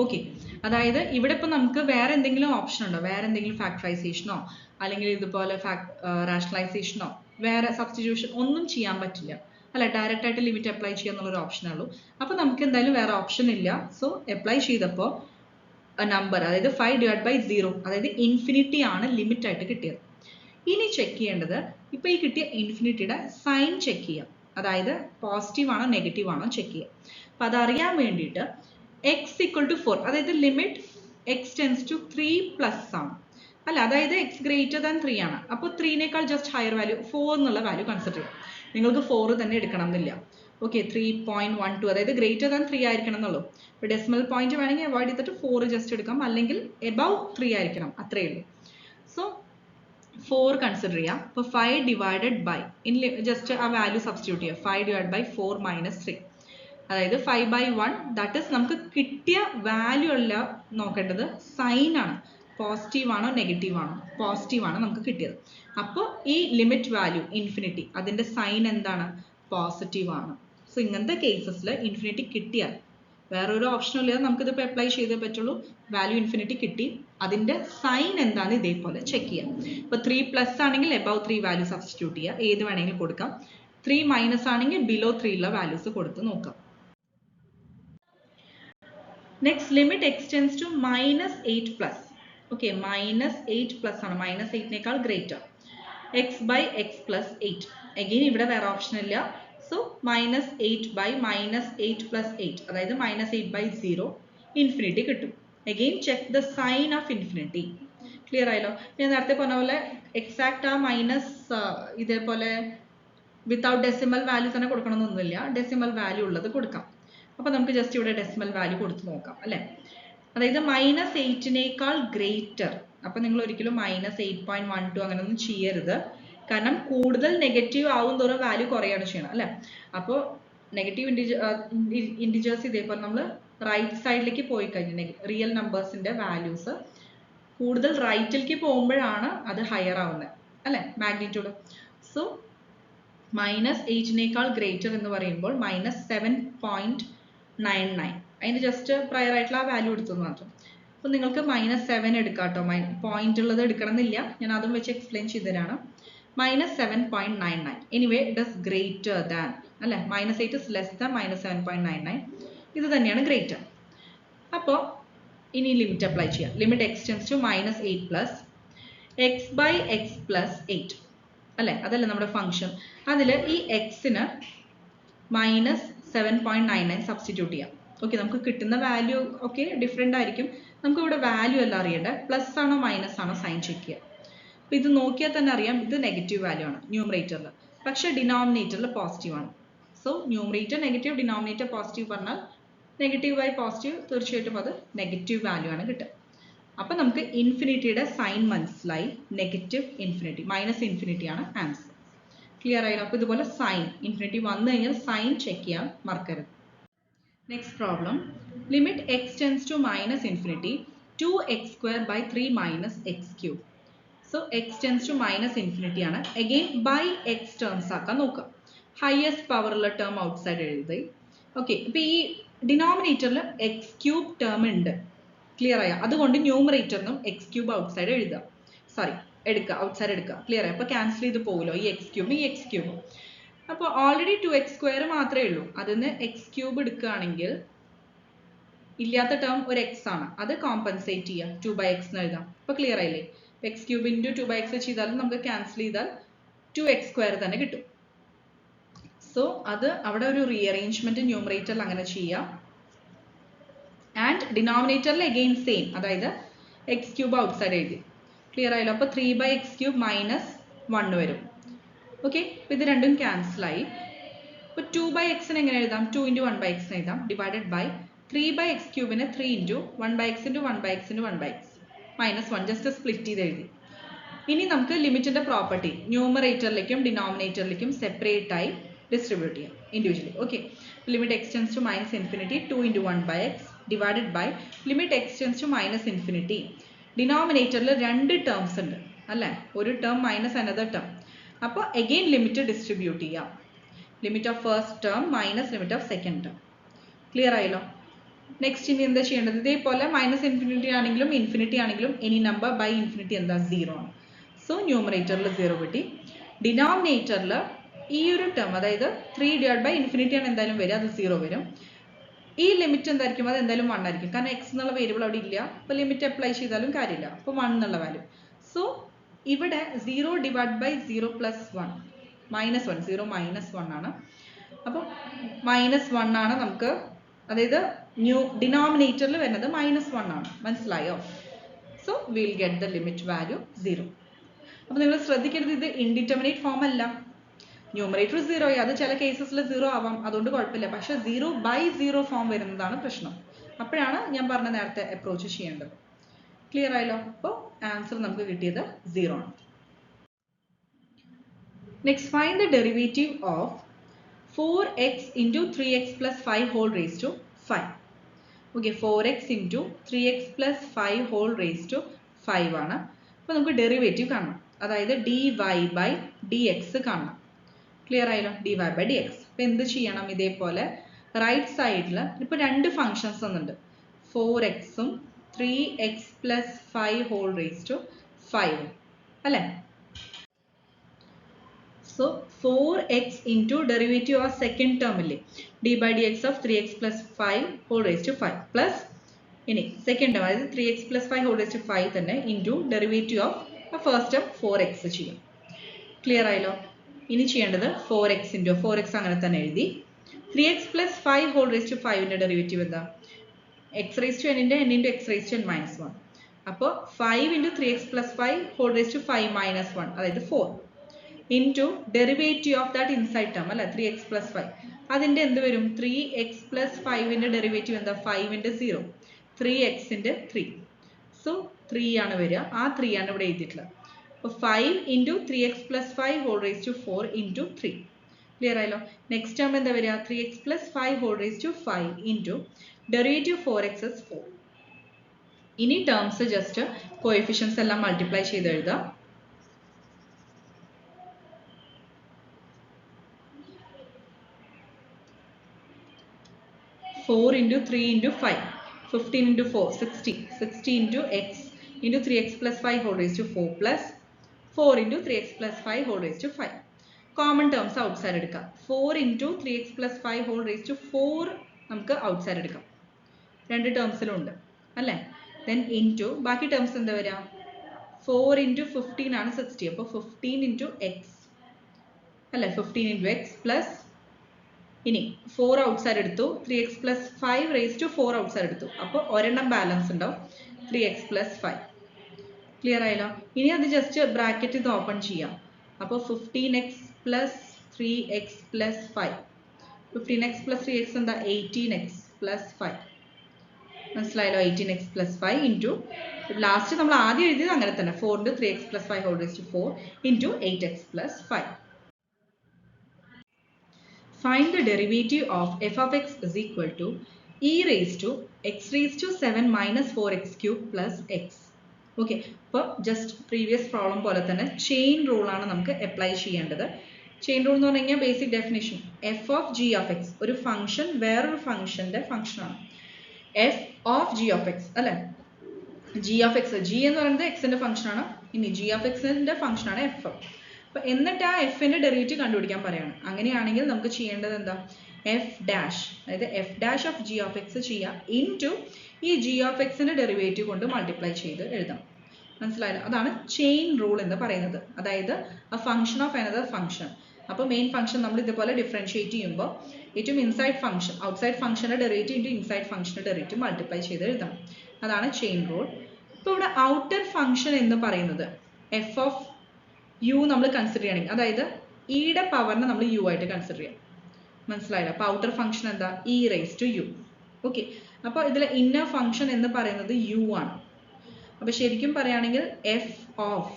ഓക്കെ, അതായത് ഇവിടെ ഇപ്പോൾ നമുക്ക് വേറെ എന്തെങ്കിലും ഓപ്ഷൻ ഉണ്ടോ? വേറെ എന്തെങ്കിലും ഫാക്ടറൈസേഷനോ അല്ലെങ്കിൽ ഇതുപോലെ റാഷണലൈസേഷനോ വേറെ സബ്സ്റ്റിറ്റ്യൂഷൻ ഒന്നും ചെയ്യാൻ പറ്റില്ല അല്ല. ഡയറക്റ്റ് ആയിട്ട് ലിമിറ്റ് അപ്ലൈ ചെയ്യുക എന്നുള്ളൊരു ഓപ്ഷനേ ഉള്ളൂ. അപ്പോൾ നമുക്ക് എന്തായാലും വേറെ ഓപ്ഷൻ ഇല്ല. സോ അപ്ലൈ ചെയ്തപ്പോൾ നമ്പർ, അതായത് 5/0, അതായത് ഇൻഫിനിറ്റി ആണ് ലിമിറ്റ് ആയിട്ട് കിട്ടിയത്. ഇനി ചെക്ക് ചെയ്യേണ്ടത് ഇപ്പോൾ ഈ കിട്ടിയ ഇൻഫിനിറ്റിയുടെ സൈൻ ചെക്ക് ചെയ്യാം. അതായത് പോസിറ്റീവ് ആണോ നെഗറ്റീവ് ആണോ ചെക്ക് ചെയ്യാം. അപ്പം അതറിയാൻ വേണ്ടിയിട്ട് x = 4, അതായത് limit x tends to 3 plus ആണ് അല്ല, അതായത് x ഗ്രേറ്റർ ദാൻ 3 ആണ്. അപ്പോൾ 3നേക്കാൾ ജസ്റ്റ് ഹയർ വാല്യൂ 4 എന്നുള്ള വാല്യൂ കൺസിഡർ ചെയ്യാം. നിങ്ങൾക്ക് 4 തന്നെ എടുക്കണം എന്നില്ല. ഓക്കെ, 3.12, അതായത് ഗ്രേറ്റർ ദാൻ 3 ആയിരിക്കണം എന്നുള്ളൂ. ഇപ്പോൾ ഡെസിമൽ പോയിന്റ് വേണമെങ്കിൽ അവോയ്ഡ് ചെയ്തിട്ട് 4 ജസ്റ്റ് എടുക്കാം, അല്ലെങ്കിൽ എബവ് 3 ആയിരിക്കണം, അത്രയേ ഉള്ളൂ. സോ 4 കൺസിഡർ ചെയ്യാം. അപ്പോൾ 5 ഡിവൈഡഡ് ബൈ ജസ്റ്റ് ആ വാല്യൂ സബ്സ്റ്റിറ്റ്യൂട്ട് ചെയ്യാം. 5 ഡിവൈഡ് ബൈ 4 മൈനസ് 3, അതായത് 5/1. ദാറ്റ് ഈസ് നമുക്ക് കിട്ടിയ വാല്യൂ അല്ല നോക്കേണ്ടത്, സൈൻ ആണ്. പോസിറ്റീവ് ആണോ നെഗറ്റീവ് ആണോ? പോസിറ്റീവ് ആണ് നമുക്ക് കിട്ടിയത്. അപ്പോൾ ഈ ലിമിറ്റ് വാല്യൂ ഇൻഫിനിറ്റി, അതിൻ്റെ സൈൻ എന്താണ്? പോസിറ്റീവ് ആണ്. സോ ഇങ്ങനത്തെ കേസസിൽ ഇൻഫിനിറ്റി കിട്ടിയാൽ വേറൊരു ഓപ്ഷനും ഇല്ലാതെ നമുക്കിതിപ്പോൾ അപ്ലൈ ചെയ്തേ പറ്റുള്ളൂ. വാല്യൂ ഇൻഫിനിറ്റി കിട്ടി, അതിൻ്റെ സൈൻ എന്താണ് ഇതേപോലെ ചെക്ക് ചെയ്യാം. ഇപ്പോൾ 3 പ്ലസ് ആണെങ്കിൽ എബവ് 3 വാല്യൂ സബ്സ്റ്റിറ്റ്യൂട്ട് ചെയ്യുക, ഏത് വേണമെങ്കിലും കൊടുക്കാം. 3 മൈനസ് ആണെങ്കിൽ ബിലോ 3 ഉള്ള വാല്യൂസ് കൊടുത്ത് നോക്കാം. Next limit x tends to -8 plus. Okay, -8 plus ആണ്, -8നേക്കാൾ greater. X by x plus 8. Again ഇവിടെ വേറെ ഓപ്ഷൻ ഇല്ല. സോ -8 ബൈ -8 പ്ലസ് 8, അതായത് -8/0 ഇൻഫിനിറ്റി കിട്ടും. Again check the sign of infinity. Clear ആയല്ലോ. ഞാൻ നേരത്തെ പറഞ്ഞ പോലെ എക്സാക്ട് ആ മൈനസ് ഇതേപോലെ വിത്തൗട്ട് ഡെസിമൽ വാല്യൂ തന്നെ കൊടുക്കണമെന്നൊന്നുമില്ല, ഡെസിമൽ വാല്യൂ ഉള്ളത് കൊടുക്കാം. അപ്പോൾ നമുക്ക് ജസ്റ്റ് ഇവിടെ ഡെസിമൽ വാല്യൂ കൊടുത്ത് നോക്കാം അല്ലേ. അതായത് -8നേക്കാൾ ഗ്രേറ്റർ. അപ്പോൾ നിങ്ങൾ ഒരിക്കലും -8.12 അങ്ങനെയൊന്നും ചെയ്യരുത്. കാരണം കൂടുതൽ നെഗറ്റീവ് ആവും തോറും വാല്യൂ കുറയാണ് ചെയ്യണം അല്ലേ. അപ്പോൾ നെഗറ്റീവ് ഇൻഡിജേഴ്സ് ഇതേപോലെ നമ്മൾ റൈറ്റ് സൈഡിലേക്ക് പോയി കഴിഞ്ഞാൽ റിയൽ നമ്പേഴ്സിൻ്റെ വാല്യൂസ് കൂടുതൽ റൈറ്റിലേക്ക് പോകുമ്പോഴാണ് അത് ഹയർ ആവുന്നത് അല്ലേ, മാഗ്നിറ്റ്യൂഡ്. സോ -8നേക്കാൾ ഗ്രേറ്റർ എന്ന് പറയുമ്പോൾ -7.99, അതിന് ജസ്റ്റ് പ്രയർ ആയിട്ടുള്ള ആ വാല്യൂ എടുത്തെന്ന് മാത്രം. അപ്പോൾ നിങ്ങൾക്ക് -7 എടുക്കാം കേട്ടോ, പോയിന്റ് ഉള്ളത് എടുക്കണം എന്നില്ല, ഞാൻ അതും വെച്ച് എക്സ്പ്ലെയിൻ ചെയ്ത് തരാണ്. -7.99. Anyway it is greater than അല്ലേ, -8 ഇസ് ലെസ് ദാൻ -7.99. ഇത് തന്നെയാണ് ഗ്രേറ്റർ. അപ്പോൾ ഇനി ലിമിറ്റ് അപ്ലൈ ചെയ്യാം. Limit x tends to -8 plus x by x plus 8 അല്ലേ, അതല്ലേ നമ്മുടെ ഫംഗ്ഷൻ. അതിൽ ഈ എക്സിന് -7.99 സബ്സ്റ്റിറ്റ്യൂട്ട് ചെയ്യാം. ഓക്കെ, നമുക്ക് കിട്ടുന്ന വാല്യൂ ഒക്കെ ഡിഫറെൻ്റ് ആയിരിക്കും. നമുക്ക് ഇവിടെ വാല്യൂ അല്ല അറിയേണ്ടത്, പ്ലസ് ആണോ മൈനസ് ആണോ സൈൻ ചെക്ക് ചെയ്യാം. അപ്പോൾ ഇത് നോക്കിയാൽ തന്നെ അറിയാം ഇത് നെഗറ്റീവ് വാല്യൂ ആണ് ന്യൂമറേറ്ററിൽ, പക്ഷേ ഡിനോമിനേറ്ററിൽ പോസിറ്റീവ് ആണ്. So numerator negative, denominator positive പറഞ്ഞാൽ നെഗറ്റീവ് ബൈ പോസിറ്റീവ് തീർച്ചയായിട്ടും അത് നെഗറ്റീവ് വാല്യൂ ആണ് കിട്ടുക. അപ്പോൾ നമുക്ക് ഇൻഫിനിറ്റിയുടെ സൈൻ മനസ്സിലായി, നെഗറ്റീവ് ഇൻഫിനിറ്റി, മൈനസ് ഇൻഫിനിറ്റി ആണ് ആൻസർ. ക്ലിയർ ആയില്ല? അപ്പോൾ ഇതുപോലെ സൈൻ ഇൻഫിനിറ്റി വന്നു കഴിഞ്ഞാൽ സൈൻ ചെക്ക് ചെയ്യാൻ മറക്കരുത്. Next problem, limit x tends to minus infinity 2x² by 3 minus x³. So x tends to minus infinity ആണ്. അഗെയിൻ ബൈ എക്സ് ടേംസ് ആക്കാൻ നോക്കുക. ഹയസ്റ്റ് പവറുള്ള ടേം ഔട്ട് സൈഡ് എഴുതി. ഓക്കെ, ഇപ്പൊ ഈ ഡിനോമിനേറ്ററിൽ x³ ടേം ഉണ്ട്. ക്ലിയർ ആയ? അതുകൊണ്ട് ന്യൂമറേറ്ററിനും x³ ഔട്ട് സൈഡ് എഴുതുക. സോറി, എടുക്കുക, ഔട്ട് സൈഡ് എടുക്കുക. ക്ലിയർ ആയി? അപ്പൊ ക്യാൻസൽ ചെയ്ത് പോകുമല്ലോ ഈ x³ ഈ x³. അപ്പോൾ ഓൾറെഡി 2x² മാത്രമേ ഉള്ളൂ. അതിന് x³ എടുക്കുകയാണെങ്കിൽ ഇല്ലാത്ത ടേം ഒരു x ആണ്, അത് കോമ്പൻസേറ്റ് ചെയ്യുക, 2/x എന്ന് എഴുതാം. അപ്പോൾ ക്ലിയർ ആയില്ലേ? x³ ഇൻറ്റു 2/x ചെയ്താലും നമുക്ക് ക്യാൻസൽ ചെയ്താൽ 2x² തന്നെ കിട്ടും. സോ അത് അവിടെ ഒരു റീഅറേഞ്ച്മെന്റ് ന്യൂമറേറ്ററിൽ അങ്ങനെ ചെയ്യാം. ആൻഡ് ഡിനോമിനേറ്ററിൽ അഗെയിൻ സെയിം, അതായത് x³ ഔട്ട് സൈഡ് എഴുതി. ക്ലിയർ ആയല്ലോ? അപ്പോൾ 3/x³ മൈനസ് 1 വരും. ഓക്കെ, അപ്പോൾ ഇത് രണ്ടും ക്യാൻസലായി. അപ്പോൾ 2/x എങ്ങനെ എഴുതാം? 2 ഇൻറ്റു 1/x എഴുതാം, divided by 3/x³ 3 into 1/x into 1/x into 1/x minus 1, just split ചെയ്ത് എഴുതി. ഇനി നമുക്ക് ലിമിറ്റിന്റെ പ്രോപ്പർട്ടി ന്യൂമറേറ്ററിലേക്കും ഡിനോമിനേറ്ററിലേക്കും സെപ്പറേറ്റ് ആയി ഡിസ്ട്രിബ്യൂട്ട് ചെയ്യാം individually. Okay, limit x tends to minus infinity 2 into 1/x divided by limit x tends to minus infinity. ഡിനോമിനേറ്ററിൽ 2 ടേംസ് ഉണ്ട് അല്ലേ? ഒരു ടേം മൈനസ് അനദർ ടേം. അപ്പോൾ അഗെയിൻ ലിമിറ്റ് ഡിസ്ട്രിബ്യൂട്ട് ചെയ്യാം. Limit of first term minus limit of second term. Clear ആയല്ലോ? Next ഇനി എന്താ ചെയ്യേണ്ടത്? ഇതേപോലെ മൈനസ് ഇൻഫിനിറ്റി ആണെങ്കിലും ഇൻഫിനിറ്റി ആണെങ്കിലും എനി നമ്പർ ബൈ ഇൻഫിനിറ്റി എന്താ? 0 ആണ്. സോ ന്യൂമറേറ്ററിൽ 0 കിട്ടി. ഡിനോമിനേറ്ററിൽ ഈ ഒരു ടേം, അതായത് 3 ഡിവൈഡ് ബൈ ഇൻഫിനിറ്റി ആണ് എന്തായാലും വരിക, അത് 0 വരും. ഈ ലിമിറ്റ് എന്തായിരിക്കും? അത് എന്തായാലും 1 ആയിരിക്കും, കാരണം എക്സ് എന്നുള്ള വേരിയബിൾ അവിടെ ഇല്ല. അപ്പോൾ ലിമിറ്റ് അപ്ലൈ ചെയ്താലും കാര്യമില്ല, അപ്പോൾ 1 എന്നുള്ള വാല്യൂ. സോ ഇവിടെ 0 divide by 0 plus 1 minus 1, 0 minus 1 ആണ്. അപ്പോൾ മൈനസ് 1 ആണ് നമുക്ക്, അതായത് ഡിനോമിനേറ്ററിൽ വരുന്നത് -1 ആണ്. മനസ്സിലായോ? So will get the limit value 0. അപ്പോൾ നിങ്ങൾ ശ്രദ്ധിക്കരുത്, ഇത് ഇൻഡിറ്റർമിനേറ്റ് ഫോം അല്ല. ന്യൂമറേറ്റർ 0, അത് ചില കേസസിൽ 0 ആവാം, അതുകൊണ്ട് കുഴപ്പമില്ല. പക്ഷെ 0/0 ഫോം വരുന്നതാണ് പ്രശ്നം. അപ്പോഴാണ് ഞാൻ പറഞ്ഞ നേരത്തെ അപ്രോച്ച് ചെയ്യേണ്ടത്. ക്ലിയർ ആയല്ലോ? അപ്പോൾ ആൻസർ നമുക്ക് കിട്ടിയത് 0 ആണ്. Next, find the derivative of 4x into 3x plus 5 whole raised to 5. Okay, 4x into 3x plus 5 whole raised to 5 ആണ്. അപ്പോൾ നമുക്ക് ഡെറിവേറ്റീവ് കാണണം, അതായത് dy by dx കാണണം. ക്ലിയർ ആയല്ലോ? dy by dx. അപ്പോൾ എന്ത് ചെയ്യണം? ഇതേപോലെ റൈറ്റ് സൈഡിൽ ഇപ്പോൾ 2 ഫംഗ്ഷൻസ് തന്നിട്ടുണ്ട്, 4x ഉം 3x plus 5 whole raised to 5 അല്ലേ? So 4x into derivative of second term ഇല്ലേ, d by dx of 3x plus 5 whole raised to 5 plus ഇനി second term, അതായത് 3x plus 5 whole raised to 5 തന്നെ into derivative of first term 4x ചെയ്യും. Clear ആയല്ലോ? ഇനി ചെയ്യേണ്ടത് 4x into 4x അങ്ങനെ തന്നെ എഴുതി. 3x plus 5 whole raised to 5 ന്റെ ഡെറിവേറ്റീവ് എന്താ? x raised to n ന്റെ n into x raised to n minus 1. അപ്പോൾ 5 into 3x plus 5 whole raised to 5 minus 1, അതായത് 4 into derivative of that inside term അല്ല, 3x plus 5. അതിൻ്റെ എന്ത് വരും? 3x plus 5 ന്റെ ഡെറിവേറ്റീവ് എന്താ? 5 into 0, 3x into 3. സോ 3 ആണ് വരിക, ആ 3 ആണ് ഇവിടെ എഴുതിയിട്ടുള്ളത്. അപ്പോൾ 5 into 3x plus 5 whole raised to 4 into 3. Clear ആയല്ലോ? നെക്സ്റ്റ് ടേം എന്താ വരിക? 3x plus 5 whole raised to 5 into derivative 4x is 4. ഇനി ടേംസ് ജസ്റ്റ് കോഎഫിഷ്യൻസ് എല്ലാം മൾട്ടിപ്ലൈ ചെയ്ത് എഴുതാം. 4 into 3 into 5, 15 into 4, 60, 60 into x into 3x plus 5 whole raised to 4 plus 4 into 3x plus 5 whole raised to 5. Common terms outside എടുക്കാം. 4 into 3x plus 5 whole raised to 4 നമുക്ക് outside എടുക്കാം. 2 ടേംസിലുണ്ട് അല്ലേ? then into ബാക്കി terms എന്താ വരിക? 4 into 15 ആണ് 60, അപ്പോൾ 15 into x അല്ലേ? 15 into x plus ഇനി 4 ഔട്ട്സൈഡ് എടുത്തു, 3x plus 5 raised to 4 outside എടുത്തു. അപ്പോൾ ഒരെണ്ണം ബാലൻസ് ഉണ്ടാവും, 3x plus 5. ക്ലിയർ ആയല്ലോ? ഇനി അത് ജസ്റ്റ് ബ്രാക്കറ്റ് ഇത് ഓപ്പൺ ചെയ്യാം. അപ്പോൾ 15x plus 3x plus 5. 15x plus 3x എന്താ? 18x plus 5. മനസ്സിലായല്ലോ? 18x plus 5 into ലാസ്റ്റ് നമ്മൾ ആദ്യം എഴുതിയത് അങ്ങനെ തന്നെ 4 into 3x plus 5 whole raised to 4 into 8x plus 5. Find the derivative of f of x is equal to e raised to x raised to 7 minus 4x cube plus x. Okay, അപ്പോൾ just previous problem പോലെ തന്നെ chain rule ആണ് നമുക്ക് apply ചെയ്യേണ്ടത്. Chain rule എന്ന് പറഞ്ഞു കഴിഞ്ഞാൽ basic definition F of g of X, ഒരു ഫംഗ്ഷൻ വേറൊരു ഫംഗ്ഷന്റെ ഫംഗ്ഷനാണ്. F of g of x അല്ലെ, ജി ഓഫ് എക്സ്, ജി എന്ന് പറയുന്നത് എക്സിന്റെ ഫംഗ്ഷനാണ്. ഇനി ജി ഓഫ് എക്സിന്റെ ഫംഗ്ഷനാണ് എഫ്. അപ്പൊ എന്നിട്ട് ആ എഫിന്റെ ഡെറിവേറ്റീവ് കണ്ടുപിടിക്കാൻ പറയാണ്. അങ്ങനെയാണെങ്കിൽ നമുക്ക് ചെയ്യേണ്ടത് എന്താ? എഫ് ഡാഷ്, അതായത് F dash of g of X ചെയ്യാം ഇൻറ്റു ഈ ജി ഓഫ് എക്സിന്റെ ഡെറിവേറ്റീവ് കൊണ്ട് മൾട്ടിപ്ലൈ ചെയ്ത് എഴുതാം. മനസ്സിലായല്ലോ? അതാണ് ചെയിൻ റൂൾ എന്ന് പറയുന്നത്. അതായത് A function of another function. അപ്പോൾ മെയിൻ ഫംഗ്ഷൻ നമ്മൾ ഇതുപോലെ ഡിഫറൻഷിയേറ്റ് ചെയ്യുമ്പോൾ ഏറ്റവും ഇൻസൈഡ് ഫംഗ്ഷൻ ഔട്ട്സൈഡ് ഫംഗ്ഷന്റെ ഡെറിവേറ്റീവ് ഇൻറ്റു ഇൻസൈഡ് ഫംഗ്ഷന്റെ ഡെറിവേറ്റീവ് മൾട്ടിപ്ലൈ ചെയ്ത് എഴുതണം. അതാണ് ചെയിൻ റൂൾ. ഇപ്പോൾ ഇവിടെ ഔട്ടർ ഫംഗ്ഷൻ എന്ന് പറയുന്നത് എഫ് ഓഫ് യു നമ്മൾ കൺസിഡർ ചെയ്യണമെങ്കിൽ, അതായത് ഇയുടെ പവറിനെ നമ്മൾ യു ആയിട്ട് കൺസിഡർ ചെയ്യാം. മനസ്സിലായില്ല? അപ്പോൾ ഔട്ടർ ഫംഗ്ഷൻ എന്താ? E raise to u. Okay, അപ്പോൾ ഇതിലെ ഇന്നർ ഫംഗ്ഷൻ എന്ന് പറയുന്നത് യു ആണ്. അപ്പോൾ ശരിക്കും പറയുകയാണെങ്കിൽ എഫ് ഓഫ്,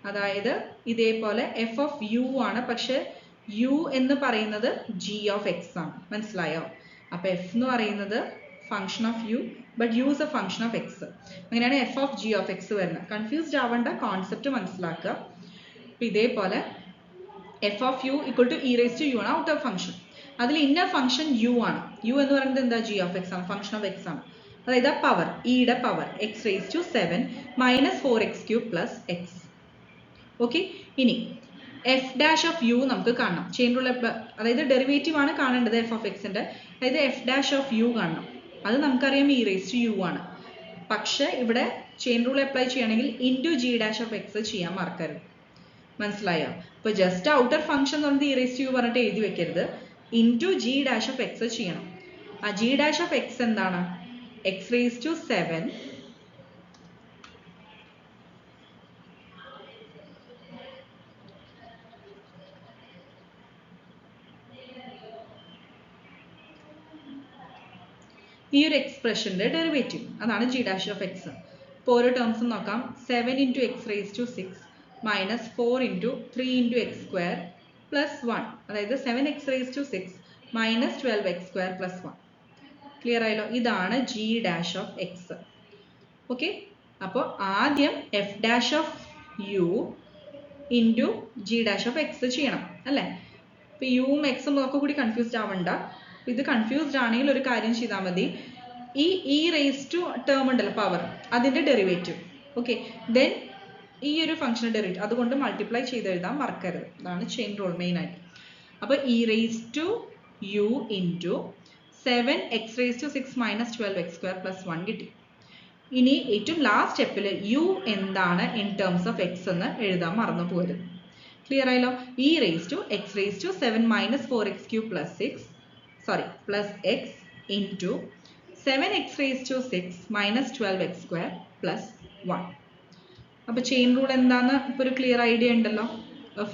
അതായത് ഇതേപോലെ എഫ് ഓഫ് യു ആണ്, പക്ഷെ യു എന്ന് പറയുന്നത് ജി ഓഫ് എക്സ് ആണ്. മനസ്സിലായോ? അപ്പോൾ എഫ് എന്ന് പറയുന്നത് function of u, but u is a function of x. അങ്ങനെയാണ് f of g of x വരുന്നത്. കൺഫ്യൂസ്ഡ് ആവേണ്ട, കോൺസെപ്റ്റ് മനസ്സിലാക്കുക. അപ്പോൾ ഇതേപോലെ f of u equal to e raise to u ആണ് ഔട്ടർ ഫംഗ്ഷൻ. അതിൽ ഇന്നർ ഫംഗ്ഷൻ യു ആണ്. U എന്ന് പറയുന്നത് എന്താ? ജി ഓഫ് എക്സ് ആണ്, ഫംഗ്ഷൻ ഓഫ് എക്സ് ആണ്. അതായത് പവർ, ഇയുടെ power x raise to 7 minus 4x cube plus x. Okay, ഇനി എഫ് ഡാഷ് ഓഫ് യു നമുക്ക് കാണണം. ചെയിൻ റൂൾ, അതായത് ഡെറിവേറ്റീവ് ആണ് കാണേണ്ടത് എഫ് ഓഫ് എക്സിന്റെ. അതായത് എഫ് ഡാഷ് ഓഫ് യു കാണണം. അത് നമുക്കറിയാം ഇ റേസ് ടു യു ആണ്. പക്ഷെ ഇവിടെ ചെയിൻ റൂൾ അപ്ലൈ ചെയ്യുകയാണെങ്കിൽ into g dash of X ചെയ്യാൻ മറക്കരുത്. മനസ്സിലായോ? അപ്പോൾ ജസ്റ്റ് ഔട്ടർ ഫംഗ്ഷൻ എന്ന് പറഞ്ഞത് ഇ റേസ് ടു യു പറഞ്ഞിട്ട് എഴുതി വെക്കരുത്. Into g dash of x ചെയ്യണം. ആ ജി ഡാഷ് ഓഫ് എക്സ് എന്താണ്? എക്സ് റേസ് ടു 7 ഈ ഒരു എക്സ്പ്രഷന്റെ ഡെറിവേറ്റീവ്, അതാണ് ജി ഡാഷ് ഓഫ് എക്സ്. ഇപ്പോൾ ഓരോ ടേംസും നോക്കാം. 7 into x raise to 6 minus 4 into 3 into x square plus 1, അതായത് 7x raise to 6 minus 12x square plus 1. Clear ആയല്ലോ? ഇതാണ് g dash of x. Okay, അപ്പോൾ ആദ്യം f dash of u into g dash of x ചെയ്യണം അല്ലേ? ഇപ്പോൾ യുവും എക്സും ഒക്കെ കൂടി കൺഫ്യൂസ്ഡ് ആവണ്ട. ഇത് കൺഫ്യൂസ്ഡ് ആണെങ്കിൽ ഒരു കാര്യം ചെയ്താൽ മതി. ഈ ഇ റേസ് ടു ടേം ഉണ്ടല്ലോ, പവർ, അതിൻ്റെ ഡെറിവേറ്റീവ്. ഓക്കെ, ദെൻ ഈ ഒരു ഫംഗ്ഷൻ്റെ ഡെറിവേറ്റീവ് അതുകൊണ്ട് മൾട്ടിപ്ലൈ ചെയ്ത് എഴുതാൻ മറക്കരുത്. അതാണ് ചെയിൻ റൂൾ മെയിൻ ആയിട്ട്. അപ്പോൾ e raise to u into 7x raise to 6 minus 12x square plus 1 കിട്ടി. ഇനി ഏറ്റവും ലാസ്റ്റ് സ്റ്റെപ്പിൽ യു എന്താണ് ഇൻ ടേംസ് ഓഫ് എക്സ് എന്ന് എഴുതാൻ മറന്നു പോകരുത്. ക്ലിയർ ആയല്ലോ? E raise to x raise to 7 minus 4x cube plus 6 plus x into 7x raise to 6 minus 12x square plus 1. അപ്പോൾ ചെയിൻ റൂൾ എന്താണെന്ന് ഇപ്പോൾ ഒരു ക്ലിയർ ഐഡിയ ഉണ്ടല്ലോ.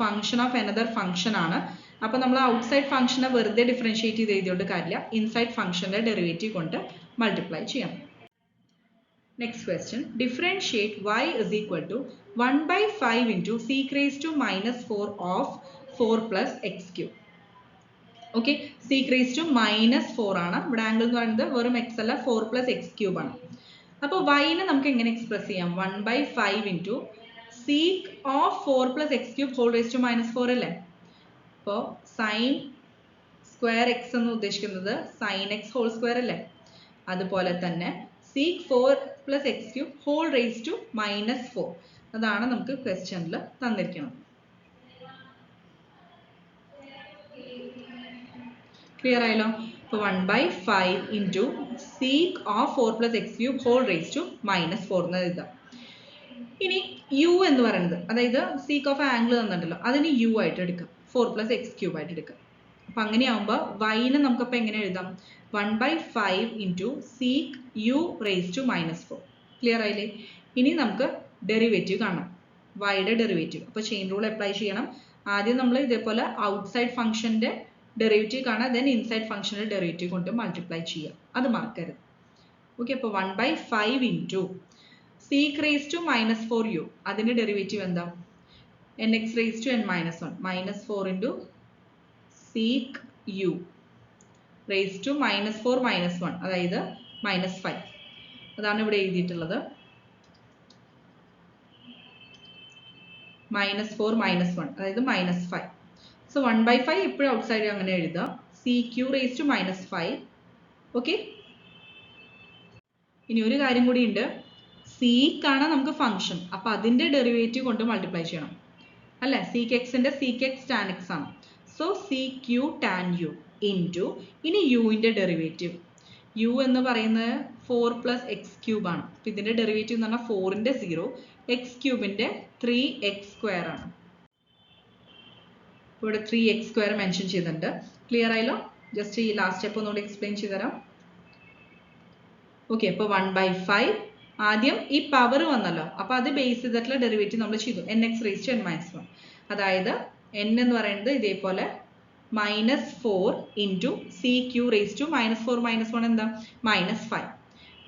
ഫംഗ്ഷൻ ഓഫ് അനദർ ഫംഗ്ഷൻ ആണ്. അപ്പോൾ നമ്മൾ ഔട്ട്സൈഡ് ഫംഗ്ഷനെ വെറുതെ ഡിഫറൻഷിയേറ്റ് ചെയ്ത് എഴുതിയോണ്ട് കാര്യമില്ല. ഇൻസൈഡ് ഫംഗ്ഷന്റെ ഡെറിവേറ്റീവ് കൊണ്ട് മൾട്ടിപ്ലൈ ചെയ്യാം. Next question, differentiate y is equal to 1/5 into sec raised to minus 4 of 4 plus x cube. Okay, sec raised to minus 4 ആണ്. ഇവിടെ ആംഗിൾ എന്ന് പറയുന്നത് വെറും x അല്ല, 4 plus x cube ആണ്. അപ്പോൾ y-നെ നമുക്ക് എങ്ങനെ എക്സ്പ്രസ് ചെയ്യാം? 1/5 into sec of 4 plus x cube whole raised to minus 4 അല്ലേ? അപ്പോൾ സൈൻ സ്ക്വയർ എക്സ് എന്ന് ഉദ്ദേശിക്കുന്നത് സൈൻ എക്സ് ഹോൾ സ്ക്വയർ അല്ലേ? അതുപോലെ തന്നെ sec 4 plus x cube whole raised to minus 4, അതാണ് നമുക്ക് ക്വസ്റ്റ്യനിൽ തന്നിരിക്കുന്നത്. ക്ലിയർ ആയല്ലോ? അപ്പോൾ 1/5 into sec of 4 plus x cube whole raised to minus 4 എന്ന് എഴുതാം. ഇനി u എന്ന് പറയുന്നത്, അതായത് sec of ആംഗിൾ തന്നിട്ടുണ്ടല്ലോ, അതിന് u ആയിട്ട് എടുക്കാം, 4 plus x cube ആയിട്ട് എടുക്കാം. അപ്പം അങ്ങനെയാവുമ്പോൾ y-നെ നമുക്കപ്പോൾ എങ്ങനെ എഴുതാം? 1/5 into sec u raised to minus 4. Clear ആയില്ലേ? ഇനി നമുക്ക് ഡെറിവേറ്റീവ് കാണണം, വൈയുടെ ഡെറിവേറ്റീവ്. അപ്പോൾ ചെയിൻ റൂൾ അപ്ലൈ ചെയ്യണം. ആദ്യം നമ്മൾ ഇതേപോലെ ഔട്ട്സൈഡ് ഫംഗ്ഷന്റെ ഡെറിവേറ്റീവ് കാണാം, ദെൻ ഇൻസൈഡ് ഫംഗ്ഷന്റെ ഡെറിവേറ്റീവ് കൊണ്ട് മൾട്ടിപ്ലൈ ചെയ്യുക, അത് മറക്കരുത്. ഓക്കെ, അപ്പോൾ 1/5 into sec raise to -4u, അതിന്റെ ഡെറിവേറ്റീവ് എന്താ? nx raise to n - 1 -4 into sec u raise to -4 - 1, അതായത് -5. അതാണ് ഇവിടെ എഴുതിയിട്ടുള്ളത്. -4 - 1, അതായത് -5. സോ 1/5 എപ്പോഴും ഔട്ട്സൈഡ് അങ്ങനെ എഴുതാം. CQ raise to -5. ഓക്കെ, ഇനി ഒരു കാര്യം കൂടി ഉണ്ട്. സീക്കാണ് നമുക്ക് ഫംഗ്ഷൻ, അപ്പൊ അതിന്റെ ഡെറിവേറ്റീവ് കൊണ്ട് മൾട്ടിപ്ലൈ ചെയ്യണം അല്ലെ. സീക്ക് എക്സിന്റെ സീക്ക് എക്സ് ടാൻ എക്സ് ആണ്. So CQ tan u into, ഇനി യുവിന്റെ ഡെറിവേറ്റീവ്. u എന്ന് പറയുന്നത് 4 + x³ ആണ്. അപ്പൊ ഇതിന്റെ ഡെറിവേറ്റീവ് എന്ന് പറഞ്ഞാൽ 4ന്റെ 0, x³ 3x² ആണ്. ഇവിടെ 3x² മെൻഷൻ ചെയ്തിട്ടുണ്ട്. ക്ലിയർ ആയല്ലോ? ജസ്റ്റ് ഈ ലാസ്റ്റ് സ്റ്റെപ്പ് ഒന്നുകൂടി എക്സ്പ്ലെയിൻ ചെയ്തുതരാം. ഓക്കെ, അപ്പോൾ 1/5 ആദ്യം ഈ പവർ വന്നല്ലോ, അപ്പൊ അത് ബേസ് ചെയ്തിട്ടുള്ള ഡെറിവേറ്റീവ് നമ്മൾ ചെയ്തു, nx റേസ് ടു n - 1. അതായത് n എന്ന് പറയുന്നത് ഇതേപോലെ -4 ഇൻറ്റു CQ റേസ് ടു -4 - 1 എന്താ? -5.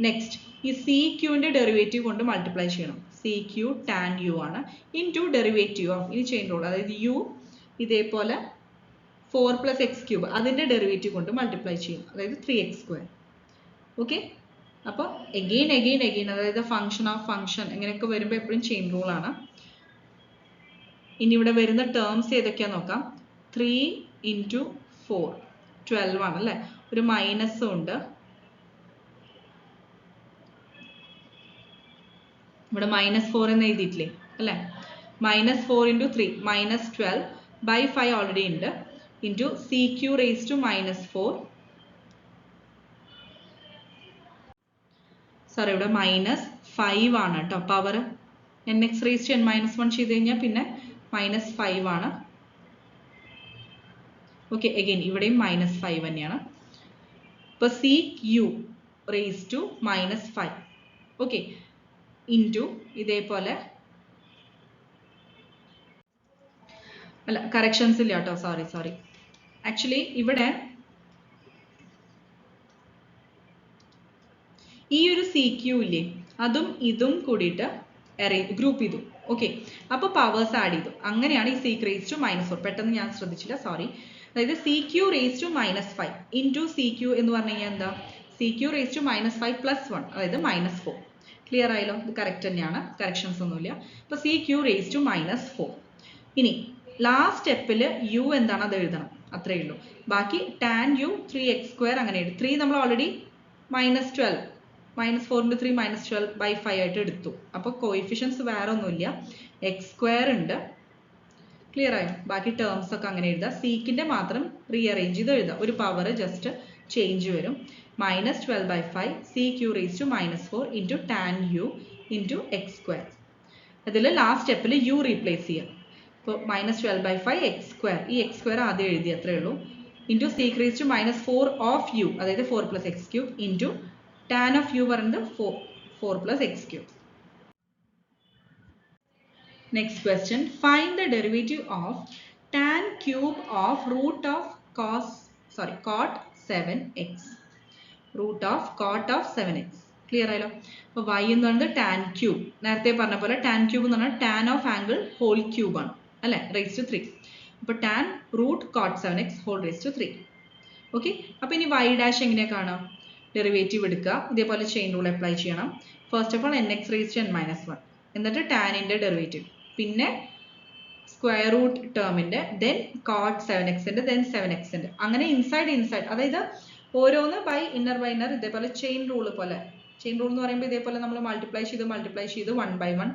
നെക്സ്റ്റ് ഈ CQന്റെ ഡെറിവേറ്റീവ് കൊണ്ട് മൾട്ടിപ്ലൈ ചെയ്യണം. CQ tan u ആണ് ഇൻറ്റു ഡെറിവേറ്റീവ് ഓഫ്, ഇനി ചെയിൻ റൂൾ, അതായത് u ഇതേപോലെ 4 + x³ അതിന്റെ ഡെറിവേറ്റീവ് കൊണ്ട് മൾട്ടിപ്ലൈ ചെയ്യും, അതായത് 3x². ഓക്കെ, അപ്പോൾ എഗെയിൻ അതായത് ഫംഗ്ഷൻ ഓഫ് ഫംഗ്ഷൻ ഇങ്ങനെയൊക്കെ വരുമ്പോൾ എപ്പോഴും ചെയിൻ റൂൾ ആണ്. ഇനി ഇവിടെ വരുന്ന ടേംസ് ഏതൊക്കെയാ നോക്കാം. 3 ഇൻറ്റു 4 12 ആണ് അല്ലേ. ഒരു മൈനസും ഉണ്ട്. ഇവിടെ -4 എന്ന് എഴുതിയിട്ടില്ലേ അല്ലേ. -4 ഇൻറ്റു 3 -12/5 ഓൾറെഡി ഉണ്ട്, into CQ raise to -4. Sorry, ഇവിടെ -5 ആണ് കേട്ടോ power. nx raise to n - 1 ചെയ്ത് കഴിഞ്ഞാൽ പിന്നെ -5 ആണ്. ഓക്കെ, അഗെയിൻ ഇവിടെയും -5 തന്നെയാണ്. ഇപ്പൊ CQ raise to -5. Okay, into ഇതേപോലെ, അല്ല കറക്ഷൻസ് ഇല്ല കേട്ടോ, സോറി. ആക്ച്വലി ഇവിടെ ഈ ഒരു CQ ഇല്ലേ, അതും ഇതും കൂടിയിട്ട് ഗ്രൂപ്പ് ചെയ്തു. ഓക്കെ, അപ്പൊ പവേഴ്സ് ആഡ് ചെയ്തു. അങ്ങനെയാണ് ഈ സീക്ക് റേസ് ടു -4. പെട്ടെന്ന് ഞാൻ ശ്രദ്ധിച്ചില്ല, സോറി. അതായത് CQ raise to -5 into CQ എന്ന് പറഞ്ഞു കഴിഞ്ഞാൽ എന്താ? CQ റേസ് ടു -5 + 1, അതായത് -4. ക്ലിയർ ആയല്ലോ? ഇത് കറക്റ്റ് തന്നെയാണ്, കറക്ഷൻസ് ഒന്നുമില്ല. അപ്പൊ CQ റേസ് ടു -4. ഇനി ലാസ്റ്റ് സ്റ്റെപ്പിൽ u എന്താണ് അത് എഴുതണം, അത്രയേ ഉള്ളൂ. ബാക്കി tan u 3x² അങ്ങനെ എഴുതി. 3 നമ്മൾ ഓൾറെഡി -12 -4 × 3 -12/5 ആയിട്ട് എടുത്തു. അപ്പോൾ കോയിഫിഷ്യൻസ് വേറെ ഒന്നുമില്ല, x² ഉണ്ട്. ക്ലിയർ ആയോ? ബാക്കി ടേംസ് ഒക്കെ അങ്ങനെ എഴുതാം. സീക്കിന്റെ മാത്രം റീഅറേഞ്ച് ചെയ്ത് എഴുതാം, ഒരു പവർ ജസ്റ്റ് ചേഞ്ച് വരും. -12/5 CQ raise to -4 into tan u into x². അതിൽ ലാസ്റ്റ് സ്റ്റെപ്പിൽ u റീപ്ലേസ് ചെയ്യാം. അപ്പോൾ -12/5 x², ഈ x² ആദ്യം എഴുതി, അത്രേ ഉള്ളൂ, into sec raise to -4 of u, അതായത് 4 + x³ into tan of u പറയുന്നത് 4 + x³. Next question, find the derivative of tan cube of root of cot 7x. Root of cot of 7x. Clear ആയല്ലോ? അപ്പോൾ y എന്ന് പറയുന്നത് tan cube, നേരത്തെ പറഞ്ഞ പോലെ tan cube എന്ന് പറഞ്ഞാൽ tan of angle whole cube ആണ് അല്ലെ, റേസ് ടു 3. അപ്പോൾ tan root cot 7x whole raised to 3. Okay, അപ്പോൾ ഇനി y ഡാഷ് എങ്ങനെയാ കാണാം? ഡെറിവേറ്റീവ് എടുക്കുക, ഇതേപോലെ ചെയിൻ റൂൾ അപ്ലൈ ചെയ്യണം. First of all nx raise to n - 1, എന്നിട്ട് ടാനിന്റെ ഡെറിവേറ്റീവ്, പിന്നെ സ്ക്വയർ റൂട്ട് ടേമിന്റെ, ദെൻ cot 7xന്റെ, ദെൻ 7xന്റെ, അങ്ങനെ ഇൻസൈഡ്, അതായത് ഓരോന്ന് ബൈ ഇന്നർ ഇതേപോലെ ചെയിൻ റൂൾ പോലെ. ചെയിൻ റൂൾ എന്ന് പറയുമ്പോൾ ഇതേപോലെ നമ്മൾ മൾട്ടിപ്ലൈ ചെയ്ത് 1 by 1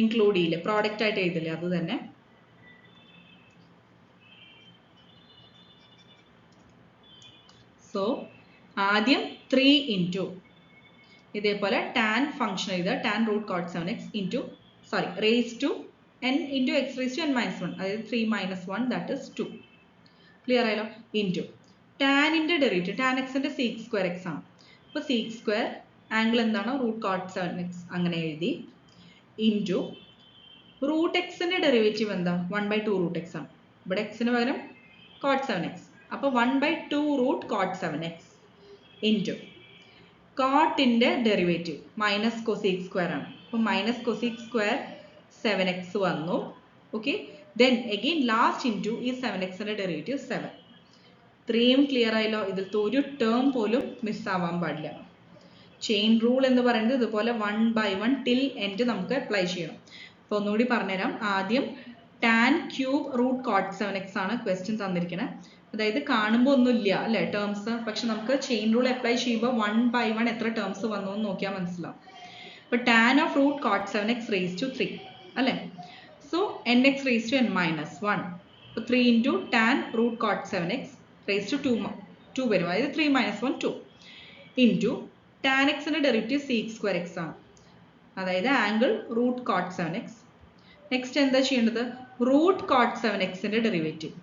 ഇൻക്ലൂഡ് ചെയ്യില്ലേ, പ്രോഡക്റ്റ് ആയിട്ട് എഴുതില്ലേ, അത് തന്നെ. സോ ആദ്യം 3 ഇൻറ്റു ഇതേപോലെ ടാൻ ഫംഗ്ഷൻ എഴുതുക, tan root cot 7x into raise to n into x raise to n - 1, അതായത് 3 - 1 ദാറ്റ് ഇസ് 2. ക്ലിയർ ആയല്ലോ? ഇൻറ്റു ടാനിന്റെ ഡെറിവേറ്റീവ്, ടാൻ എക്സിന്റെ sec² x ആണ്. അപ്പോൾ sec² ആംഗിൾ എന്താണ്? റൂട്ട് cot 7x അങ്ങനെ എഴുതി. ഇൻറ്റു റൂട്ട് എക്സിൻ്റെ ഡെറിവേറ്റീവ് എന്താ 1/2 റൂട്ട് എക്സ് ആണ്. ഇവിടെ എക്സിന് പകരം കോട്ട് 7x. അപ്പോൾ 1/2 റൂട്ട് കോട്ട് 7x ഇൻറ്റു കോട്ടിൻ്റെ ഡെറിവേറ്റീവ് മൈനസ് കൊസീക് സ്ക്വയർ ആണ്. അപ്പോൾ മൈനസ് കൊസീക് സ്ക്വയർ 7x വന്നു. Okay, then again last into ഈ 7xൻ്റെ ഡെറിവേറ്റീവ് 7. ഇത്രയും ക്ലിയർ ആയല്ലോ. ഇതിലത്തെ ഒരു ടേം പോലും മിസ്സാവാൻ പാടില്ല. ചെയിൻ റൂൾ എന്ന് പറയുന്നത് ഇതുപോലെ 1/1 ടിൽ എൻഡ് നമുക്ക് അപ്ലൈ ചെയ്യണം. അപ്പോൾ ഒന്നുകൂടി പറഞ്ഞുതരാം. ആദ്യം tan cube root cot 7x ആണ് ക്വസ്റ്റ്യൻ തന്നിരിക്കുന്നത്. അതായത് കാണുമ്പോൾ ഒന്നുമില്ല അല്ലേ ടേംസ്, പക്ഷെ നമുക്ക് ചെയിൻ റൂൾ അപ്ലൈ ചെയ്യുമ്പോൾ 1/1 എത്ര ടേംസ് വന്നു എന്ന് നോക്കിയാൽ മനസ്സിലാവും. അപ്പോൾ tan of root cot 7x raise to 3 അല്ലേ. So nx raise to n-1. അപ്പോൾ 3 into tan root cot 7x raise to 2 വരും. അതായത് 3 - 1 2 ഇൻറ്റു ടാൻ എക്സിൻ്റെ ഡെറിവേറ്റീവ് സീക് സ്ക്വയർ എക്സ് ആണ്. അതായത് angle root cot 7x. Next എന്താ ചെയ്യേണ്ടത്? റൂട്ട് കോട്ട് 7xൻ്റെ ഡെറിവേറ്റീവ്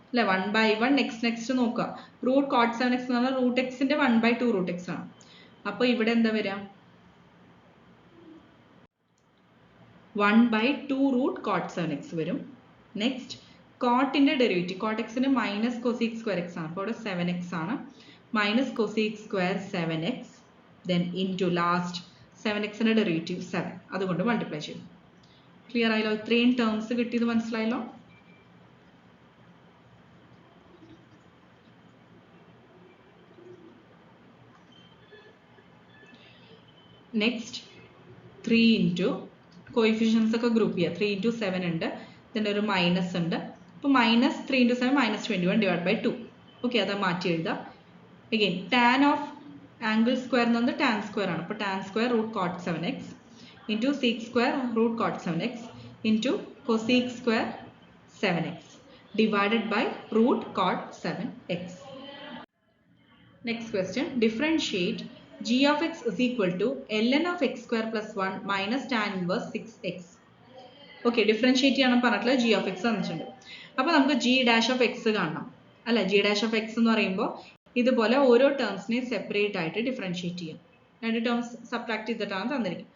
അല്ലെ 1/1 നെക്സ്റ്റ് നോക്കുക. റൂട്ട് കോട്ട് 7x എന്ന് പറഞ്ഞാൽ റൂട്ട് എക്സിൻ്റെ 1/2 റൂട്ട് എക്സ് ആണ്. അപ്പോൾ ഇവിടെ എന്താ വരിക? 1/2 റൂട്ട് കോട്ട് 7x വരും. നെക്സ്റ്റ് കോട്ടിൻ്റെ ഡെറിവേറ്റീവ് കോട്ട് എക്സിന് മൈനസ് കൊസീക് സ്ക്വയർ എക്സ് ആണ്. അപ്പോൾ ഇവിടെ 7x ആണ്. Minus cosec square 7x then into last 7xൻ്റെ ഡെറിവേറ്റീവ് 7 അതുകൊണ്ട് മൾട്ടിപ്ലൈ ചെയ്യും. ക്ലിയർ ആയല്ലോ? ഇത്രയും ടേംസ് കിട്ടിയത് മനസ്സിലായല്ലോ? നെക്സ്റ്റ് 3 ഇൻറ്റു കോയിഫിഷ്യൻസ് ഒക്കെ ഗ്രൂപ്പ് ചെയ്യുക. 3 ഇൻറ്റു 7 ഉണ്ട്, ഇതിൻ്റെ ഒരു മൈനസ് ഉണ്ട്. അപ്പോൾ minus 3 into 7 -21 divide by 2. Okay, അത് മാറ്റി എഴുതാം. Again tan of angle square എന്ന് പറഞ്ഞാൽ ടാൻ സ്ക്വയർ ആണ്. അപ്പോൾ tan square root cot 7x into sec square root cot 7x into cosec square 7x divided by root cot 7x. Next question, differentiate g of x is equal to ln of x square plus 1 minus tan inverse 6x. Okay, differentiate ചെയ്യണം പറഞ്ഞിട്ടുള്ള g of x തന്നിട്ടുണ്ട്. അപ്പോൾ നമുക്ക് g dash of x കാണണം അല്ല. g dash of x എന്ന് പറയുമ്പോൾ ഇതുപോലെ ഓരോ ടേംസിനെ സെപ്പറേറ്റ് ആയിട്ട് ഡിഫറൻഷിയേറ്റ് ചെയ്യാം. രണ്ട് ടേംസ് സബ്ട്രാക്ട് ചെയ്തിട്ടാണ് തന്നിരിക്കുന്നത്.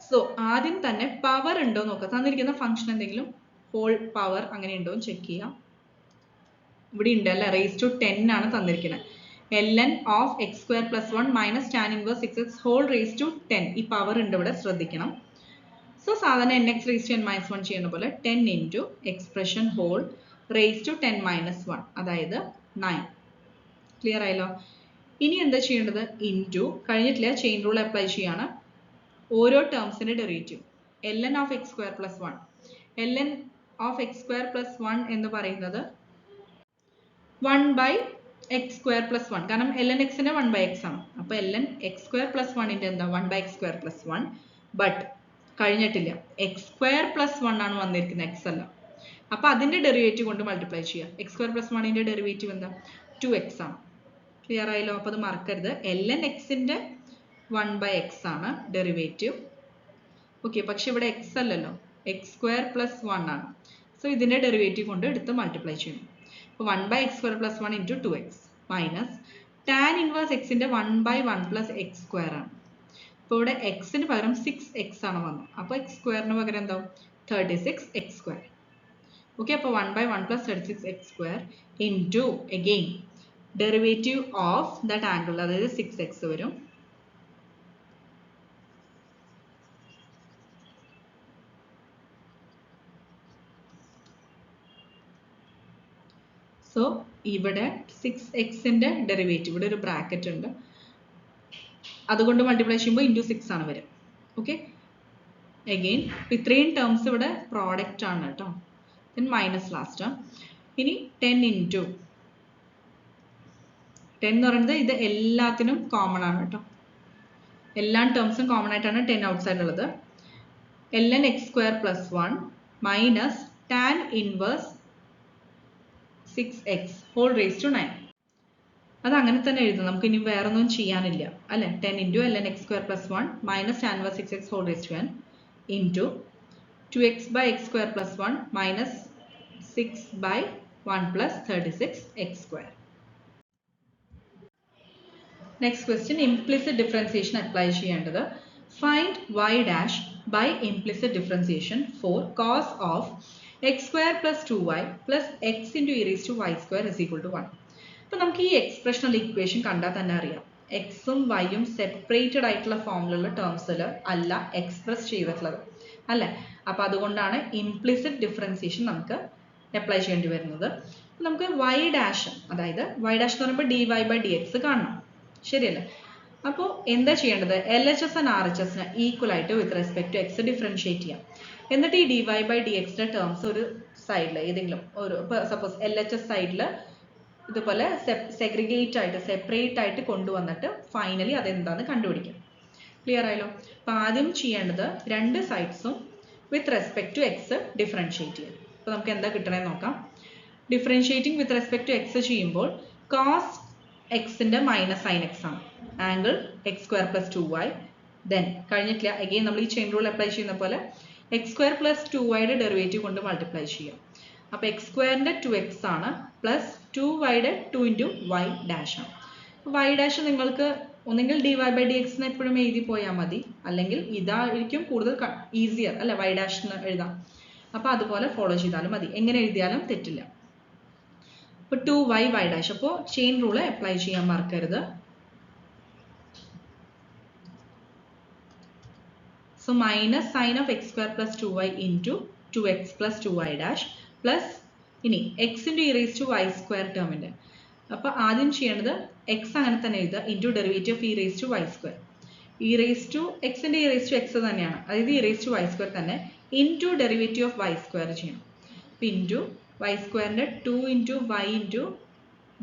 സോ ആദ്യം തന്നെ പവർ ഉണ്ടോ നോക്കുക. തന്നിരിക്കുന്ന ഫംഗ്ഷൻ എന്തെങ്കിലും ഹോൾ പവർ അങ്ങനെ ഉണ്ടോ എന്ന് ചെക്ക് ചെയ്യാം. ഇവിടെ ഉണ്ട് അല്ലേ, റേസ് ടു 10 ആണ് തന്നിരിക്കുന്നത്. ln of x square plus 1 minus tan inverse 6x whole raised to 10. ഈ പവർ ഉണ്ട് ഇവിടെ, ശ്രദ്ധിക്കണം. സോ സാധാരണ nx raised to n-1 ചെയ്യുന്ന പോലെ 10 into expression whole raised to 10 - 1 അതായത് 9. ക്ലിയർ ആയല്ലോ? ഇനി എന്താ ചെയ്യേണ്ടത്? ഇൻറ്റു കഴിഞ്ഞിട്ടില്ല, ചെയിൻ റൂൾ അപ്ലൈ ചെയ്യാണ്. ഓരോ ടേംസിൻ്റെ derivative ln of x square plus 1. ln of x square plus 1 എന്ന് പറയുന്നത് 1/x square plus 1. കാരണം ln x ന്റെ 1/x ആണ്. അപ്പോൾ ln x square plus 1 ന്റെ എന്താ 1/x square plus 1. ബട്ട് കഴിഞ്ഞിട്ടില്ല, x square plus 1 ആണ് വന്നിരിക്കുന്നത്, x അല്ല. അപ്പോൾ അതിൻ്റെ ഡെറിവേറ്റീവ് കൊണ്ട് മൾട്ടിപ്ലൈ ചെയ്യുക. x square plus 1 ന്റെ ഡെറിവേറ്റീവ് എന്താ 2x ആണ്. ക്ലിയർ ആയല്ലോ? അപ്പോൾ അത് മറക്കരുത്. ln x ന്റെ 1/x ആണ് ഡെറിവേറ്റീവ്. ഓക്കെ, പക്ഷെ ഇവിടെ x അല്ലല്ലോ, x square plus 1 ആണ്. സോ ഇതിൻ്റെ ഡെറിവേറ്റീവ് കൊണ്ട് എടുത്ത് മൾട്ടിപ്ലൈ ചെയ്യണം. അപ്പോൾ 1/x square plus 1 into 2x minus tan inverse എക്സിൻ്റെ 1/1 പ്ലസ് എക്സ് സ്ക്വയർ ആണ്. അപ്പോൾ ഇവിടെ എക്സിന് പകരം 6x ആണ് വന്നത്. അപ്പോൾ എക്സ് സ്ക്വയറിന് പകരം എന്താവും 36x സ്ക്വയർ. ഓക്കെ, അപ്പോൾ 1/1 plus 36x square into again derivative of that angle, അതായത് 6x വരും. സോ ഇവിടെ 6xന്റെ ഡെറിവേറ്റീവ്, ഇവിടെ ഒരു ബ്രാക്കറ്റ് ഉണ്ട്, അതുകൊണ്ട് മൾട്ടിപ്ലൈ ചെയ്യുമ്പോൾ ഇൻറ്റു 6 ആണ് വരും. ഓക്കെ, അഗെയിൻ ഇത്രയും ടേംസ് ഇവിടെ പ്രോഡക്റ്റ് ആണ് കേട്ടോ. Then minus last. ഇനി 10 ഇൻറ്റു 10 എന്ന് പറയുന്നത് ഇത് എല്ലാത്തിനും കോമൺ ആണ് കേട്ടോ. എല്ലാ ടേംസും കോമൺ ആയിട്ടാണ് 10 ഔട്ട്സൈഡ് ഉള്ളത്. ln x square plus 1 minus tan inverse 6x whole raised to 9. അത് അങ്ങനെ തന്നെ എഴുതും, നമുക്ക് ഇനി വേറെ ഒന്നും ചെയ്യാനില്ല അല്ലെ. 10 into ln x square plus 1 minus tan inverse 6x whole raised to n into 2x by x square plus 1 minus 6 by 1 plus 36x square. Next question, implicit differentiation apply ചെയ്യേണ്ടത്. Find y dash by implicit differentiation for cos of x square plus 2y plus x into e raised to y square is equal to 1. അപ്പോൾ നമുക്ക് ഈ എക്സ്പ്രഷണൽ equation കണ്ടാൽ തന്നെ അറിയാം എക്സും വൈയും separated ആയിട്ടുള്ള ഫോമിലുള്ള ടേംസിൽ അല്ല എക്സ്പ്രസ് ചെയ്തിട്ടുള്ളത് അല്ലേ. അപ്പോൾ അതുകൊണ്ടാണ് ഇംപ്ലിസിറ്റ് ഡിഫറൻസിയേഷൻ നമുക്ക് അപ്ലൈ ചെയ്യേണ്ടി വരുന്നത്. നമുക്ക് y ഡാഷ്, അതായത് y ഡാഷ് എന്ന് പറയുമ്പോൾ dy/dx കാണണം, ശരിയല്ലേ. അപ്പോൾ എന്താ ചെയ്യേണ്ടത്, LHS ആൻഡ് RHSനെ ഈക്വൽ ആയിട്ട് with respect to x differentiate ചെയ്യാം. എന്നിട്ട് ഈ dy/dxന്റെ ടേംസ് ഒരു സൈഡിൽ ഏതെങ്കിലും ഒരു, സപ്പോസ് LHS സൈഡിൽ ഇതുപോലെ സെഗ്രിഗേറ്റ് ആയിട്ട് സെപ്പറേറ്റ് ആയിട്ട് കൊണ്ടുവന്നിട്ട് ഫൈനലി അതെന്താണെന്ന് കണ്ടുപിടിക്കാം. ക്ലിയർ ആയല്ലോ. അപ്പോൾ ആദ്യം ചെയ്യേണ്ടത് രണ്ട് സൈഡ്സും with respect to x differentiate ചെയ്യാം. അപ്പോൾ നമുക്ക് എന്താ കിട്ടണമെന്ന് നോക്കാം. Differentiating with respect to x ചെയ്യുമ്പോൾ കോസ് എക്സിന്റെ മൈനസ് സൈൻ എക്സ് ആണ്, angle x square plus 2y. Then കഴിഞ്ഞിട്ടില്ല, അഗെയിൻ നമ്മൾ ഈ ചെയിൻ റൂൾ അപ്ലൈ ചെയ്യുന്ന പോലെ എക്സ് സ്ക്വയർ പ്ലസ് 2yയുടെ ഡെറിവേറ്റീവ് കൊണ്ട് മൾട്ടിപ്ലൈ ചെയ്യാം. അപ്പോൾ എക്സ് സ്ക്വയറിന്റെ 2x ആണ് പ്ലസ് 2yയുടെ 2 ഇൻറ്റു വൈ ഡാഷ് ആണ്. വൈ ഡാഷ് നിങ്ങൾക്ക് ഒന്നെങ്കിൽ dy/dx എപ്പോഴും എഴുതി പോയാൽ മതി, അല്ലെങ്കിൽ ഇതായിരിക്കും കൂടുതൽ ഈസിയർ അല്ലെ, വൈ ഡാഷ് എഴുതാം. അപ്പോൾ അതുപോലെ ഫോളോ ചെയ്താലും മതി, എങ്ങനെ എഴുതിയാലും തെറ്റില്ല. അപ്പോൾ 2y y ഡാഷ്, അപ്പോൾ ചെയിൻ റൂള് അപ്ലൈ ചെയ്യാൻ മറക്കരുത്. So minus sine of x square plus 2y into 2x plus 2y dash plus ഇനി x into e raise to y square ടേമിൻ്റെ. അപ്പോൾ ആദ്യം ചെയ്യേണ്ടത് എക്സ് അങ്ങനെ തന്നെ എഴുതുക, into derivative of e raise to y square. E raise to എക്സിൻ്റെ e raise to x തന്നെയാണ്, അതായത് e raise to y square തന്നെ, into derivative of y square ചെയ്യണം. അപ്പോൾ ഇൻറ്റു വൈ സ്ക്വയറിൻ്റെ 2 ഇൻറ്റു വൈ ഇൻറ്റു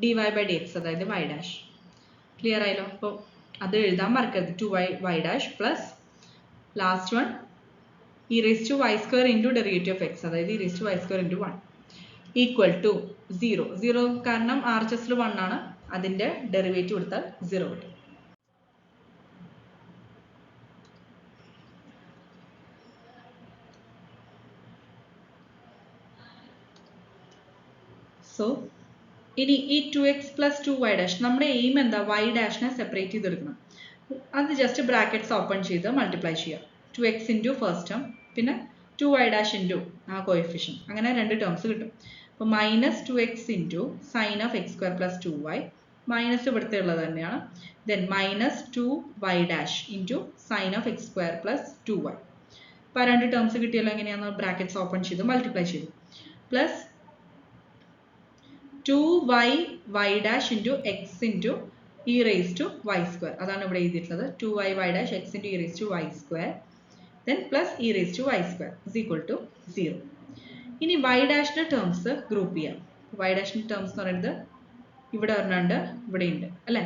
dy/dx, അതായത് Y dash. Clear ആയല്ലോ. അപ്പോൾ അത് എഴുതാൻ മറക്കരുത്, 2y y dash plus last one e raise to y square into derivative of x, അതായത് e raise to y square into 1 equal to 0. 0 കാരണം RHSൽ 1 ആണ്, അതിൻ്റെ ഡെറിവേറ്റീവ് എടുത്താൽ 0 കിട്ടും. സോ ഇനി ഈ 2x പ്ലസ് 2y ഡാഷ്, നമ്മുടെ എയിം എന്താ, y ഡാഷിനെ സെപ്പറേറ്റ് ചെയ്തെടുക്കണം. അത് ജസ്റ്റ് ബ്രാക്കറ്റ്സ് ഓപ്പൺ ചെയ്ത് മൾട്ടിപ്ലൈ ചെയ്യാം. 2x ഇൻറ്റു ഫസ്റ്റ് ടേം പിന്നെ 2y ഡാഷ് ഇൻറ്റു ആ കോഎഫിഷ്യൻ, അങ്ങനെ രണ്ട് ടേംസ് കിട്ടും. അപ്പോൾ minus 2x into sine of x square plus 2y, minus ഇവിടുത്തെ ഉള്ളത് തന്നെയാണ്. Then minus 2y dash into sine of x square plus 2y. അപ്പോൾ രണ്ട് ടേംസ് കിട്ടിയല്ലോ, എങ്ങനെയാണെന്ന് ബ്രാക്കറ്റ്സ് ഓപ്പൺ ചെയ്ത് മൾട്ടിപ്ലൈ ചെയ്തു. Plus 2y y dash into x into e raise to y square, അതാണ് ഇവിടെ എഴുതിയിട്ടുള്ളത്. 2y y dash x into e raise to y square, then plus e raise to y square is equal to 0. ഇനി y ഡാഷിൻ്റെ terms group ചെയ്യാം. y ഡാഷിൻ്റെ terms എന്ന് പറയുന്നത് ഇവിടെ ഒരെണ്ണമുണ്ട്, ഇവിടെ ഉണ്ട് അല്ലേ.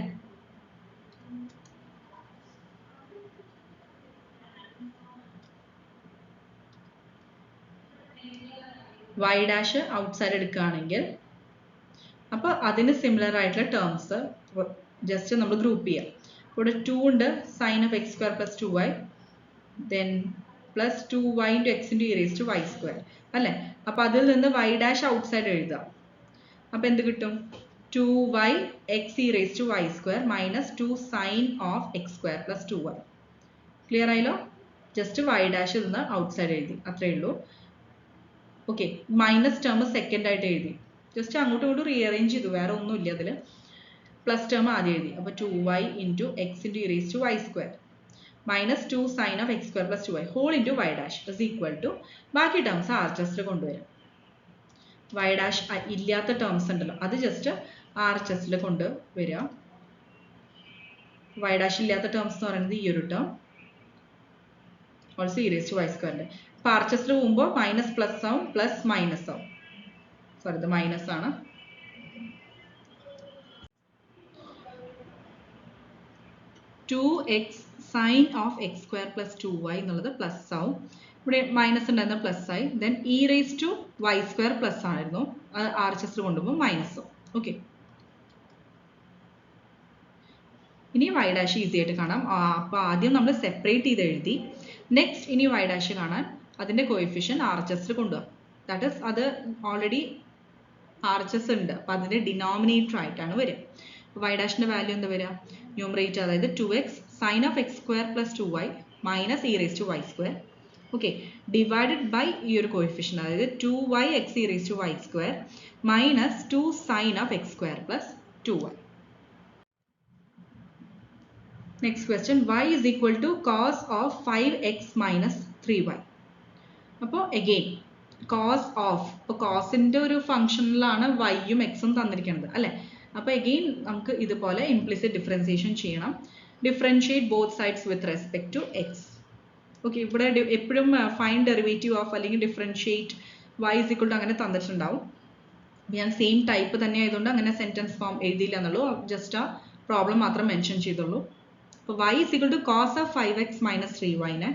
y ഡാഷ് ഔട്ട്സൈഡ് എടുക്കുകയാണെങ്കിൽ അപ്പോൾ അതിന് സിമിലർ ആയിട്ടുള്ള ടേംസ് ജസ്റ്റ് നമ്മൾ ഗ്രൂപ്പ് ചെയ്യാം. ഇവിടെ 2 ഉണ്ട്, sine of x square plus 2y, then plus 2y into x into e raise to y square അല്ലേ. അപ്പോൾ അതിൽ നിന്ന് y ഡാഷ് ഔട്ട്സൈഡ് എഴുതുക. അപ്പോൾ എന്ത് കിട്ടും, 2y x e raise to y square minus 2 sine of x square plus 2y. Clear ആയല്ലോ. Just y dash നിന്ന് ഔട്ട്സൈഡ് എഴുതി, അത്രയേ ഉള്ളൂ. ഓക്കെ, മൈനസ് ടേം സെക്കൻഡ് ആയിട്ട് എഴുതി, ജസ്റ്റ് അങ്ങോട്ടും ഇങ്ങോട്ടും റീഅറേഞ്ച് ചെയ്തു, വേറെ ഒന്നുമില്ല അതിൽ. പ്ലസ് ടേം ആദ്യം എഴുതി, അപ്പോൾ 2y into x into e raise to y square minus 2 sine of x square plus 2y whole into y dash is equal to, ബാക്കി ടേംസ് RHSൽ കൊണ്ടുവരും. വൈ ഡാഷ് ഇല്ലാത്ത ടേംസ് ഉണ്ടല്ലോ, അത് ജസ്റ്റ് RHSൽ കൊണ്ടുവരിക. വൈ ഡാഷ് ഇല്ലാത്ത ടേംസ് എന്ന് പറയുന്നത് ഈ ഒരു term, also e raise to y സ്ക്വയറിൻ്റെ. അപ്പോൾ RHSൽ പോകുമ്പോൾ മൈനസ് പ്ലസ് ആവും, പ്ലസ് മൈനസ് ആവും. സോറി, ഇത് മൈനസ് ആണ്. Two x sine of x square plus 2y എന്നുള്ളത് പ്ലസ് ആവും, ഇവിടെ മൈനസ് ഉണ്ടായിരുന്ന പ്ലസ് ആയി. Then e raise to y square plus ആയിരുന്നു, അത് RHSൽ കൊണ്ടുപോകുമ്പോൾ മൈനസ് ആവും. ഓക്കെ, ഇനി വൈ ഡാഷ് ഈസി ആയിട്ട് കാണാം. അപ്പോൾ ആദ്യം നമ്മൾ സെപ്പറേറ്റ് ചെയ്ത് എഴുതി. നെക്സ്റ്റ് ഇനി വൈ ഡാഷ് കാണാൻ അതിൻ്റെ കോഎഫിഷ്യൻ RHSൽ കൊണ്ടുപോകാം. ദാറ്റ് ഇസ്, അത് ഓൾറെഡി RHS ഉണ്ട്, അപ്പോൾ അതിൻ്റെ ഡിനോമിനേറ്റർ ആയിട്ടാണ് വരിക. വൈ ഡാഷിൻ്റെ വാല്യൂ എന്താ വരിക, ന്യൂമറേറ്റർ, അതായത് 2x sine of x square plus 2y minus e raise to y square okay divided by ഈ ഒരു കോയിഫിഷ്യൻ അതായത് 2y x e raise to y square minus 2 sine of x square plus 2y. Next question, y is equal to cos of 5x minus 3y. അപ്പോൾ again cos of ഇപ്പോൾ cosന്റെ ഒരു ഫംഗ്ഷനിലാണ് yയും xും തന്നിരിക്കുന്നത് അല്ലേ അപ്പോൾ again നമുക്ക് ഇതുപോലെ implicit differentiation ചെയ്യണം differentiate both sides with respect to x. Okay ഇവിടെ എപ്പോഴും ഫൈൻഡ് ഡെറിവേറ്റീവ് ഓഫ് അല്ലെങ്കിൽ differentiate y is equal to അങ്ങനെ തന്നിട്ടുണ്ടാവും ഞാൻ സെയിം ടൈപ്പ് തന്നെ ആയതുകൊണ്ട് അങ്ങനെ സെന്റൻസ് ഫോം എഴുതിയില്ല എന്നുള്ളൂ ജസ്റ്റ് ആ പ്രോബ്ലം മാത്രം മെൻഷൻ ചെയ്തുള്ളൂ അപ്പോൾ y is equal to cos of 5x minus 3y നെ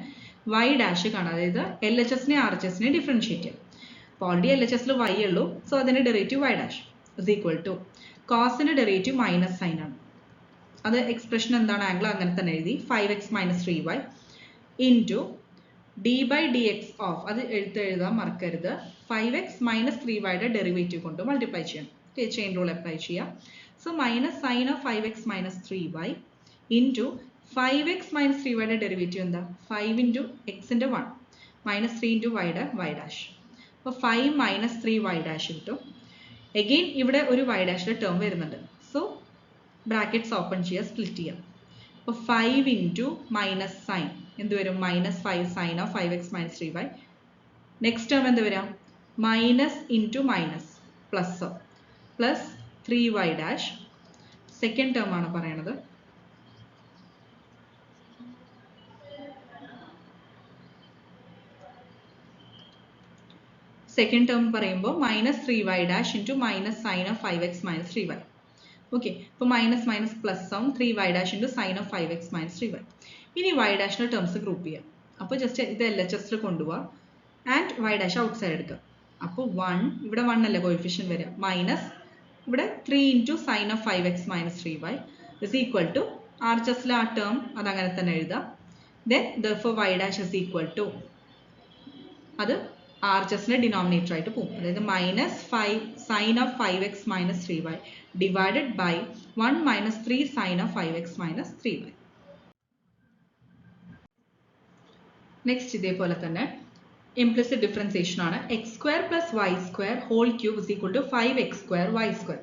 y ഡാഷ് കാണാം അതായത് എൽ എച്ച് എസിനെ ആർ എച്ച് എസിനെ ഡിഫറൻഷിയേറ്റ് ചെയ്യാം അപ്പോൾ ഓൾറെഡി എൽ എച്ച് എസിൽ y ഉള്ളൂ സോ അതിന്റെ derivative y dash is equal to കോസിന്റെ ഡെറിവേറ്റീവ് മൈനസ് സൈൻ ആണ് അത് എക്സ്പ്രഷൻ എന്താണ് ആംഗിൾ അങ്ങനെ തന്നെ എഴുതി 5x minus 3y into d by dx of അത് എഴുതാൻ മറക്കരുത് 5x minus 3y യുടെ ഡെറിവേറ്റീവ് കൊണ്ട് മൾട്ടിപ്ലൈ ചെയ്യണം ചെയിൻ റൂൾ അപ്ലൈ ചെയ്യാം so minus sine of 5x minus 3y into 5x minus 3y യുടെ ഡെറിവേറ്റീവ് എന്താ 5 into x ന്റെ 1 minus 3 into y യുടെ y dash അപ്പോൾ 5 minus 3y dash കിട്ടും again ഇവിടെ ഒരു y dash ന്റെ ടേം വരുന്നുണ്ട് സോ ബ്രാക്കറ്റ്സ് ഓപ്പൺ ചെയ്യുക സ്പ്ലിറ്റ് ചെയ്യാം അപ്പോൾ 5 into minus സൈൻ എന്ത് വരും minus 5 sine of 5x minus 3y next term എന്ത് വരാം minus into minus plus plus 3y dash second term ആണ് പറയണത് സെക്കൻഡ് ടേം പറയുമ്പോൾ minus 3y dash into minus sine of 5x minus 3y okay ഇപ്പോൾ minus minus plus ആവും 3y dash into sine of 5x minus 3y ഇനി y ഡാഷിന്റെ terms group ചെയ്യാം അപ്പോൾ just ഇത് എൽ എച്ച് എസിൽ കൊണ്ടുപോവാ and y dash outside എടുക്കുക അപ്പോൾ 1 ഇവിടെ 1 അല്ലേ കോയിഫിഷ്യൻ വരിക മൈനസ് ഇവിടെ 3 into sine of 5x minus 3y is equal to R H എസിലെ ആ ടേം അതങ്ങനെ തന്നെ എഴുതാം then therefore y dash is equal to അത് ആർ എച്ച് എസിന്റെ ഡിനോമിനേറ്റർ ആയിട്ട് പോകും അതായത് minus 5 sine of 5x minus 3y divided by 1 minus 3 sine of 5x minus 3y. Next ഇതേപോലെ തന്നെ ഇംപ്ലിസിറ്റ് ഡിഫറൻസിയേഷൻ ആണ് x square plus y square whole cube is equal to 5x square y square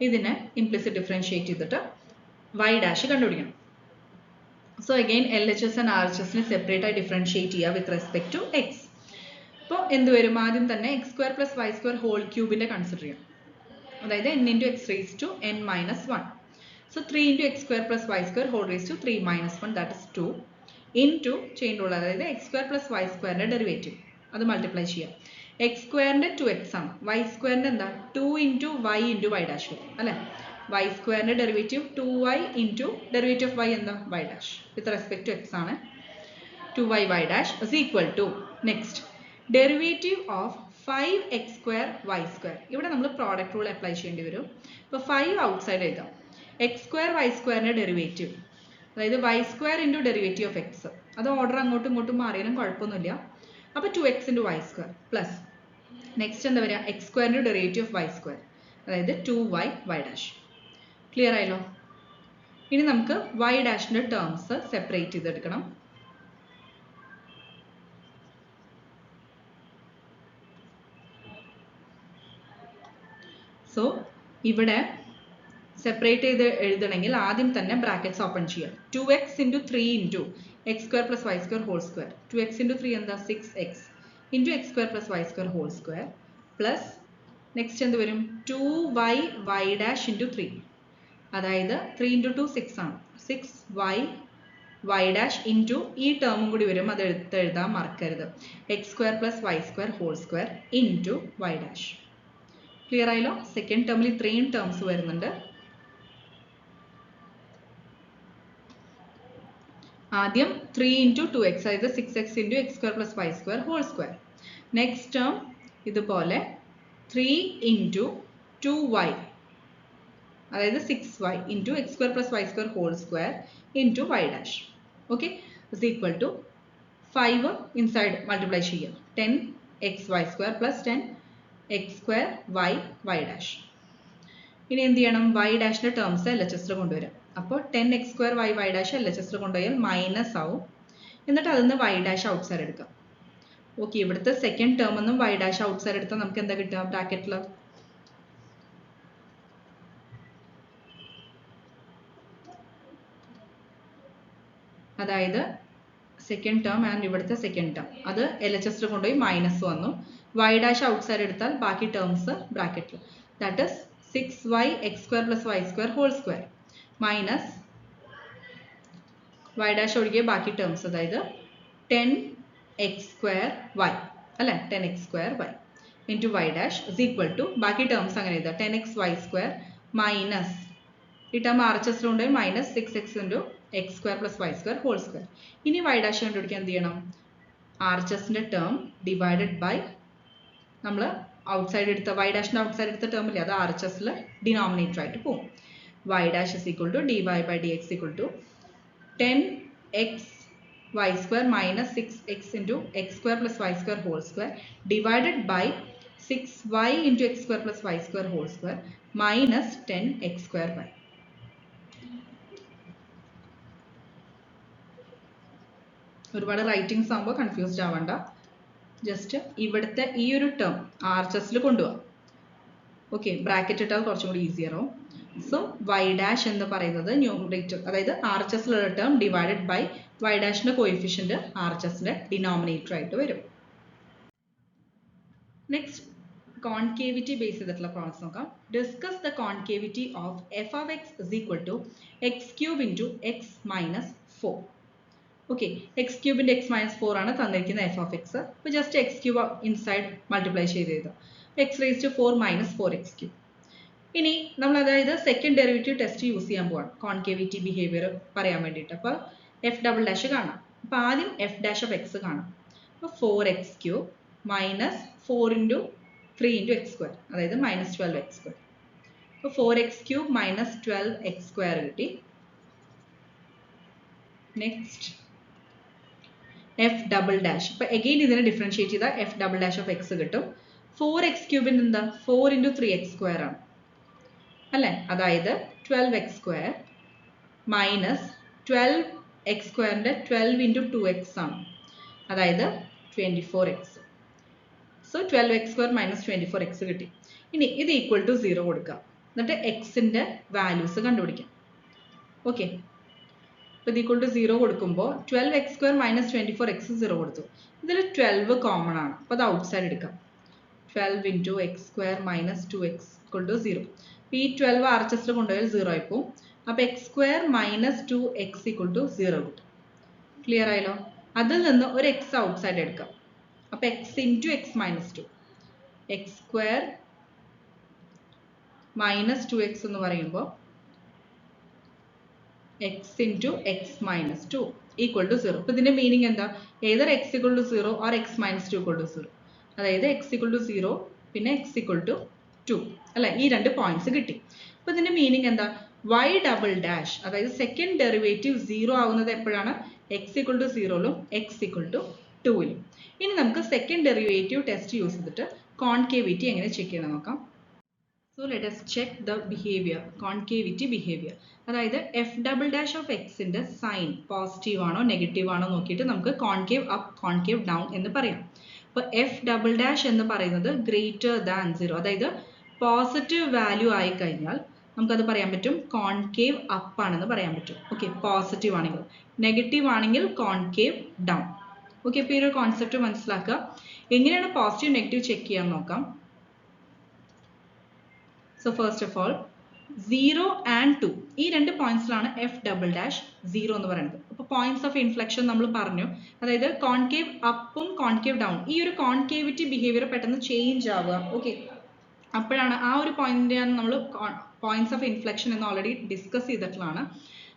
ഇതിനെ implicit differentiate ചെയ്തിട്ട് y dash കണ്ടുപിടിക്കണം so again L H S and R H എസിനെ separate ആയി differentiate ചെയ്യുക with respect to X അപ്പോൾ എന്ത് വരും ആദ്യം തന്നെ x square plus y square whole ക്യൂബിന്റെ കൺസിഡർ ചെയ്യാം അതായത് n into x raised to n minus 1 so 3 into x square plus y square whole raised to 3 minus 1 that is 2 into chain rule അതായത് x square plus y square ന്റെ derivative അത് multiply ചെയ്യാം x square ന്റെ 2x ആണ് y square ന്റെ എന്താ 2 into y into y dash അല്ലേ y square ന്റെ derivative 2y into derivative of y എന്താ y dash with respect to x ആണ് 2y y dash is equal to next derivative of 5x square y square ഇവിടെ നമ്മൾ product rule apply ചെയ്യേണ്ടി വരും അപ്പോൾ 5 outside എഴുതാം x square y square ന്റെ derivative അതായത് y square into derivative of x അത് ഓർഡർ അങ്ങോട്ടും ഇങ്ങോട്ടും മാറിയാലും കുഴപ്പമൊന്നുമില്ല അപ്പോൾ 2x into y square plus next എന്താ വരിക x square into derivative of y square അതായത് 2y y dash ക്ലിയർ ആയല്ലോ ഇനി നമുക്ക് y ഡാഷിന്റെ ടേംസ് സെപ്പറേറ്റ് ചെയ്തെടുക്കണം സോ ഇവിടെ സെപ്പറേറ്റ് ചെയ്ത് എഴുതണമെങ്കിൽ ആദ്യം തന്നെ ബ്രാക്കറ്റ്സ് ഓപ്പൺ ചെയ്യാം 2x into 3 into x square plus y square whole square 2x into 3 എന്താ 6x into x square plus y square whole square plus next എന്ത് വരും 2y y dash into 3 അതായത് 3 into 2 6 ആണ് 6y y dash into ഈ ടേമും കൂടി വരും അത് എഴുതാൻ മറക്കരുത് x square plus y square whole square into y dash clear ആയല്ലോ സെക്കൻഡ് ടേമിൽ ഇത്രയും ടേംസ് വരുന്നുണ്ട് ആദ്യം 3 into 2x അതായത് 6x into x square plus y square whole square next term ഇതുപോലെ 3 into 2y അതായത് 6y into x square plus y square whole square into y dash okay is equal to 5 inside multiply ചെയ്യാം 10xy square plus 10 x square y dash ഇനി എന്ത് ചെയ്യണം y ഡാഷിന്റെ terms L H എസിൽ കൊണ്ടുവരാം അപ്പോൾ 10x square y dash L H എസിൽ കൊണ്ടുപോയാൽ മൈനസ് ആവും എന്നിട്ട് അതിൽ നിന്ന് y ഡാഷ് ഔട്ട് സൈഡ് എടുക്കാം. ഓക്കെ, ഇവിടുത്തെ സെക്കൻഡ് ടേം ഒന്നും y ഡാഷ് ഔട്ട് സൈഡ് എടുത്താൽ നമുക്ക് എന്താ കിട്ടുക ബ്രാക്കറ്റിൽ? അതായത് സെക്കൻഡ് ടേം ആൻഡ് ഇവിടുത്തെ സെക്കൻഡ് ടേം അത് LHS കൊണ്ടുപോയി മൈനസ് വന്നു. y ഡാഷ് ഔട്ട് സൈഡ് എടുത്താൽ ബാക്കി ടേംസ് ബ്രാക്കറ്റിൽ. That is 6y(x² + y² whole square minus y dash ഒഴികെ ബാക്കി ടേംസ് അതായത് 10x² അല്ലെ 10x² into y dash is equal to ബാക്കി ടേംസ് അങ്ങനെ എഴുതുക 10xy² മൈനസ് ഈ ടേം RHS കൊണ്ടുപോയി minus 6x into x² + y² whole square. ഇനി y ഡാഷ് കണ്ടുപിടിക്കാൻ എന്ത് ചെയ്യണം? RHSന്റെ ടേം ഡിവൈഡഡ് ബൈ നമ്മൾ ഔട്ട്സൈഡ് എടുത്ത y ഡാഷിന്റെ ഔട്ട്സൈഡ് എടുത്ത ടേം ഇല്ലേ അത് RHSൽ ഡിനോമിനേറ്റർ ആയിട്ട് പോകും. y dash is equal to dy/dx equal to 10xy² minus 6x into x² plus y² whole square divided by 6y into x² plus y² whole square minus 10x²y. ഒരുപാട് writings ആകുമ്പോൾ confused ആവണ്ട. Just ഇവിടുത്തെ ഈ ഒരു term RHSൽ കൊണ്ടുപോകാം. Okay, bracket ഇട്ടാൽ കുറച്ചും കൂടി ഈസിയർ ആവും. സോ y ഡാഷ് എന്ന് പറയുന്നത് ന്യൂമറേറ്റർ അതായത് RHSലുള്ള ടേം ഡിവൈഡഡ് ബൈ y ഡാഷിന്റെ കോഎഫിഷ്യന്റ് RHSന്റെ ഡിനോമിനേറ്റർ ആയിട്ട് വരും. നെക്സ്റ്റ് കോൺകേവിറ്റി ബേസ് ചെയ്തിട്ടുള്ള പ്രോബ്ലംസ് നോക്കാം. Discuss the concavity of f of x is equal to x³ into x minus 4. Okay, x³ into x minus 4 ആണ് തന്നിരിക്കുന്ന f of x. അപ്പോൾ just x³ inside multiply ചെയ്ത് എഴുതാം. x⁴ minus 4x³. ഇനി നമ്മൾ അതായത് സെക്കൻഡ് ഡെറിവേറ്റീവ് ടെസ്റ്റ് യൂസ് ചെയ്യാൻ പോവാണ് കോൺകേവിറ്റി ബിഹേവിയർ പറയാൻ വേണ്ടിയിട്ട്. അപ്പോൾ f ഡബിൾ ഡാഷ് കാണാം. അപ്പോൾ ആദ്യം f ഡാഷ് ഓഫ് എക്സ് കാണാം. അപ്പോൾ 4x³ minus 4 into 3 into x² അതായത് മൈനസ് 12x². അപ്പോൾ 4x³ മൈനസ് 12x² കിട്ടി. Next f double dash. അപ്പോൾ എഗെയിൻ ഇതിനെ ഡിഫറൻഷിയേറ്റ് ചെയ്താൽ f double dash of X കിട്ടും. 4x³ എന്താ 4 ഇൻറ്റു 3x² ആണ് അല്ലേ, അതായത് 12x² മൈനസ് 12x²ന്റെ 12 ഇൻറ്റു 2x ആണ് അതായത് 24x. So 12x² minus 24x കിട്ടി. ഇനി ഇത് ഈക്വൽ ടു 0 കൊടുക്കാം. എന്നിട്ട് എക്സിന്റെ വാല്യൂസ് കണ്ടുപിടിക്കാം. ഓക്കെ, അപ്പോൾ ഇത് ഈക്വൽ ടു 0 കൊടുക്കുമ്പോൾ 12x² മൈനസ് 24x 0 കൊടുത്തു. ഇതിൽ 12 കോമൺ ആണ്. അപ്പോൾ അത് ഔട്ട് സൈഡ് എടുക്കാം. 12 into x² minus 2x equal to 0. ഈ 12 RHSൽ കൊണ്ടുപോയാൽ 0 ആയി പോകും. അപ്പോൾ x² minus 2x equal to 0 കിട്ടും. ക്ലിയർ ആയല്ലോ? അതിൽ നിന്ന് ഒരു x ഔട്ട് സൈഡ് എടുക്കാം. അപ്പോൾ x into x minus 2 x² minus 2x എന്ന് പറയുമ്പോൾ x into x minus 2 equal to 0. അപ്പോൾ ഇതിന്റെ മീനിങ് എന്താ? Either x equal to 0 or x minus 2 equal to 0. അതായത് x ഈക്വൽ ടു 0 പിന്നെ x ഈക്വൽ ടു 2 അല്ലെ, ഈ രണ്ട് പോയിന്റ്സ് കിട്ടി. അപ്പോൾ ഇതിന്റെ മീനിങ് എന്താ? y ഡബിൾ ഡാഷ് അതായത് സെക്കൻഡ് ഡെറിവേറ്റീവ് 0 ആവുന്നത് എപ്പോഴാണ്? x ഈക്വൽ ടു 0ലും x ഈക്വൽ ടു 2ലും. ഇനി നമുക്ക് സെക്കൻഡ് ഡെറിവേറ്റീവ് ടെസ്റ്റ് യൂസ് ചെയ്തിട്ട് കോൺകേവിറ്റി എങ്ങനെ ചെക്ക് ചെയ്യണം നോക്കാം. So let us check the behaviour, concavity behaviour. അതായത് എഫ് ഡബിൾ ഡാഷ് ഓഫ് എക്സിന്റെ സൈൻ പോസിറ്റീവ് ആണോ നെഗറ്റീവ് ആണോ നോക്കിയിട്ട് നമുക്ക് കോൺകേവ് അപ്പ് കോൺകേവ് ഡൗൺ എന്ന് പറയാം. അപ്പോൾ എഫ് ഡബിൾ ഡാഷ് എന്ന് പറയുന്നത് ഗ്രേറ്റർ ദാൻ 0 അതായത് പോസിറ്റീവ് വാല്യൂ ആയി കഴിഞ്ഞാൽ നമുക്കത് പറയാൻ പറ്റും കോൺകേവ് അപ്പ് ആണെന്ന് പറയാൻ പറ്റും. ഓക്കെ, പോസിറ്റീവ് ആണെങ്കിൽ. നെഗറ്റീവ് ആണെങ്കിൽ കോൺകേവ് ഡൗൺ. ഓക്കെ, അപ്പോൾ ഈ ഒരു കോൺസെപ്റ്റ് മനസ്സിലാക്കുക. എങ്ങനെയാണ് പോസിറ്റീവ് നെഗറ്റീവ് ചെക്ക് ചെയ്യാൻ നോക്കാം. So first of all 0 and 2 ഈ രണ്ട് പോയിന്റ്സിലാണ് എഫ് ഡബിൾ ഡാഷ് 0 എന്ന് പറയുന്നത്. അപ്പോൾ പോയിന്റ്സ് ഓഫ് ഇൻഫ്ലക്ഷൻ നമ്മൾ പറഞ്ഞു, അതായത് കോൺകേവ് അപ്പും കോൺകേവ് ഡൗൺ ഈ ഒരു കോൺകേവിറ്റി ബിഹേവിയർ പെട്ടെന്ന് ചേഞ്ച് ആവുക. ഓക്കെ, അപ്പോഴാണ് ആ ഒരു പോയിന്റിനെയാണ് നമ്മൾ പോയിന്റ്സ് ഓഫ് ഇൻഫ്ലക്ഷൻ എന്ന് ഓൾറെഡി ഡിസ്കസ് ചെയ്തിട്ടുള്ളതാണ്.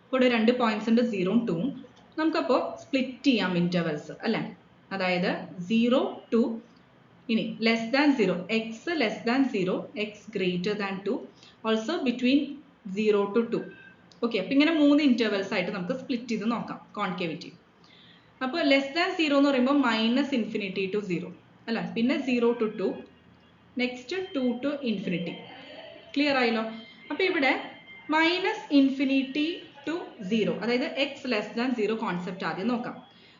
ഇപ്പോൾ ഇവിടെ രണ്ട് പോയിന്റ്സ് ഉണ്ട് 0ഉം 2ഉം. നമുക്കപ്പോൾ സ്പ്ലിറ്റ് ചെയ്യാം ഇന്റർവെൽസ് അല്ലേ, അതായത് 0 2 ഇനി less than 0 X less than 0 x greater than 2 also between 0 to 2. Okay, അപ്പം ഇങ്ങനെ 3 ഇന്റർവെൽസ് ആയിട്ട് നമുക്ക് സ്പ്ലിറ്റ് ചെയ്ത് നോക്കാം കോൺകേവിറ്റി. അപ്പോൾ ലെസ് ദാൻ 0 എന്ന് പറയുമ്പോൾ -∞ to 0 അല്ല, പിന്നെ 0 to 2, നെക്സ്റ്റ് 2 to ∞. ക്ലിയർ ആയല്ലോ? അപ്പോൾ ഇവിടെ -∞ to 0 അതായത് എക്സ് ലെസ് ദാൻ 0 കോൺസെപ്റ്റ് ആദ്യം നോക്കാം.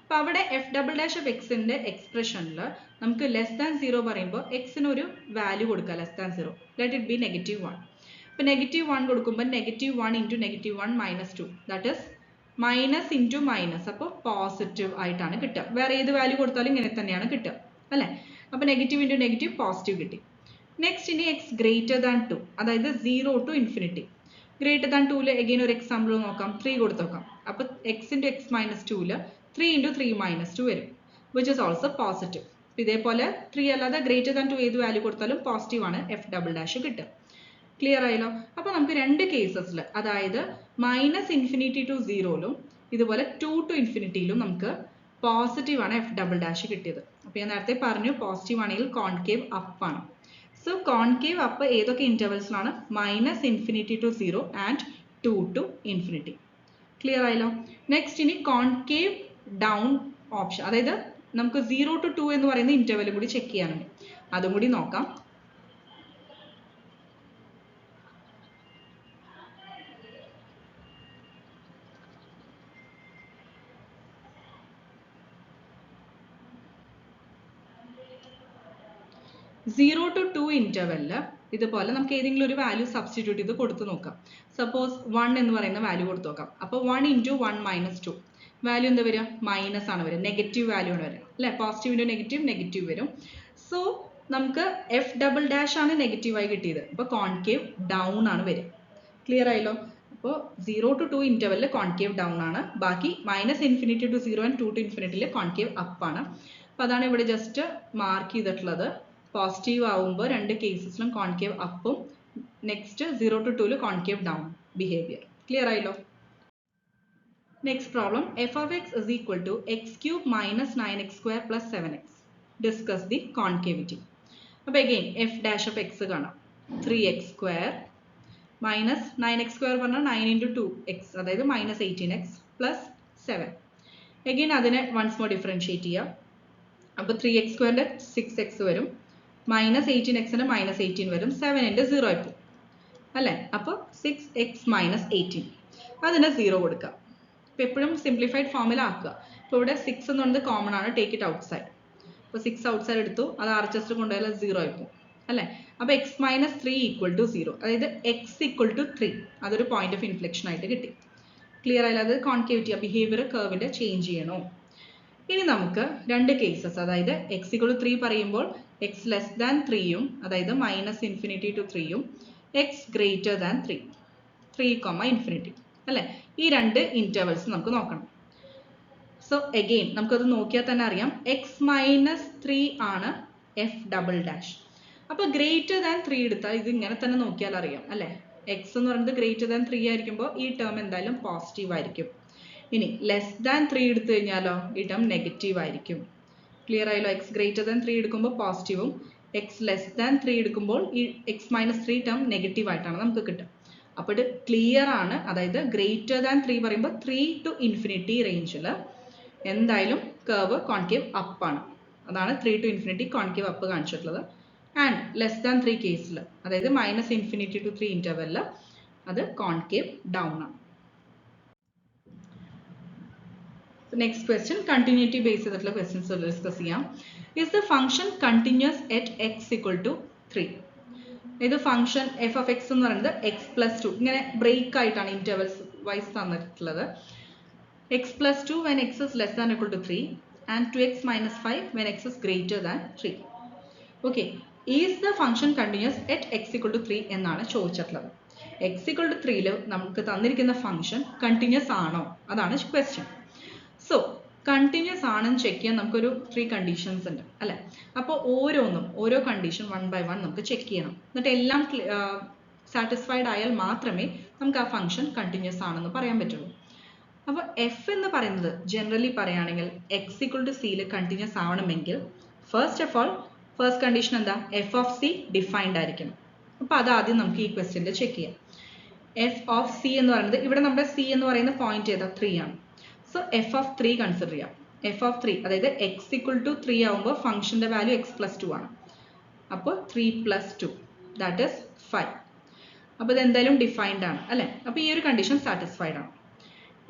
അപ്പോൾ അവിടെ എഫ് ഡബിൾ ഡാഷ് ഓഫ് എക്സിൻ്റെ എക്സ്പ്രഷനിൽ നമുക്ക് ലെസ് ദാൻ 0 പറയുമ്പോൾ എക്സിന് ഒരു വാല്യൂ കൊടുക്കുക less than 0. Let it be -1. അപ്പോൾ -1 കൊടുക്കുമ്പോൾ -1 into -1 -2 that is minus into minus, അപ്പോൾ പോസിറ്റീവ് ആയിട്ടാണ് കിട്ടുക. വേറെ ഏത് വാല്യൂ കൊടുത്താലും ഇങ്ങനെ തന്നെയാണ് കിട്ടുക അല്ലേ. അപ്പോൾ നെഗറ്റീവ് ഇൻറ്റു നെഗറ്റീവ് പോസിറ്റീവ് കിട്ടി. നെക്സ്റ്റ് ഇനി എക്സ് ഗ്രേറ്റർ ദാൻ 2, അതായത് 0 to ∞. ഗ്രേറ്റർ ദാൻ 2ൽ എഗെയിൻ ഒരു എക്സാമ്പിൾ നോക്കാം. 3 കൊടുത്ത് നോക്കാം. അപ്പോൾ എക്സ് ഇൻറ്റു എക്സ് മൈനസ് 2ൽ 3 ഇൻറ്റു 3 മൈനസ് 2 വരും, വിച്ച് ഇസ് ഓൾസോ പോസിറ്റീവ്. ഇതേപോലെ 3 അല്ലാതെ ഗ്രേറ്റർ ദാൻ 2 ഏത് വാല്യൂ കൊടുത്താലും പോസിറ്റീവ് ആണ് എഫ് ഡബിൾ ഡാഷ് കിട്ടുക. ക്ലിയർ ആയല്ലോ. അപ്പോൾ നമുക്ക് രണ്ട് കേസസിൽ, അതായത് -∞ to 0ലും ഇതുപോലെ 2 to ∞ നമുക്ക് പോസിറ്റീവ് ആണ് എഫ് ഡബിൾ ഡാഷ് കിട്ടിയത്. അപ്പോൾ ഞാൻ നേരത്തെ പറഞ്ഞു പോസിറ്റീവ് ആണെങ്കിൽ കോൺകേവ് അപ്പ് ആണ്. സോ കോൺകേവ് അപ്പ് ഏതൊക്കെ ഇന്റർവെൽസിലാണ്? -∞ to 0 ആൻഡ് 2 to ∞. ക്ലിയർ ആയല്ലോ. നെക്സ്റ്റ് ഇനി കോൺകേവ് ഡൗൺ ഓപ്ഷൻ, അതായത് നമുക്ക് 0 to 2 എന്ന് പറയുന്ന ഇന്റർവെൽ കൂടി ചെക്ക് ചെയ്യാനുണ്ട്. അതും കൂടി നോക്കാം. സീറോ ടു 2 ഇന്റർവെല്ലിൽ ഇതുപോലെ നമുക്ക് ഏതെങ്കിലും ഒരു വാല്യൂ സബ്സ്റ്റിറ്റ്യൂട്ട് ചെയ്ത് കൊടുത്തു നോക്കാം. സപ്പോസ് 1 എന്ന് പറയുന്ന വാല്യൂ കൊടുത്തു നോക്കാം. അപ്പോൾ 1 ഇൻറ്റു 1 മൈനസ് 2 വാല്യൂ എന്താ വരിക? മൈനസ് ആണ് വരിക, നെഗറ്റീവ് വാല്യൂ ആണ് വരിക അല്ലേ. പോസിറ്റീവ് ഇൻറ്റു നെഗറ്റീവ് നെഗറ്റീവ് വരും. സോ നമുക്ക് എഫ് ഡബിൾ ഡാഷ് ആണ് നെഗറ്റീവായി കിട്ടിയത്. അപ്പോൾ കോൺകേവ് ഡൗൺ ആണ് വരിക. ക്ലിയർ ആയല്ലോ. അപ്പോൾ 0 to 2 ഇന്റർവെല്ലിൽ കോൺകേവ് ഡൗൺ ആണ്. ബാക്കി -∞ to 0 and 2 to ∞ concave up ആണ്. അപ്പോൾ അതാണ് ഇവിടെ ജസ്റ്റ് മാർക്ക് ചെയ്തിട്ടുള്ളത്. പോസിറ്റീവ് ആവുമ്പോൾ രണ്ട് കേസസിലും കോൺകേവ് അപ്പും, നെക്സ്റ്റ് 0 to 2ൽ കോൺകേവ് ഡൗൺ ബിഹേവിയർ. ക്ലിയർ ആയല്ലോ. Next problem, f of x is equal to x³ minus 9x² plus 7x. Discuss the concavity. അപ്പോൾ again f dash of x കാണാം. 3x² minus 9x² പറഞ്ഞാൽ 9 into 2x, അതായത് -18x plus 7. Again അതിനെ once more differentiate ചെയ്യാം. അപ്പോൾ 3x² 6x വരും, -18xന് -18 വരും, 7ൻ്റെ 0 ആയി പോകും അല്ലേ. അപ്പോൾ 6x മൈനസ് 18, അതിന് 0 കൊടുക്കുക. അപ്പോൾ എപ്പോഴും സിംപ്ലിഫൈഡ് ഫോമിൽ ആക്കുക. ഇപ്പോൾ ഇവിടെ 6 എന്ന് പറയുന്നത് കോമൺ ആണ്, ടേക്ക് ഇറ്റ് ഔട്ട് സൈഡ്. അപ്പോൾ 6 ഔട്ട് സൈഡ് എടുത്തു, അത് RHS കൊണ്ടുപോയാൽ 0 ആയി പോകും അല്ലേ. അപ്പോൾ x മൈനസ് 3 ഈക്വൽ ടു 0, അതായത് x ഈക്വൽ ടു 3, അതൊരു പോയിന്റ് ഓഫ് ഇൻഫ്ലെക്ഷൻ ആയിട്ട് കിട്ടി. ക്ലിയർ ആയില്ല. അത് കോൺകേവിറ്റി ബിഹേവിയർ കർവിൻ്റെ ചേഞ്ച് ചെയ്യണോ. ഇനി നമുക്ക് രണ്ട് കേസസ്, അതായത് x ഈക്വൽ ടു 3 പറയുമ്പോൾ x ലെസ് ദാൻ 3യും, അതായത് -∞ to 3യും, x ഗ്രേറ്റർ ദാൻ 3, 3, അല്ലേ. ഈ രണ്ട് ഇന്റർവെൽസ് നമുക്ക് നോക്കണം. സോ അഗെയിൻ നമുക്കത് നോക്കിയാൽ തന്നെ അറിയാം, x മൈനസ് 3 ആണ് എഫ് ഡബിൾ ഡാഷ്. അപ്പോൾ ഗ്രേറ്റർ ദാൻ 3 എടുത്താൽ ഇത് ഇങ്ങനെ തന്നെ നോക്കിയാൽ അറിയാം അല്ലേ. x എന്ന് പറയുന്നത് ഗ്രേറ്റർ ദാൻ 3 ആയിരിക്കുമ്പോൾ ഈ ടേം എന്തായാലും പോസിറ്റീവ് ആയിരിക്കും. ഇനി ലെസ് ദാൻ 3 എടുത്തു കഴിഞ്ഞാലോ ഈ ടേം നെഗറ്റീവ് ആയിരിക്കും. ക്ലിയർ ആയല്ലോ. x ഗ്രേറ്റർ ദാൻ 3 എടുക്കുമ്പോൾ പോസിറ്റീവും, x ലെസ് ദാൻ 3 എടുക്കുമ്പോൾ ഈ x മൈനസ് 3 ടേം നെഗറ്റീവ് ആയിട്ടാണ് നമുക്ക് കിട്ടുക. അപ്പോൾ ഇത് ക്ലിയർ ആണ്. അതായത് ഗ്രേറ്റർ ദാൻ 3 പറയുമ്പോൾ 3 to ∞ റേഞ്ചിൽ എന്തായാലും കർവ് കോൺകേവ് അപ്പ് ആണ്. അതാണ് 3 to ∞ കോൺകേവ് അപ്പ് കാണിച്ചിട്ടുള്ളത്. ആൻഡ് ലെസ് ദാൻ 3 കേസിൽ, അതായത് -∞ to 3 ഇന്റർവെല്ലിൽ അത് കോൺകേവ് ഡൗൺ ആണ്. നെക്സ്റ്റ് ക്വസ്റ്റ്യൻ, കണ്ടിന്യൂറ്റി ബേസ് ചെയ്തിട്ടുള്ള ക്വസ്റ്റ്യൻസ് ഡിസ്കസ് ചെയ്യാം. Is the function continuous at x equal to 3? ഇത് ഫംഗ്ഷൻ എഫ് ഓഫ് എക്സ് എന്ന് പറയുന്നത് x+2 ഇങ്ങനെ ബ്രേക്ക് ആയിട്ടാണ് ഇന്റർവെൽസ് വൈസ് തന്നിട്ടുള്ളത്. x+2 when x is less than or equal to 3 and 2x minus 5 when x is greater than 3. Okay, is the function continuous at x equal to 3 എന്നാണ് ചോദിച്ചിട്ടുള്ളത്. x equal to 3ൽ നമുക്ക് തന്നിരിക്കുന്ന function continuous ആണോ, അതാണ് question. So continuous ആണെന്ന് check ചെയ്യാൻ നമുക്കൊരു 3 conditions ഉണ്ട് അല്ലേ. അപ്പോൾ ഓരോ കണ്ടീഷൻ 1 by 1 നമുക്ക് ചെക്ക് ചെയ്യണം. എന്നിട്ട് എല്ലാം സാറ്റിസ്ഫൈഡ് ആയാൽ മാത്രമേ നമുക്ക് ആ ഫംഗ്ഷൻ കണ്ടിന്യൂസ് ആണെന്ന് പറയാൻ പറ്റുള്ളൂ. അപ്പോൾ എഫ് എന്ന് പറയുന്നത് ജനറലി പറയുകയാണെങ്കിൽ x equal to c continuous ആവണമെങ്കിൽ ഫസ്റ്റ് കണ്ടീഷൻ എന്താ? എഫ് ഓഫ് സി ഡിഫൈൻഡ് ആയിരിക്കണം. അപ്പോൾ അത് ആദ്യം നമുക്ക് ഈ ക്വസ്റ്റ്യനിൽ ചെക്ക് ചെയ്യാം. എഫ് ഓഫ് സി എന്ന് പറയുന്നത് ഇവിടെ നമ്മുടെ സി എന്ന് പറയുന്ന പോയിന്റ് ഏതാ? 3 ആണ്. സോ എഫ് ഓഫ് 3 കൺസിഡർ ചെയ്യാം. എഫ് ഓഫ് 3 അതായത് x equal to 3 ആവുമ്പോൾ ഫംഗ്ഷന്റെ വാല്യൂ x+2 ആണ്. അപ്പോൾ 3+2 ദാറ്റ് ഈസ് 5. അപ്പോൾ ഇത് എന്തായാലും ഡിഫൈൻഡ് ആണ് അല്ലേ. അപ്പോൾ ഈ ഒരു കണ്ടീഷൻ സാറ്റിസ്ഫൈഡ് ആണ്.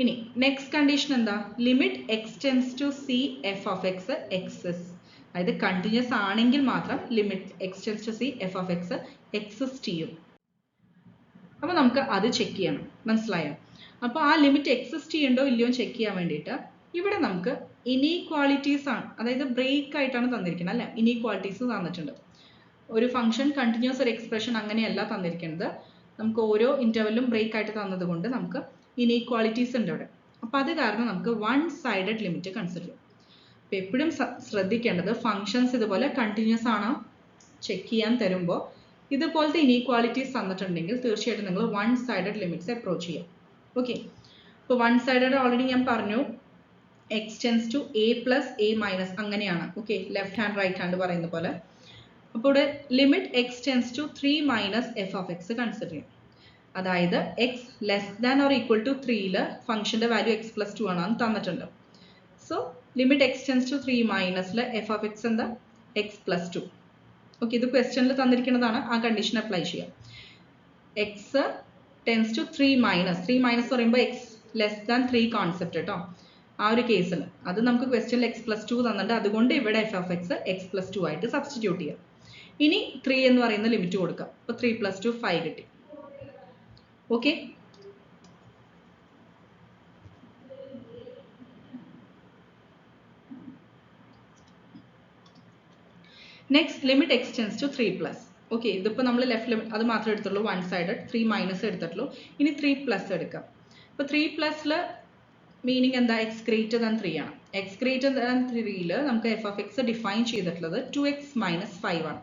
ഇനി നെക്സ്റ്റ് കണ്ടീഷൻ എന്താ? Limit x tends to c f of x exist. അതായത് കണ്ടിന്യൂസ് ആണെങ്കിൽ മാത്രം limit x tends to c f of x exist ചെയ്യും. അപ്പോൾ നമുക്ക് അത് ചെക്ക് ചെയ്യണം. മനസ്സിലായോ? അപ്പോൾ ആ ലിമിറ്റ് എക്സിസ്റ്റ് ചെയ്യണ്ടോ ഇല്ലയോ ചെക്ക് ചെയ്യാൻ വേണ്ടിയിട്ട് ഇവിടെ നമുക്ക് ഇനീക്വാളിറ്റീസ് ആണ്, അതായത് ബ്രേക്ക് ആയിട്ടാണ് തന്നിരിക്കുന്നത് അല്ലേ? ഇനീക്വാളിറ്റീസ് തന്നിട്ടുണ്ട്. ഒരു ഫംഗ്ഷൻ കണ്ടിന്യൂസ് ഒരു എക്സ്പ്രഷൻ അങ്ങനെയല്ല തന്നിരിക്കുന്നത്. നമുക്ക് ഓരോ ഇന്റർവെല്ലും ബ്രേക്ക് ആയിട്ട് തന്നത് കൊണ്ട് നമുക്ക് ഇനീക്വാളിറ്റീസ് ഉണ്ട് ഇവിടെ. അപ്പോൾ അത് കാരണം നമുക്ക് വൺ സൈഡഡ് ലിമിറ്റ് കൺസിഡർ ചെയ്യും. അപ്പോൾ എപ്പോഴും ശ്രദ്ധിക്കേണ്ടത് ഫംഗ്ഷൻസ് ഇതുപോലെ കണ്ടിന്യൂസ് ആണോ ചെക്ക് ചെയ്യാൻ തരുമ്പോൾ ഇതുപോലത്തെ ഇനീക്വാളിറ്റീസ് തന്നിട്ടുണ്ടെങ്കിൽ തീർച്ചയായിട്ടും നിങ്ങൾ വൺ സൈഡഡ് ലിമിറ്റ്സ് അപ്രോച്ച് ചെയ്യാം. ഓക്കെ, ഇപ്പോൾ വൺ സൈഡഡ് ഓൾറെഡി ഞാൻ പറഞ്ഞു, x tends to a plus a minus അങ്ങനെയാണ്. Okay, left hand right hand പറയുന്ന പോലെ. അപ്പോൾ ഇവിടെ limit x tends to 3 minus f of x consider ചെയ്യും. അതായത് x less than or equal to 3ൽ ഫംഗ്ഷന്റെ വാല്യൂ എക്സ് പ്ലസ് 2 ആണെന്ന് തന്നിട്ടുണ്ട്. So limit x tends to 3 മൈനസിൽ എഫ് ഓഫ് എക്സ് എന്താ? X plus 2. ഓക്കെ, ഇത് ക്വസ്റ്റ്യനിൽ തന്നിരിക്കുന്നതാണ്. ആ കണ്ടീഷൻ അപ്ലൈ ചെയ്യാം. എക്സ് ടെൻസ് ടു 3 മൈനസ് പറയുമ്പോൾ എക്സ് ലെസ് ദാൻ 3 കോൺസെപ്റ്റ് കേട്ടോ. ആ ഒരു കേസിൽ അത് നമുക്ക് ക്വസ്റ്റ്യനിൽ എക്സ് പ്ലസ് 2 തന്നിട്ടുണ്ട്. അതുകൊണ്ട് ഇവിടെ F of x X plus 2 ആയിട്ട് സബ്സ്റ്റിറ്റ്യൂട്ട് ചെയ്യാം. ഇനി 3 എന്ന് പറയുന്ന ലിമിറ്റ് കൊടുക്കാം. അപ്പോൾ 3 പ്ലസ് 2 5 കിട്ടി. Okay, next limit x tends to 3 plus. Okay, ഇതിപ്പോൾ നമ്മൾ ലെഫ്റ്റ് ലിമിറ്റ് അത് മാത്രമേ എടുത്തുള്ളൂ, വൺ സൈഡഡ്. 3 മൈനസ് എടുത്തിട്ടുള്ളൂ. ഇനി 3 പ്ലസ് എടുക്കാം. അപ്പോൾ 3 പ്ലസിൽ മീനിങ് എന്താ? എക്സ് ഗ്രേറ്റർ ദാൻ 3 ആണ്. എക്സ് ഗ്രേറ്റർ ദാൻ 3ൽ നമുക്ക് എഫ് ഓഫ് എക്സ് ഡിഫൈൻ ചെയ്തിട്ടുള്ളത് 2x മൈനസ് 5 ആണ്.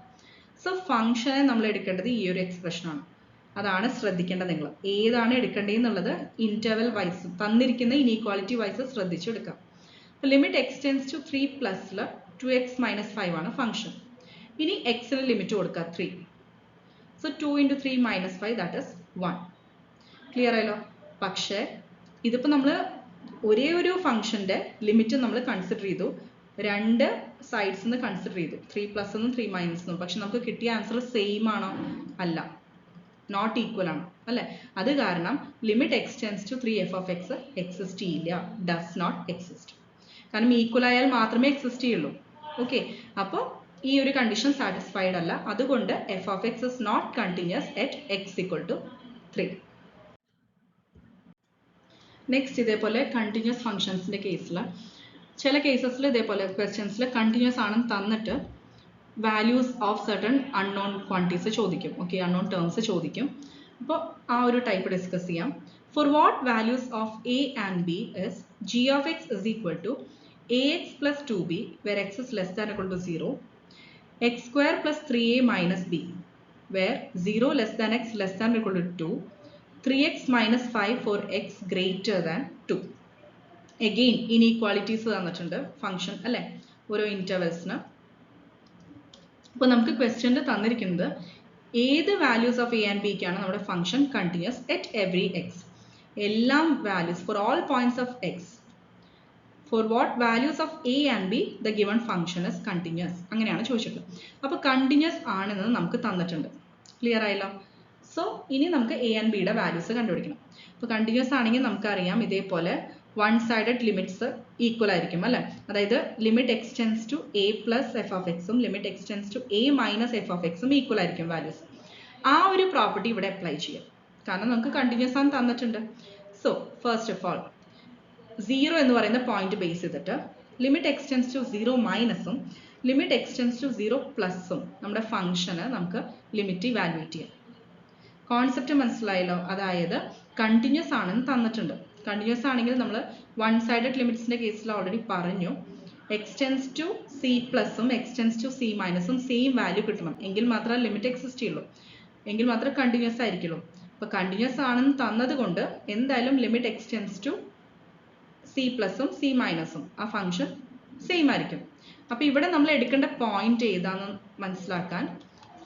സോ ഫംഗ്ഷനെ നമ്മൾ എടുക്കേണ്ടത് ഈ ഒരു എക്സ്പ്രഷൻ ആണ്. അതാണ് ശ്രദ്ധിക്കേണ്ടത്. നിങ്ങൾ ഏതാണ് എടുക്കേണ്ടതെന്നുള്ളത് ഇന്റർവെൽ വൈസ് തന്നിരിക്കുന്ന ഇനീക്വാളിറ്റി വൈസ് ശ്രദ്ധിച്ചെടുക്കാം. അപ്പോൾ ലിമിറ്റ് എക്സ് ടെൻസ് ടു 3 പ്ലസിൽ 2x മൈനസ് 5 ആണ് ഫംഗ്ഷൻ. ഇനി എക്സിന് ലിമിറ്റ് കൊടുക്കുക 3. So 2 into 3 minus 5 that is 1. Clear ആയല്ലോ? പക്ഷേ ഇതിപ്പോൾ നമ്മൾ ഒരേ ഒരു ഫംഗ്ഷന്റെ ലിമിറ്റ് നമ്മൾ കൺസിഡർ ചെയ്തു, രണ്ട് സൈഡ്സ് നിന്ന് കൺസിഡർ ചെയ്തു, 3 പ്ലസ് എന്നും 3 മൈനസ് എന്നും. പക്ഷെ നമുക്ക് കിട്ടിയ ആൻസർ സെയിം ആണോ? അല്ല, നോട്ട് ഈക്വൽ ആണ് അല്ലേ? അത് കാരണം limit x tends to 3 f of x exist ചെയ്യില്ല, ഡസ് നോട്ട് എക്സിസ്റ്റ്. കാരണം ഈക്വൽ ആയാൽ മാത്രമേ എക്സിസ്റ്റ് ചെയ്യുള്ളൂ. ഓക്കെ, അപ്പോൾ ഈ ഒരു കണ്ടീഷൻ സാറ്റിസ്ഫൈഡ് അല്ല. അതുകൊണ്ട് f of x is not continuous at x equal to 3. Next ഇതേപോലെ കണ്ടിന്യൂസ് ഫംഗ്ഷൻസിന്റെ കേസിൽ ചില കേസസിൽ ഇതേപോലെ ക്വസ്റ്റ്യൻസിൽ കണ്ടിന്യൂസ് ആണെന്ന് തന്നിട്ട് values of certain unknown quantities ചോദിക്കും. ഓക്കെ, അൺനോൺ ടേംസ് ചോദിക്കും. അപ്പോൾ ആ ഒരു ടൈപ്പ് ഡിസ്കസ് ചെയ്യാം. For what values of a and b is g of x is equal to ax plus 2b where x is less than or equal to 0, x square plus 3a minus b where 0 less than x less than or equal to 2, 3x minus 5 for x greater than 2. Again inequalities തന്നിട്ടുണ്ട് function അല്ലേ, ഓരോ ഇന്റർവെൽസിന്. അപ്പോൾ നമുക്ക് ക്വസ്റ്റ്യനിൽ തന്നിരിക്കുന്നത് ഏത് values of a and ബിക്കാണ് നമ്മുടെ function continuous at every x. എല്ലാം values for all points of x. For what values of a and b the given function is continuous. അങ്ങനെയാണ് ചോദിച്ചിട്ടുള്ളത്. അപ്പോൾ കണ്ടിന്യൂസ് ആണെന്ന് നമുക്ക് തന്നിട്ടുണ്ട്. ക്ലിയർ ആയല്ലോ? സോ ഇനി നമുക്ക് എ ആൻഡ് ബിയുടെ വാല്യൂസ് കണ്ടുപിടിക്കണം. അപ്പോൾ കണ്ടിന്യൂസ് ആണെങ്കിൽ നമുക്കറിയാം ഇതേപോലെ വൺ സൈഡഡ് ലിമിറ്റ്സ് ഈക്വൽ ആയിരിക്കും അല്ലേ? അതായത് limit x tends to a plus f of എക്സും limit x tends to a minus f of എക്സും ഈക്വൽ ആയിരിക്കും വാല്യൂസ്. ആ ഒരു പ്രോപ്പർട്ടി ഇവിടെ അപ്ലൈ ചെയ്യാം. കാരണം നമുക്ക് കണ്ടിന്യൂസ് ആണ് തന്നിട്ടുണ്ട്. സോ ഫസ്റ്റ് ഓഫ് ഓൾ 0 എന്ന് പറയുന്ന പോയിന്റ് ബേസ് ചെയ്തിട്ട് ലിമിറ്റ് എക്സ് ടെൻസ് ടു 0 മൈനസും ലിമിറ്റ് എക്സ് ടെൻസ് ടു 0 പ്ലസും നമ്മുടെ ഫംഗ്ഷന് നമുക്ക് ലിമിറ്റ് ഇവാലുവേറ്റ് ചെയ്യാം. കോൺസെപ്റ്റ് മനസ്സിലായല്ലോ? അതായത് കണ്ടിന്യൂസ് ആണെന്ന് തന്നിട്ടുണ്ട്. കണ്ടിന്യൂസ് ആണെങ്കിൽ നമ്മൾ വൺ സൈഡഡ് ലിമിറ്റ്സിന്റെ കേസിൽ ഓൾറെഡി പറഞ്ഞു, എക്സ് ടെൻസ് ടു സി പ്ലസും എക്സ് ടെൻസ് ടു സി മൈനസും സെയിം വാല്യൂ കിട്ടണം. എങ്കിൽ മാത്രമേ ലിമിറ്റ് എക്സിസ്റ്റ് ചെയ്യുള്ളൂ, എങ്കിൽ മാത്രമേ കണ്ടിന്യൂസ് ആയിരിക്കുള്ളൂ. അപ്പോൾ കണ്ടിന്യൂസ് ആണെന്ന് തന്നത് കൊണ്ട് എന്തായാലും limit x tends to c പ്ലസും സി മൈനസും ആ ഫംഗ്ഷൻ സെയിം ആയിരിക്കും. അപ്പോൾ ഇവിടെ നമ്മൾ എടുക്കേണ്ട പോയിന്റ് ഏതാണെന്ന് മനസ്സിലാക്കാൻ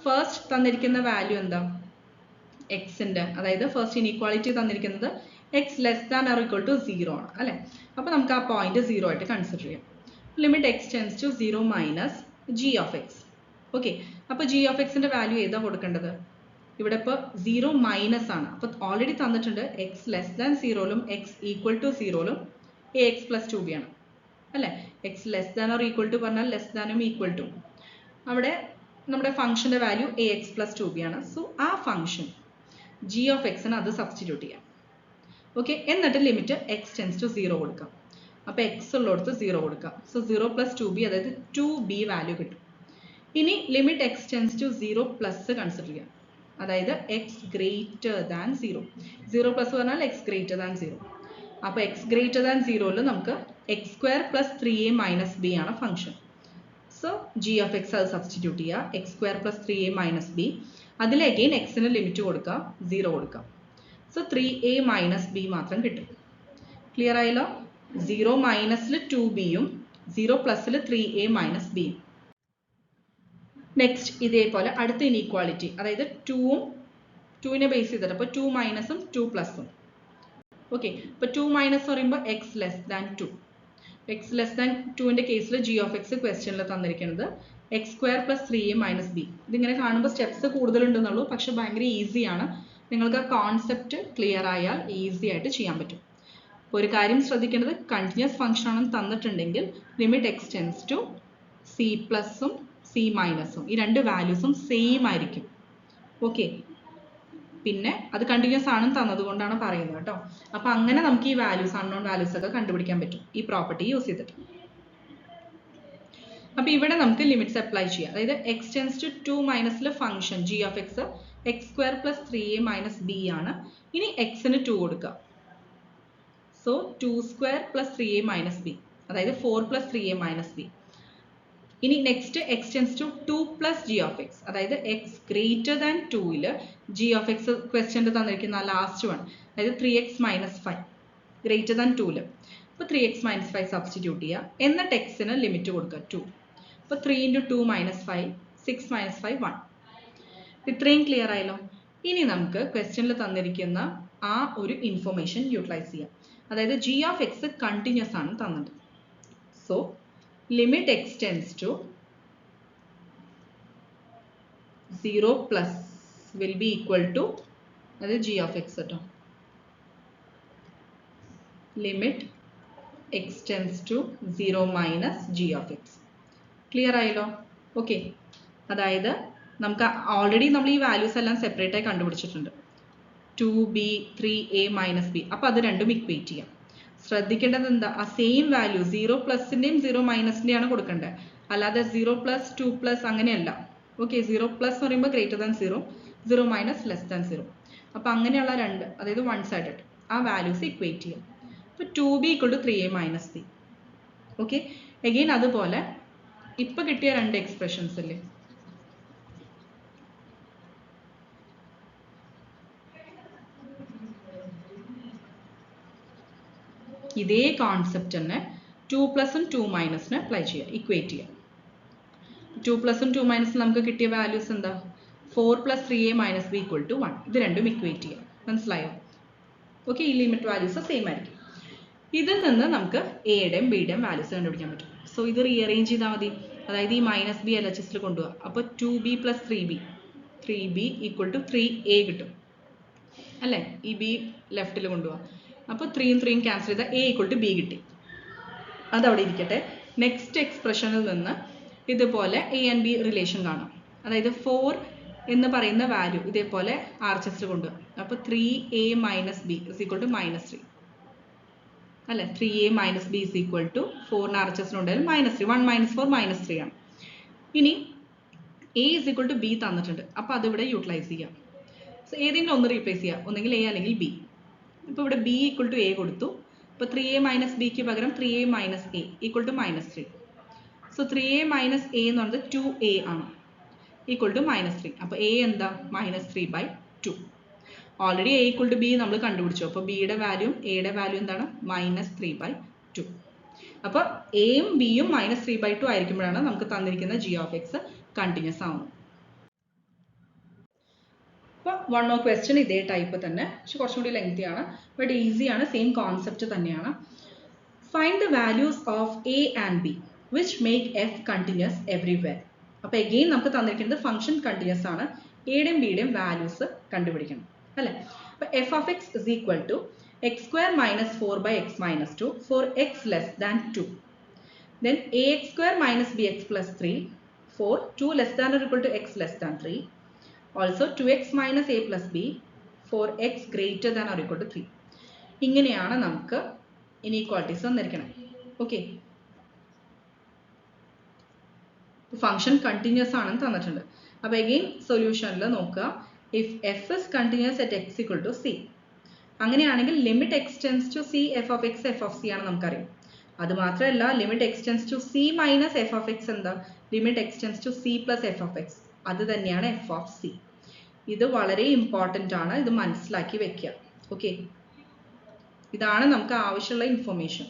ഫസ്റ്റ് തന്നിരിക്കുന്ന വാല്യൂ എന്താ? എക്സിന്റെ, അതായത് ഫസ്റ്റ് ഇനീക്വാളിറ്റി തന്നിരിക്കുന്നത് x less than or equal to 0 ആണ് അല്ലേ? അപ്പോൾ നമുക്ക് ആ പോയിന്റ് 0 ആയിട്ട് കൺസിഡർ ചെയ്യാം. Limit x tends to 0 minus g of x. Okay, അപ്പോൾ ജി ഓഫ് എക്സിന്റെ വാല്യൂ ഏതാ കൊടുക്കേണ്ടത്? ഇവിടെ ഇപ്പോൾ 0 മൈനസ് ആണ്. അപ്പോൾ ഓൾറെഡി തന്നിട്ടുണ്ട് എക്സ് ലെസ് ദാൻ സീറോയിലും എക്സ് ഈക്വൽ ടു സീറോയിലും a x plus two b ആണ് അല്ലേ. X less than or equal to പറഞ്ഞാൽ ലെസ് ദാനും ഈക്വൽ ടു, അവിടെ നമ്മുടെ ഫംഗ്ഷൻ്റെ value a x plus two b ആണ്. സോ ആ ഫംഗ്ഷൻ ജി ഓഫ് എക്സിന് അത് സബ്സ്റ്റിറ്റ്യൂട്ട് ചെയ്യാം. ഓക്കെ, എന്നിട്ട് ലിമിറ്റ് എക്സ് ടെൻസ് ടു 0 കൊടുക്കാം. അപ്പോൾ എക്സ് ഉള്ളിടത്ത് 0 കൊടുക്കാം. സോ 0 പ്ലസ് 2b, അതായത് 2b വാല്യൂ കിട്ടും. ഇനി limit x tends to 0 plus consider ചെയ്യാം, അതായത് എക്സ് ഗ്രേറ്റർ ദാൻ 0. 0 പ്ലസ് പറഞ്ഞാൽ എക്സ് ഗ്രേറ്റർ ദാൻ 0. അപ്പോൾ എക്സ് ഗ്രേറ്റർ ദാൻ 0യിൽ നമുക്ക് x square plus 3a minus b ആണ് function. So g of x അത് സബ്സ്റ്റിറ്റ്യൂട്ട് ചെയ്യുക, x square plus 3a minus b. അതിൽ അഗെയിൻ എക്സിന് ലിമിറ്റ് കൊടുക്കാം, 0 കൊടുക്കാം. സോ 3a മൈനസ് ബി മാത്രം കിട്ടും. ക്ലിയർ ആയല്ലോ? 0 മൈനസിൽ 2bയും 0 പ്ലസിൽ 3a മൈനസ് ബിയും. നെക്സ്റ്റ് ഇതേപോലെ അടുത്ത ഇനീക്വാളിറ്റി, അതായത് 2നെ ബേസ് ചെയ്തിട്ട്, അപ്പോൾ 2 മൈനസും 2 പ്ലസും. ഓക്കെ, ഇപ്പോൾ 2 മൈനസ് പറയുമ്പോൾ x less than 2. X less than 2ൻ്റെ കേസിൽ ജി ഓഫ് എക്സ് ക്വസ്റ്റ്യനിൽ തന്നിരിക്കുന്നത് x square plus 3a minus b. ഇതിങ്ങനെ കാണുമ്പോൾ സ്റ്റെപ്സ് കൂടുതലുണ്ടെന്നുള്ളൂ, പക്ഷെ ഭയങ്കര ഈസിയാണ്. നിങ്ങൾക്ക് ആ കോൺസെപ്റ്റ് ക്ലിയർ ആയാൽ ഈസി ആയിട്ട് ചെയ്യാൻ പറ്റും. ഒരു കാര്യം ശ്രദ്ധിക്കേണ്ടത്, കണ്ടിന്യൂസ് ഫംഗ്ഷൻ ആണെന്ന് തന്നിട്ടുണ്ടെങ്കിൽ limit x tends to c പ്ലസും സി മൈനസും ഈ രണ്ട് വാല്യൂസും സെയിം ആയിരിക്കും. ഓക്കെ, പിന്നെ അത് കണ്ടിന്യൂസ് ആണെന്ന് തന്നതുകൊണ്ടാണ് പറയുന്നത് കേട്ടോ. അപ്പം അങ്ങനെ നമുക്ക് ഈ വാല്യൂസ്, അൺനോൺ വാല്യൂസ് ഒക്കെ കണ്ടുപിടിക്കാൻ പറ്റും ഈ പ്രോപ്പർട്ടി യൂസ് ചെയ്തിട്ട്. അപ്പം ഇവിടെ നമുക്ക് ലിമിറ്റ്സ് അപ്ലൈ ചെയ്യാം. അതായത് എക്സ് ടെൻസ് ടു 2 മൈനസിലെ function g of x x square plus 3a minus b ആണ്. ഇനി എക്സിന് 2 കൊടുക്കാം. So 2 square plus 3a minus b, അതായത് 4 പ്ലസ് 3a മൈനസ് ബി. ഇനി next x tends to 2 plus g of x, അതായത് x greater than 2ൽ g of x ക്വസ്റ്റ്യനിൽ തന്നിരിക്കുന്ന ലാസ്റ്റ് വൺ, അതായത് 3x മൈനസ് 5 ഗ്രേറ്റർ ദാൻ 2ൽ. അപ്പോൾ 3x മൈനസ് 5 സബ്സ്റ്റിറ്റ്യൂട്ട് ചെയ്യുക, എന്നിട്ട് എക്സിന് ലിമിറ്റ് കൊടുക്കുക 2. അപ്പോൾ 3 ഇൻറ്റു 2 മൈനസ് 5, 6 മൈനസ് 5 1. ഇത്രയും ക്ലിയർ ആയല്ലോ? ഇനി നമുക്ക് ക്വസ്റ്റ്യനിൽ തന്നിരിക്കുന്ന ആ ഒരു ഇൻഫർമേഷൻ യൂട്ടിലൈസ് ചെയ്യാം. അതായത് ജി ഓഫ് എക്സ് കണ്ടിന്യൂസ് ആണ് തന്നത്. So limit x tends to 0 plus will be equal to, അത് ജി ഓഫ് എക്സ് കേട്ടോ, limit x tends to 0 minus g of x. Clear ആയല്ലോ? ഓക്കെ, അതായത് നമുക്ക് ഓൾറെഡി നമ്മൾ ഈ വാല്യൂസ് എല്ലാം സെപ്പറേറ്റ് ആയി കണ്ടുപിടിച്ചിട്ടുണ്ട്, 2b 3a മൈനസ് ബി. അപ്പോൾ അത് രണ്ടും ഇക്വേറ്റ് ചെയ്യാം. ശ്രദ്ധിക്കേണ്ടത് എന്താ, ആ സെയിം വാല്യൂ 0 പ്ലസിൻ്റെയും 0 മൈനസിൻ്റെയാണ് കൊടുക്കേണ്ടത്, അല്ലാതെ 0 പ്ലസ് 2 പ്ലസ് അങ്ങനെയല്ല. ഓക്കെ, 0 പ്ലസ് എന്ന് പറയുമ്പോൾ greater than 0, 0 minus less than 0. അപ്പോൾ അങ്ങനെയുള്ള രണ്ട്, അതായത് വൺ സൈഡഡ് ആ വാല്യൂസ് ഇക്വേറ്റ് ചെയ്യാം. അപ്പോൾ 2b equal to 3a minus b. Okay, again അതുപോലെ ഇപ്പം കിട്ടിയ രണ്ട് എക്സ്പ്രഷൻസ് അല്ലേ, ഇതേ കോൺസെപ്റ്റ് തന്നെ 2 പ്ലസും 2 മൈനസിന് അപ്ലൈ ചെയ്യുക, ഇക്വേറ്റ് ചെയ്യുക. 2 പ്ലസും 2 മൈനസും നമുക്ക് കിട്ടിയ വാല്യൂസ് എന്താ, 4 plus 3a minus b equal to 1. ഇത് രണ്ടും ഇക്വേറ്റ് ചെയ്യുക. മനസ്സിലായോ? ഓക്കെ, ഈ ലിമിറ്റ് വാല്യൂസ് സെയിം ആയിരിക്കും. ഇതിൽ നിന്ന് നമുക്ക് എയുടെയും ബിയുടെയും വാല്യൂസ് കണ്ടുപിടിക്കാൻ പറ്റും. സോ ഇത് റീഅറേഞ്ച് ചെയ്താൽ മതി. അതായത് ഈ മൈനസ് ബി LHSൽ കൊണ്ടുപോകുക. അപ്പോൾ 2b plus 3b equal to 3a കിട്ടും അല്ലേ. ഈ ബി ലെഫ്റ്റിൽ കൊണ്ടുപോകാം. അപ്പോൾ 3യും 3യും ക്യാൻസൽ ചെയ്താൽ a ഈക്വൽ ടു b കിട്ടി. അതവിടെ ഇരിക്കട്ടെ. നെക്സ്റ്റ് എക്സ്പ്രഷനിൽ നിന്ന് ഇതുപോലെ a ആൻഡ് b റിലേഷൻ കാണാം. അതായത് 4 എന്ന് പറയുന്ന വാല്യൂ ഇതേപോലെ RHSൽ കൊണ്ടുപോകാം. അപ്പോൾ 3a minus b is equal to -3 അല്ലേ. 3a minus b is equal to 4ന് RHSലുണ്ടായാലും -3, 1 - 4 -3 ആണ്. ഇനി a is equal to b തന്നിട്ടുണ്ട്. അപ്പോൾ അതിവിടെ യൂട്ടിലൈസ് ചെയ്യാം. സോ ഏതെങ്കിലും ഒന്ന് റീപ്ലേസ് ചെയ്യുക, ഒന്നെങ്കിൽ a അല്ലെങ്കിൽ b. ഇപ്പോൾ ഇവിടെ b ഈക്വൽ ടു a കൊടുത്തു. അപ്പോൾ 3a മൈനസ് ബിക്ക് പകരം 3a minus a equal to -3. So 3a minus a എന്ന് പറയുന്നത് 2a ആണ്, ഈക്വൽ ടു -3. അപ്പോൾ a എന്താ, -3/2. Already a equal to b നമ്മൾ കണ്ടുപിടിച്ചു. അപ്പോൾ ബിയുടെ വാല്യൂ എയുടെ വാല്യൂ എന്താണ്, -3/2. അപ്പോൾ എയും ബിയും -3/2 ആയിരിക്കുമ്പോഴാണ് നമുക്ക് തന്നിരിക്കുന്ന ജി ഓഫ് എക്സ് കണ്ടിന്യൂസ് ആവുന്നത്. അപ്പോൾ വൺ മോർ ക്വസ്റ്റ്യൻ ഇതേ ടൈപ്പ് തന്നെ, പക്ഷെ കുറച്ചും കൂടി ലെങ്തി ആണ്, ബട്ട് ഈസിയാണ്, സെയിം കോൺസെപ്റ്റ് തന്നെയാണ്. Find the values of a and B which make F continuous everywhere. അപ്പോൾ എഗെയിൻ നമുക്ക് തന്നിരിക്കുന്നത് ഫംഗ്ഷൻ കണ്ടിന്യൂസ് ആണ്. എയുടെയും ബിയുടെയും വാല്യൂസ് കണ്ടുപിടിക്കണം അല്ലേ. അപ്പോൾ f of x is equal to x square minus 4/x-2 for x less than 2. Then ax square minus bx plus 3 for 2 less than or equal to x less than 3. Also 2x minus a plus b for x greater than or equal to 3. ഇങ്ങനെയാണ് നമുക്ക് inequalities തന്നിരിക്കണം. Okay, function continuous ആണെന്ന് തന്നിട്ടുണ്ട്. അപ്പോൾ again സൊല്യൂഷനിൽ നോക്കുക, if f is continuous at x equal to c, അങ്ങനെയാണെങ്കിൽ limit x tends to c f of x f of c ആണ് നമുക്കറിയാം. അത് മാത്രമല്ല limit x tends to c minus f of x എന്താ, limit x tends to c plus f of x, അത് തന്നെയാണ് F of C. ഇത് വളരെ important ആണ്, ഇത് മനസ്സിലാക്കി വെക്കുക. ഓക്കെ, ഇതാണ് നമുക്ക് ആവശ്യമുള്ള ഇൻഫർമേഷൻ.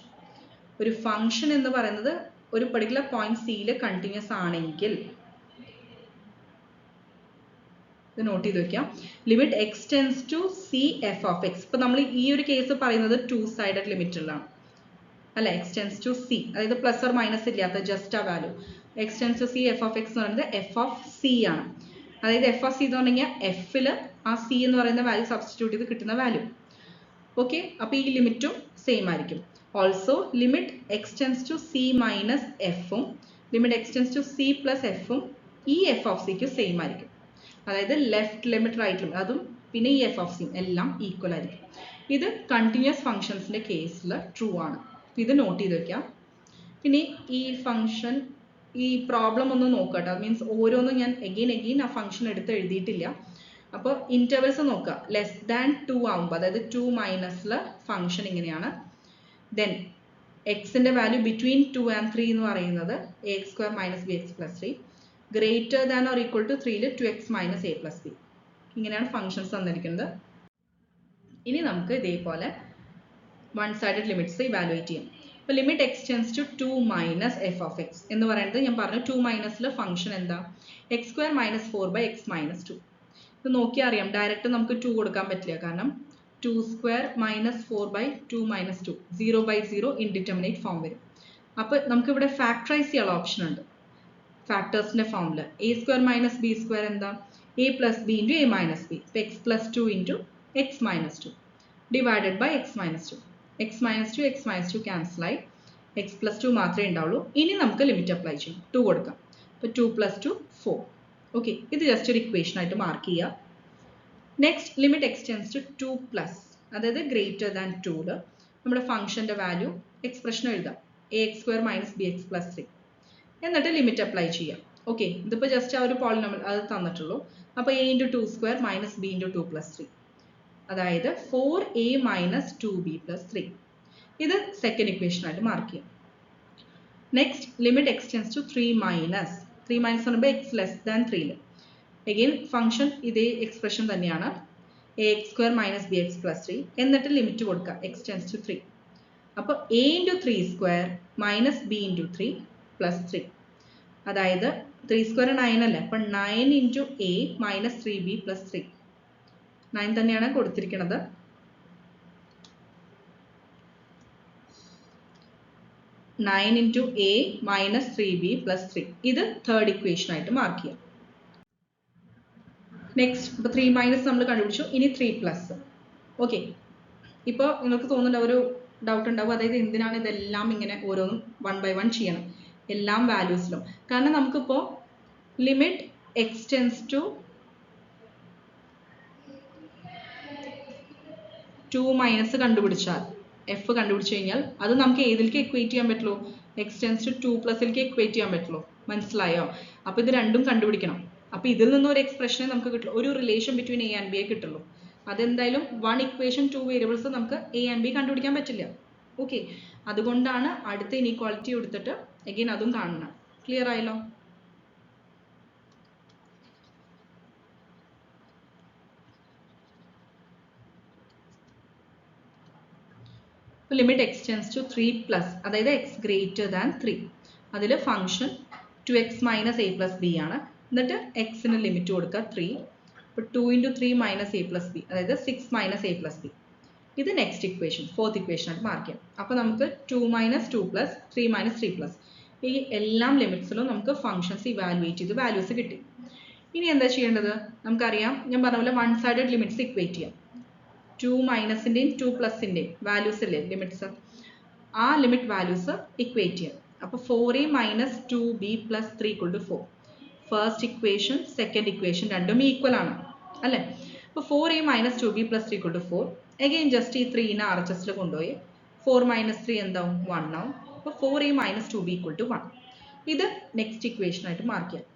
ഒരു ഫംഗ്ഷൻ എന്ന് പറയുന്നത് ഒരു പെർട്ടിക്കുലർ പോയിന്റ് സിയിൽ കണ്ടിന്യൂസ് ആണെങ്കിൽ ഇത് നോട്ട് ചെയ്ത് വെക്കാം. Limit x tends to c f of x, ഇപ്പൊ നമ്മൾ ഈ ഒരു കേസ് പറയുന്നത് 2 സൈഡഡ് ലിമിറ്റിലാണ് അല്ലെ. എക്സ് ടെൻസ് ടു സി, അതായത് പ്ലസ് ഓർ മൈനസ് ഇല്ലാത്ത ജസ്റ്റ് ആ value. X tends to c f of x എന്ന് പറയുന്നത് എഫ് ഓഫ് സി ആണ്. അതായത് എഫ് ഓഫ് സി എന്ന് പറഞ്ഞാൽ എഫിൽ ആ സി എന്ന് പറയുന്ന വാല്യൂ സബ്സ്റ്റിറ്റ്യൂട്ട് ചെയ്ത് കിട്ടുന്ന വാല്യൂ. ഓക്കെ, അപ്പോൾ ഈ ലിമിറ്റും സെയിം ആയിരിക്കും. Also limit x tends to c minus എഫും limit x tends to c plus എഫും ഈ എഫ് ഓഫ് സിക്ക് സെയിം ആയിരിക്കും. അതായത് ലെഫ്റ്റ് ലിമിറ്റ് റൈറ്റ് ലിമിറ്റ് അതും പിന്നെ ഈ എഫ് ഓഫ് സിയും എല്ലാം ഈക്വൽ ആയിരിക്കും. ഇത് കണ്ടിന്യൂസ് ഫംഗ്ഷൻസിന്റെ കേസിൽ ട്രൂ ആണ്. ഇത് നോട്ട് ചെയ്ത് വെക്കാം. പിന്നെ ഈ ഫംഗ്ഷൻ ഈ പ്രോബ്ലം ഒന്ന് നോക്കട്ടെ, മീൻസ് ഓരോന്നും ഞാൻ എഗെയിൻ ആ ഫംഗ്ഷൻ എടുത്ത് എഴുതിയിട്ടില്ല. അപ്പോൾ ഇന്റർവെൽസ് നോക്കുക, ലെസ് ദാൻ 2 ആവുമ്പോൾ, അതായത് 2 മൈനസിൽ ഫംഗ്ഷൻ ഇങ്ങനെയാണ്. ദെൻ എക്സിന്റെ വാല്യൂ ബിറ്റ്വീൻ 2 and 3 എന്ന് പറയുന്നത് ax square minus bx plus 3, greater than or equal to 3ൽ 2x minus a plus b. ഇങ്ങനെയാണ് ഫംഗ്ഷൻസ് തന്നിരിക്കുന്നത്. ഇനി നമുക്ക് ഇതേപോലെ വൺ സൈഡഡ് ലിമിറ്റ്സ് ഇവാലുവേറ്റ് ചെയ്യാം. അപ്പോൾ limit x tends to 2 minus f of x എന്ന് പറയുന്നത് ഞാൻ പറഞ്ഞു 2 മൈനസിൽ ഫംഗ്ഷൻ എന്താ, x square minus 4/x minus 2. ഇത് നോക്കിയാൽ അറിയാം, ഡയറക്റ്റ് നമുക്ക് 2 കൊടുക്കാൻ പറ്റില്ല, കാരണം 2 square minus 4/2 minus 2 0/0 indeterminate form വരും. അപ്പോൾ നമുക്ക് ഇവിടെ ഫാക്ടറൈസ് ചെയ്യാനുള്ള ഓപ്ഷൻ ഉണ്ട്. ഫാക്ടേഴ്സിന്റെ ഫോമിൽ a square minus b square എന്താ, a plus b into a minus b, x plus 2 into x minus 2 divided by x minus 2. X minus 2 cancel ആയി, എക്സ് പ്ലസ് 2 മാത്രമേ ഉണ്ടാവുള്ളൂ. ഇനി നമുക്ക് ലിമിറ്റ് അപ്ലൈ ചെയ്യും, 2 കൊടുക്കാം. അപ്പോൾ 2 + 2 4. ഓക്കെ, ഇത് ജസ്റ്റ് ഒരു ഇക്വേഷൻ ആയിട്ട് മാർക്ക് ചെയ്യുക. Next limit x tends to 2 plus, അതായത് ഗ്രേറ്റർ ദാൻ 2ൽ നമ്മുടെ ഫംഗ്ഷന്റെ വാല്യൂ എക്സ്പ്രഷൻ എഴുതാം, ax square minus bx plus 3. എന്നിട്ട് ലിമിറ്റ് അപ്ലൈ ചെയ്യാം. ഓക്കെ, ഇതിപ്പോൾ ജസ്റ്റ് ആ ഒരു പോളിനോമിയൽ അത് തന്നിട്ടുള്ളൂ. അപ്പോൾ a × 2 square minus b × 2 plus 3, അതായത് 4a minus 2b plus 3. ഇത് സെക്കൻഡ് ഇക്വേഷൻ ആയിട്ട് മാർക്ക് ചെയ്യാം. Next limit x tends to 3 minus പറയുമ്പോൾ എക്സ് ലെസ് ദാൻ 3ൽ അഗെയിൻ ഫംഗ്ഷൻ ഇതേ എക്സ്പ്രഷൻ തന്നെയാണ്, ax square minus bx plus 3. എന്നിട്ട് ലിമിറ്റ് കൊടുക്കുക എക്സ് ടെൻസ് ടു 3. അപ്പോൾ a × 3 square minus b × 3 plus 3, അതായത് 3 square 9 അല്ലേ, അപ്പോൾ 9 × a minus 3b plus 3. 9 തന്നെയാണ് കൊടുത്തിരിക്കുന്നത്. Nine into a minus 3b plus 3. ഇത് തേർഡ് ഇക്വേഷൻ ആയിട്ട് മാർക്ക് ചെയ്യാം. നെക്സ്റ്റ് ഇപ്പോൾ 3 മൈനസ് നമ്മൾ കണ്ടുപിടിച്ചു, ഇനി 3 പ്ലസ്. ഓക്കെ, ഇപ്പോൾ നിങ്ങൾക്ക് തോന്നുന്നുണ്ട് ഒരു ഡൗട്ട് ഉണ്ടാവും, അതായത് എന്തിനാണ് ഇതെല്ലാം ഇങ്ങനെ ഓരോന്നും 1 by 1 ചെയ്യണം എല്ലാം വാല്യൂസിലും. കാരണം നമുക്കിപ്പോൾ limit x tends to 2 minus കണ്ടുപിടിച്ചാൽ എഫ് കണ്ടുപിടിച്ച് കഴിഞ്ഞാൽ അത് നമുക്ക് ഏതിലേക്ക് എക്വേറ്റ് ചെയ്യാൻ പറ്റുള്ളൂ, എക്സ് ടെൻസ് ടു 2 പ്ലസിലേക്ക് എക്വേറ്റ് ചെയ്യാൻ പറ്റുള്ളൂ. മനസ്സിലായോ? അപ്പോൾ ഇത് രണ്ടും കണ്ടുപിടിക്കണം. അപ്പോൾ ഇതിൽ നിന്ന് ഒരു എക്സ്പ്രഷനെ നമുക്ക് കിട്ടുള്ളൂ, ഒരു റിലേഷൻ ബിറ്റ്വീൻ എ ആൻഡ് ബിയെ കിട്ടുള്ളൂ. അതെന്തായാലും 1 ഇക്വേഷൻ 2 വേരിയബിൾസ് നമുക്ക് എ ആൻഡ് ബി കണ്ടുപിടിക്കാൻ പറ്റില്ല. ഓക്കെ, അതുകൊണ്ടാണ് അടുത്ത ഇനീക്വാളിറ്റി എടുത്തിട്ട് അഗെയിൻ അതും കാണണം. ക്ലിയർ ആയല്ലോ? Limit x tends to 3 plus, അതായത് എക്സ് ഗ്രേറ്റർ ദാൻ 3, അതിൽ function 2x minus a plus b ആണ്. എന്നിട്ട് എക്സിന് ലിമിറ്റ് കൊടുക്കുക 3. അപ്പോൾ 2 × 3 മൈനസ് a പ്ലസ് ബി, അതായത് 6 മൈനസ് a പ്ലസ് ബി. ഇത് നെക്സ്റ്റ് ഇക്വേഷൻ, ഫോർത്ത് ഇക്വേഷൻ ആയിട്ട് മാർക്ക് ചെയ്യാം. അപ്പോൾ നമുക്ക് 2 മൈനസ് 2 പ്ലസ് 3 മൈനസ് 3 പ്ലസ്, ഈ എല്ലാ ലിമിറ്റ്സിലും നമുക്ക് ഫംഗ്ഷൻസ് ഇവാലുവേറ്റ് ചെയ്ത് വാല്യൂസ് കിട്ടി. ഇനി എന്താ ചെയ്യേണ്ടത്? നമുക്കറിയാം, ഞാൻ പറഞ്ഞ പോലെ വൺ സൈഡഡ് ലിമിറ്റ്സ് ഇക്വേറ്റ് ചെയ്യാം. 2 മൈനസിൻ്റെയും 2 പ്ലസിൻ്റെയും വാല്യൂസ് അല്ലേ ലിമിറ്റ്സ്, ആ ലിമിറ്റ് വാല്യൂസ് ഇക്വേറ്റ് ചെയ്യാം. അപ്പോൾ 4a minus 2b plus 3 equal to 4. First equation second equation രണ്ടും ഈക്വൽ ആണ് അല്ലേ? അപ്പോൾ 4a minus 2b plus 3 equal to 4. Again just ഈ 3നെ ആർ എച്ച് എസിൽ കൊണ്ടുപോയി 4 മൈനസ് 3 എന്താവും? 1 ആവും. അപ്പോൾ 4a minus 2b equal to 1. ഇത് നെക്സ്റ്റ് ഇക്വേഷൻ ആയിട്ട് മാർക്ക് ചെയ്യാം.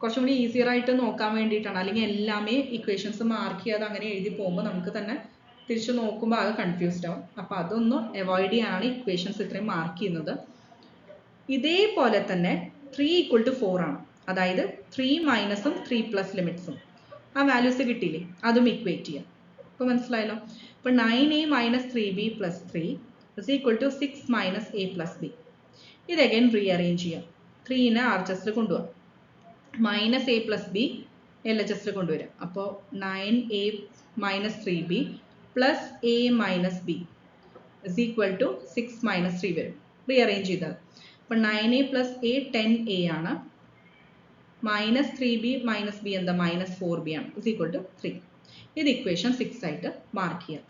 കുറച്ചും കൂടി ഈസിയർ ആയിട്ട് നോക്കാൻ വേണ്ടിയിട്ടാണ്. അല്ലെങ്കിൽ എല്ലാമേ ഇക്വേഷൻസ് മാർക്ക് ചെയ്യാതെ അങ്ങനെ എഴുതി പോകുമ്പോൾ നമുക്ക് തന്നെ തിരിച്ചു നോക്കുമ്പോൾ ആകെ കൺഫ്യൂസ്ഡ് ആവും. അപ്പോൾ അതൊന്ന് അവോയ്ഡ് ചെയ്യാനാണ് ഇക്വേഷൻസ് ഇത്രയും മാർക്ക് ചെയ്യുന്നത്. ഇതേപോലെ തന്നെ 3 ഈക്വൽ ടു 4 ആണ്. അതായത് 3 മൈനസും 3 പ്ലസ് ലിമിറ്റ്സും ആ വാല്യൂസ് കിട്ടിയില്ലേ, അതും ഇക്വേറ്റ് ചെയ്യാം. ഇപ്പോൾ മനസ്സിലായല്ലോ. ഇപ്പോൾ 9a minus 3b plus 3 is equal to 6 minus a plus b. ഇത് അഗൈൻ റീഅറേഞ്ച് ചെയ്യാം. 3നെ ആർ എച്ച് എസിൽ കൊണ്ടുപോകാം. Minus a plus b L H എസിൽ കൊണ്ടുവരാം. അപ്പോൾ 9a minus 3b plus a minus b is equal to 6 minus 3 വരും. Rearrange ചെയ്താൽ അപ്പോൾ 9a പ്ലസ് എ 10a ആണ്. മൈനസ് 3b മൈനസ് ബി എന്താ? മൈനസ് 4b ആണ്. Is equal to 3. ഇത് ഇക്വേഷൻ 6 ആയിട്ട് മാർക്ക് ചെയ്യാം.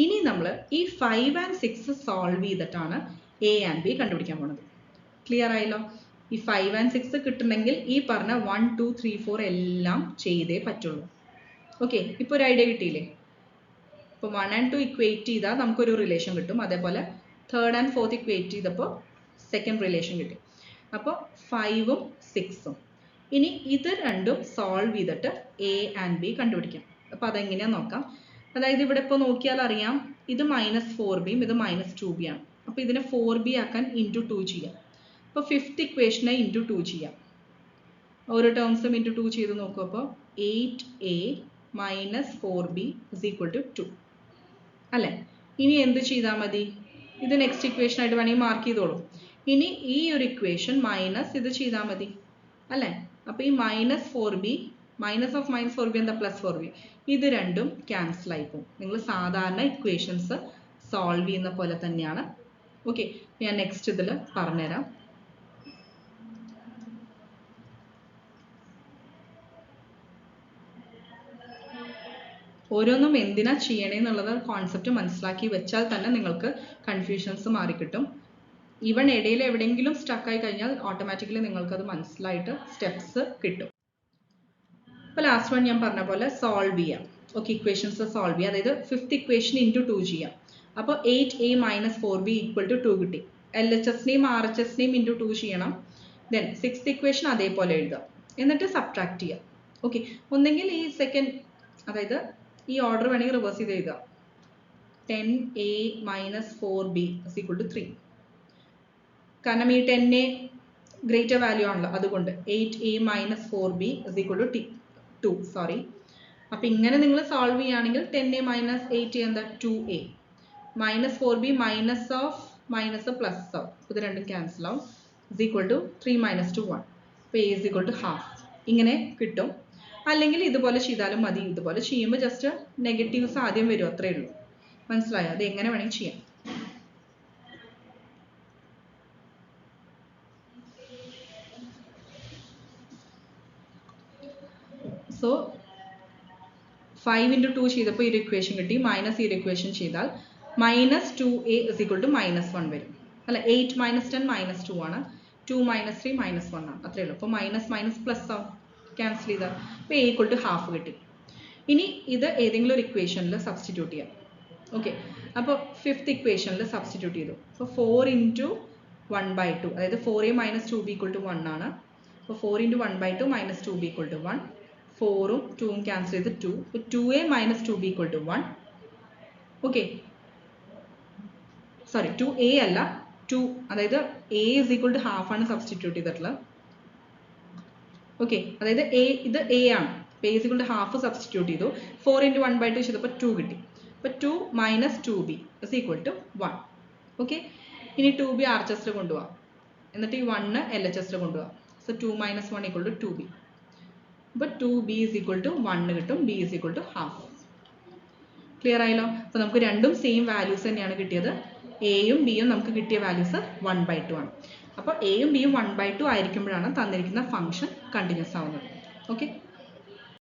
ഇനി നമ്മൾ ഈ 5 ആൻഡ് 6 സോൾവ് ചെയ്തിട്ടാണ് എ ആൻഡ് ബി കണ്ടുപിടിക്കാൻ പോകുന്നത്. ക്ലിയർ ആയല്ലോ? ഈ 5 ആൻഡ് 6 കിട്ടണമെങ്കിൽ ഈ പറഞ്ഞ 1 2 3 4 എല്ലാം ചെയ്തേ പറ്റുള്ളൂ. ഓക്കെ, ഇപ്പോൾ ഒരു ഐഡിയ കിട്ടിയില്ലേ? ഇപ്പോൾ 1 ആൻഡ് 2 ഇക്വേറ്റ് ചെയ്താൽ നമുക്കൊരു റിലേഷൻ കിട്ടും. അതേപോലെ 3rd ആൻഡ് 4th ഇക്വേറ്റ് ചെയ്തപ്പോൾ സെക്കൻഡ് റിലേഷൻ കിട്ടി. അപ്പോൾ 5ഉം 6ഉം. ഇനി ഇത് രണ്ടും സോൾവ് ചെയ്തിട്ട് എ ആൻഡ് ബി കണ്ടുപിടിക്കാം. അപ്പോൾ അതെങ്ങനെയാണെന്ന് നോക്കാം. അതായത് ഇവിടെ ഇപ്പോൾ നോക്കിയാൽ അറിയാം, ഇത് മൈനസ് 4bയും ഇത് മൈനസ് 2b ആണ്. അപ്പോൾ ഇതിനെ 4b ആക്കാൻ ഇൻറ്റു 2 ചെയ്യാം. അപ്പോൾ 5th ഇക്വേഷനെ ഇൻറ്റു 2 ചെയ്യാം. ഓരോ ടേംസും ഇൻറ്റു 2 ചെയ്ത് നോക്കും. അപ്പോൾ 8a minus 4b is equal to 2 അല്ലേ? ഇനി എന്ത് ചെയ്താൽ മതി? ഇത് നെക്സ്റ്റ് ഇക്വേഷൻ ആയിട്ട് വേണമെങ്കിൽ മാർക്ക് ചെയ്തോളൂ. ഇനി ഈ ഒരു ഇക്വേഷൻ മൈനസ് ഇത് ചെയ്താൽ മതി അല്ലേ? അപ്പോൾ ഈ minus 4b minus of minus 4b എന്താ? Plus 4b. ഇത് രണ്ടും ക്യാൻസൽ ആയി പോകും. നിങ്ങൾ സാധാരണ ഇക്വേഷൻസ് സോൾവ് ചെയ്യുന്ന പോലെ തന്നെയാണ്. ഓക്കെ, ഞാൻ നെക്സ്റ്റ് ഇതിൽ പറഞ്ഞുതരാം. ഓരോന്നും എന്തിനാ ചെയ്യണേന്നുള്ളത് കോൺസെപ്റ്റ് മനസ്സിലാക്കി വെച്ചാൽ തന്നെ നിങ്ങൾക്ക് കൺഫ്യൂഷൻസ് മാറിക്കിട്ടും. ഈവൻ ഇടയിൽ എവിടെയെങ്കിലും സ്റ്റക്കായി കഴിഞ്ഞാൽ ഓട്ടോമാറ്റിക്കലി നിങ്ങൾക്കത് മനസ്സിലായിട്ട് സ്റ്റെപ്സ് കിട്ടും. അപ്പോൾ ലാസ്റ്റ് വൺ ഞാൻ പറഞ്ഞ പോലെ സോൾവ് ചെയ്യാം. ഓക്കെ, ഇക്വേഷൻസ് സോൾവ് ചെയ്യാം. അതായത് 5th ഇക്വേഷൻ ഇൻറ്റു 2 ചെയ്യാം. അപ്പോൾ 8a minus 4b equal to 2 കിട്ടി. എൽ എച്ച് എസിനെയും ആർ എച്ച് എസിനെയും ഇൻറ്റു 2 ചെയ്യണം. ദെൻ 6th ഇക്വേഷൻ അതേപോലെ എഴുതാം. എന്നിട്ട് സബ്ട്രാക്ട് ചെയ്യാം. ഓക്കെ, ഒന്നെങ്കിൽ ഈ സെക്കൻഡ്, അതായത് ഈ ഓർഡർ വേണമെങ്കിൽ റിവേഴ്സ് ചെയ്ത് എഴുതാം. 10a minus 4b is equal to 3. കാരണം ഈ 10a ഗ്രേറ്റർ വാല്യൂ ആണല്ലോ, അതുകൊണ്ട് 8a minus 4b is equal to 2. Sorry. അപ്പം ഇങ്ങനെ നിങ്ങൾ സോൾവ് ചെയ്യുകയാണെങ്കിൽ 10a മൈനസ് 8a എന്താ? 2a minus 4b minus of minus plus ആവും. ഇത് രണ്ടും ക്യാൻസൽ ആവും. Is equal to 3 minus 2 1. അപ്പോൾ a is equal to half. ഇങ്ങനെ കിട്ടും. അല്ലെങ്കിൽ ഇതുപോലെ ചെയ്താലും മതി. ഇതുപോലെ ചെയ്യുമ്പോൾ ജസ്റ്റ് നെഗറ്റീവ്സ് ആദ്യം വരും, അത്രേ ഉള്ളൂ. മനസ്സിലായോ? അത് എങ്ങനെ വേണമെങ്കിൽ ചെയ്യാം. സോ 5 ഇൻറ്റു 2 ചെയ്തപ്പോൾ ഈ ഒരു ഇക്വേഷൻ കിട്ടി. മൈനസ് ഈ ഒരു ഇക്വേഷൻ ചെയ്താൽ minus 2a is equal to minus 1 വരും അല്ല. 8 മൈനസ് 10 മൈനസ് 2 ആണ്. 2 മൈനസ് 3 മൈനസ് 1 ആണ്. അത്രേ ഉള്ളൂ. അപ്പോൾ മൈനസ് മൈനസ് പ്ലസ് ആവും, ക്യാൻസൽ ചെയ്താൽ. അപ്പോൾ a ഈക്വൽ ടു ഹാഫ് കിട്ടി. ഇനി ഇത് ഏതെങ്കിലും ഒരു ഇക്വേഷനിൽ സബ്സ്റ്റിറ്റ്യൂട്ട് ചെയ്യാം. ഓക്കെ, അപ്പോൾ 5th ഇക്വേഷനിൽ സബ്സ്റ്റിറ്റ്യൂട്ട് ചെയ്തു. അപ്പോൾ 4 ഇൻറ്റു 1/2, അതായത് 4a minus 2b equal to 1 ആണ്. അപ്പോൾ 4 into 1/2 minus 2b equal to 1. 4ഉം 2ഉം ക്യാൻസൽ ചെയ്ത് 2. അപ്പോൾ 2a minus 2b equal to 1. Okay, sorry 2a അല്ല 2, അതായത് a is equal to half ആണ് സബ്സ്റ്റിറ്റ്യൂട്ട് ചെയ്തിട്ടുള്ളത്. ഓക്കെ, അതായത് ഇത് a ആണ്. a is equal to half substitute ചെയ്തു. 4 ഇൻറ്റു 1/2 ചെയ്തപ്പോൾ 2 കിട്ടി. അപ്പോൾ 2 minus 2b is equal to 1. Okay, ഇനി 2b ആർ എച്ച് എസിൽ കൊണ്ടുപോകാം. എന്നിട്ട് ഈ 1 എൽ എച്ച് എസിൽ കൊണ്ടുപോകാം. So 2 minus 1 equal to 2b. അപ്പോൾ 2b ഇസ് ഈക്വൽ ടു 1 കിട്ടും. b is equal to half. Clear ആയല്ലോ? അപ്പോൾ നമുക്ക് രണ്ടും സെയിം വാല്യൂസ് തന്നെയാണ് കിട്ടിയത്. എയും ബിയും നമുക്ക് കിട്ടിയ വാല്യൂസ് 1/2 ആണ്. അപ്പോൾ എയും ബിയും 1/2 ആയിരിക്കുമ്പോഴാണ് തന്നിരിക്കുന്ന ഫംഗ്ഷൻ കണ്ടിന്യൂസ് ആവുന്നത്. ഓക്കെ,